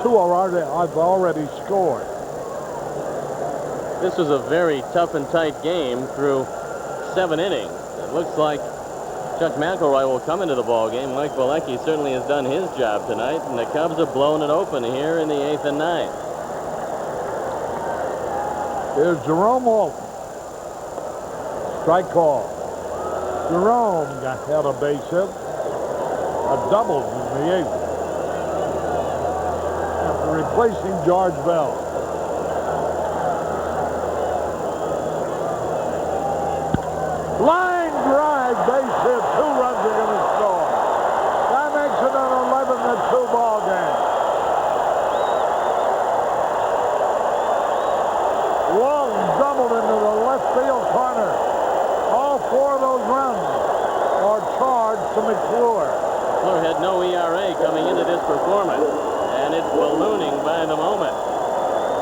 2 have already scored. This was a very tough and tight game through 7 innings. Looks like Chuck McElroy will come into the ball game. Mike Bielecki certainly has done his job tonight, and the Cubs are blowing it open here in the 8th and 9th. Here's Jerome Walton. Strike call. Jerome had a base hit. A double in the 8th. After replacing George Bell. Line drive, base hit. 2 runs are going to score. That makes it an 11-2 ball game. Walton doubled into the left field corner. All 4 of those runs are charged to McClure. McClure had no ERA coming into this performance, and it's ballooning by the moment.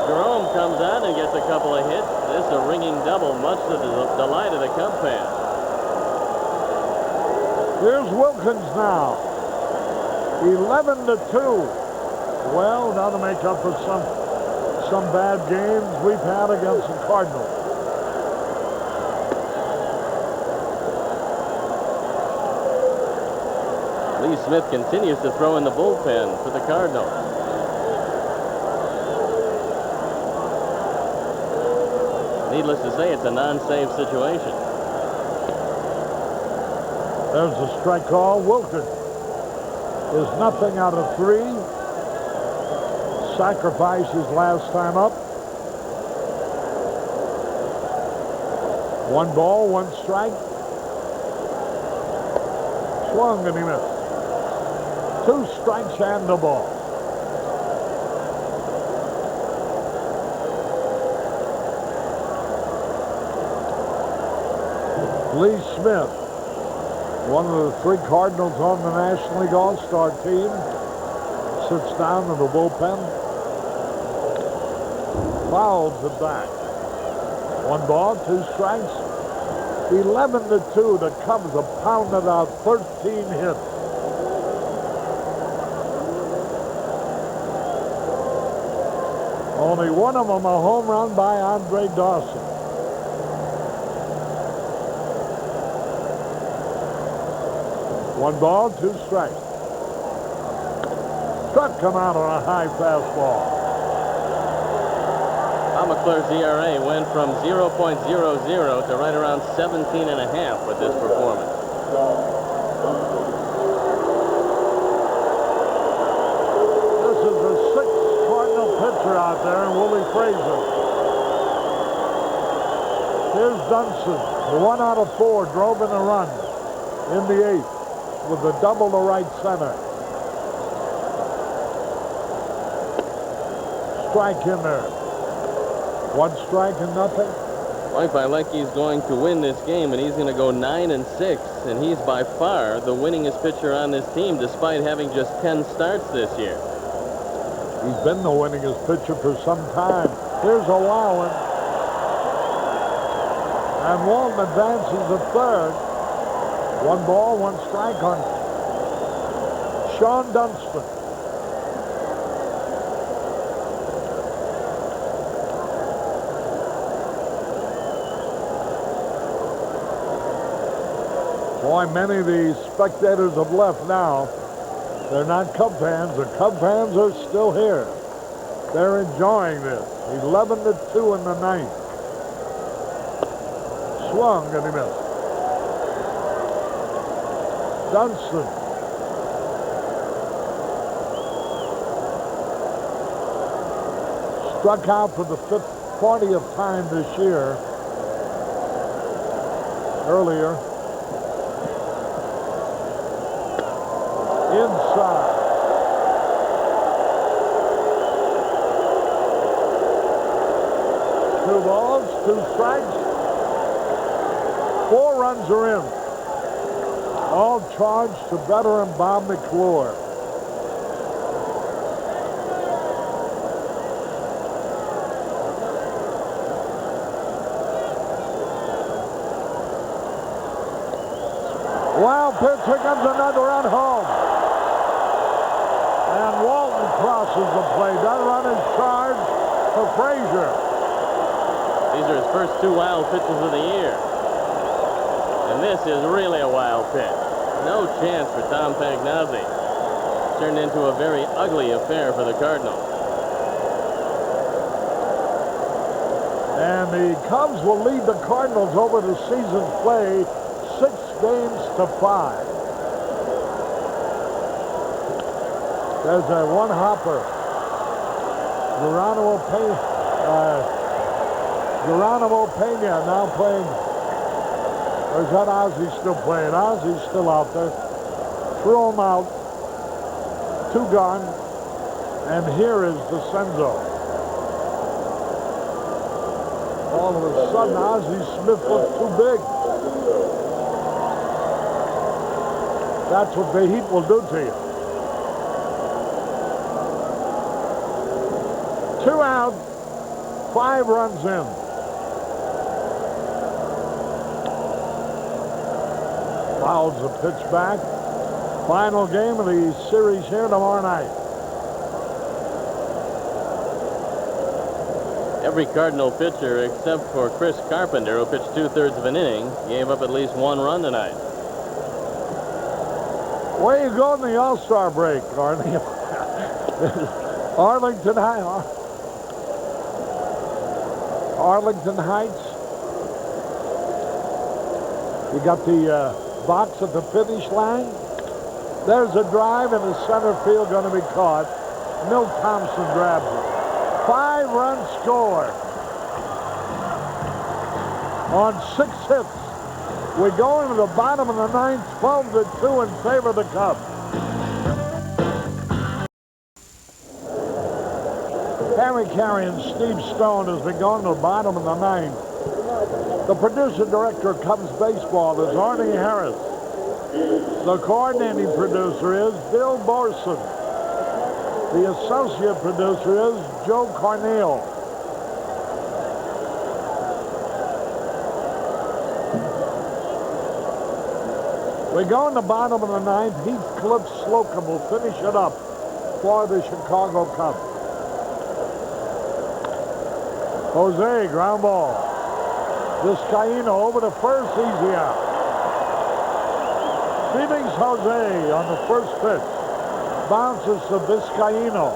Jerome comes on and gets a couple of hits. This is a ringing double, much to the delight of the Cub fans. Here's Wilkins now. 11-2. Well, now to make up for some bad games we've had against the Cardinals. Lee Smith continues to throw in the bullpen for the Cardinals. Needless to say, it's a non-save situation. There's a strike call. Wilkins is nothing out of 3. Sacrifices last time up. 1 ball, 1 strike. Swung and he missed. 2 strikes and a ball. Lee Smith, one of the 3 Cardinals on the National League All-Star team, sits down in the bullpen, fouls it back. 1 ball, 2 strikes. 11-2. The Cubs have pounded out 13 hits. Only one of them a home run by Andre Dawson. One ball, 2 strikes. Struck come out on a high fastball. McClure's ERA went from 0.00 to right around 17.5 with this performance. This is the 6th Cardinal pitcher out there, and Willie Frazier. Here's Dunston. 1 out of 4 drove in a run in the 8th with a double to right center. Strike in there. 1 strike and nothing. Mike Bielecki is going to win this game, and he's going to go 9-6, and he's by far the winningest pitcher on this team, despite having just 10 starts this year. He's been the winningest pitcher for some time. Here's a wild one. And Walton advances to 3rd. 1 ball, 1 strike on Sean Dunston. Boy, many of these spectators have left now. They're not Cub fans. The Cub fans are still here. They're enjoying this. 11-2 in the 9th. Swung and he missed. Dunston. Struck out for the 40th time this year. Earlier. Inside. Two balls, 2 strikes. 4 runs are in. All charged to veteran Bob McClure. Wild pitch, here comes another run home. And Walton crosses the plate. That run is charged for Frazier. These are his first 2 wild pitches of the year. And this is really a wild pitch. No chance for Tom Pagnozzi. Turned into a very ugly affair for the Cardinals. And the Cubs will lead the Cardinals over the season play 6-5. There's a one-hopper. Geronimo Phenia now playing. Or is that Ozzie still playing? Ozzie's still out there. Threw him out. 2 gone. And here is DeCenzo. All of a sudden, Ozzie Smith looked too big. That's what the heat will do to you. 2 out, 5 runs in. Fouls the pitch back. Final game of the series here tomorrow night. Every Cardinal pitcher except for Chris Carpenter, who pitched 2/3 of an inning, gave up at least 1 run tonight. Where you go in the All-Star break, Arnie? Arlington Heights. You got the box at the finish line. There's a drive in the center field going to be caught. Milt Thompson grabs it. 5-run score on 6 hits. We go into the bottom of the 9th, 12-2 in favor of the Cubs. Harry Caray and Steve Stone as we go into the bottom of the 9th. The producer-director of Cubs baseball is Arnie Harris. The coordinating producer is Bill Borson. The associate producer is Joe Cornell. We go in the bottom of the 9th. Heathcliff Slocum will finish it up for the Chicago Cubs. Jose, ground ball. Vizcaino over to first, easy out. Felix Jose on the first pitch. Bounces to Vizcaino.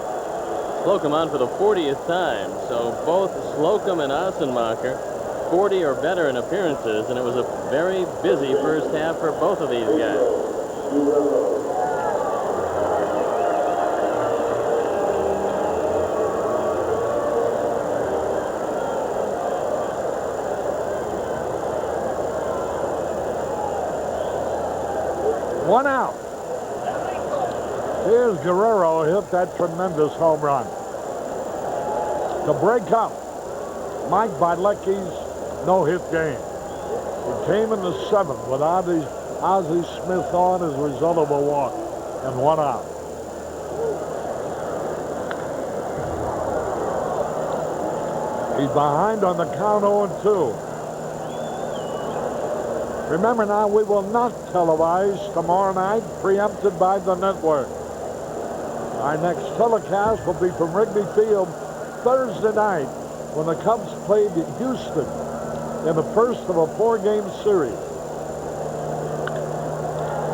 Slocum on for the 40th time, so both Slocum and Assenmacher 40 or better in appearances, and it was a very busy first half for both of these guys. One out. Here's Guerrero, hit that tremendous home run. To break up Mike Bielecki's no-hit game. It came in the 7th with Ozzie Smith on as a result of a walk and 1 out. He's behind on the count 0-2. Remember now, we will not televise tomorrow night, preempted by the network. Our next telecast will be from Wrigley Field Thursday night when the Cubs played Houston in the first of a 4-game series.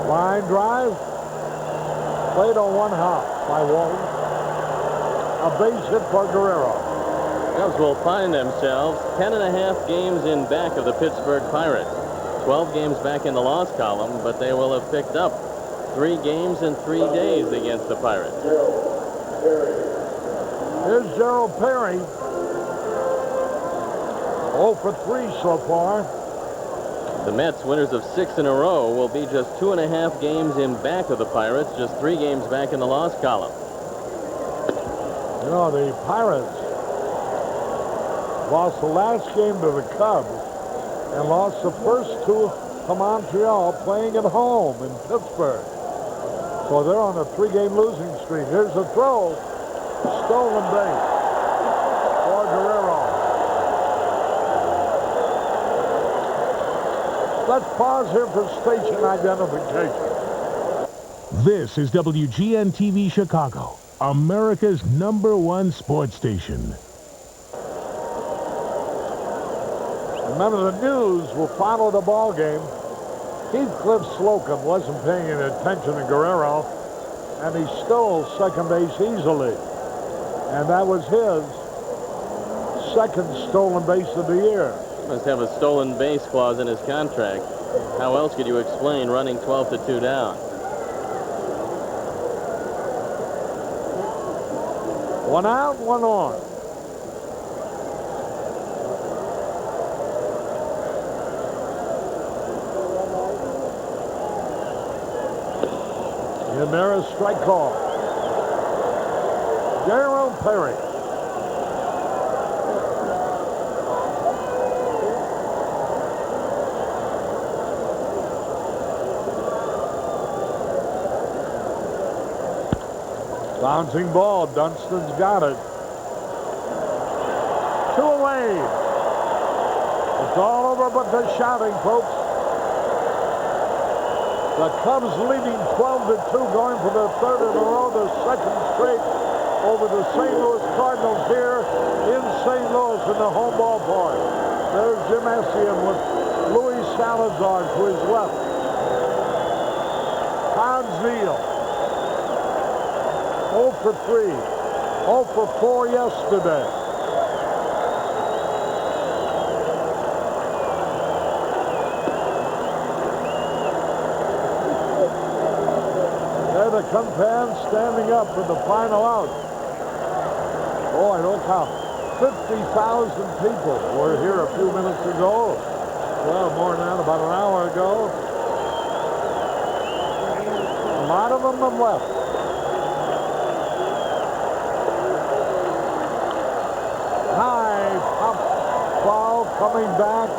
Line drive, played on 1 hop by Walton. A base hit for Guerrero. Cubs will find themselves 10.5 games in back of the Pittsburgh Pirates. 12 games back in the loss column, but they will have picked up 3 games in 3 days against the Pirates. Here's Gerald Perry. 0 for 3 so far. The Mets, winners of 6 in a row, will be just 2.5 games in back of the Pirates, just 3 games back in the loss column. You know, the Pirates lost the last game to the Cubs and lost the first 2 to Montreal playing at home in Pittsburgh. So they're on a 3-game losing streak. Here's a throw. Stolen base for Guerrero. Let's pause here for station identification. This is WGN-TV Chicago, America's #1 sports station. Remember, the news will follow the ball game. Heathcliff Slocum wasn't paying any attention to Guerrero, and he stole second base easily. And that was his second stolen base of the year. Must have a stolen base clause in his contract. How else could you explain running 12-2 down? One out, one on. And there is strike call. Jerome Perry. Bouncing ball. Dunstan's got it. 2 away. It's all over but the shouting, folks. The Cubs leading 12-2, going for the third in a row, the second straight over the St. Louis Cardinals here in St. Louis in the home ballpark. There's Jim Essian with Luis Salazar to his left. Hans Neal. 0 for 3. 0 for 4 yesterday. There come fans standing up for the final out. Boy, look how 50,000 people were here a few minutes ago. Well, more than that, about an hour ago. A lot of them have left. High pop foul coming back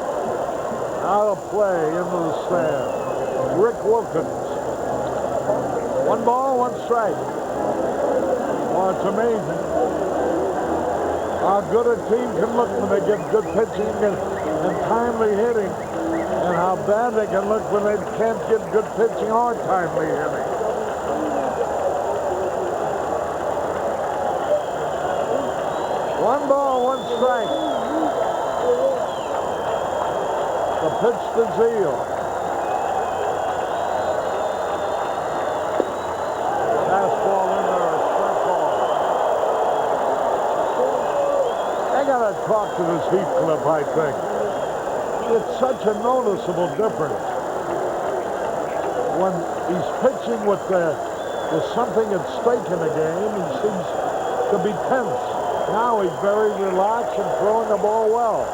out of play into the stand. Rick Wilkins. 1 ball, 1 strike. Well, it's amazing how good a team can look when they get good pitching and timely hitting, and how bad they can look when they can't get good pitching or timely hitting. One ball, 1 strike. The pitch to Zeal. Fastball in there, a strike ball. I gotta talk to this Heathcliff, I think. It's such a noticeable difference when he's pitching with something at stake in the game. He seems to be tense. Now he's very relaxed and throwing the ball well.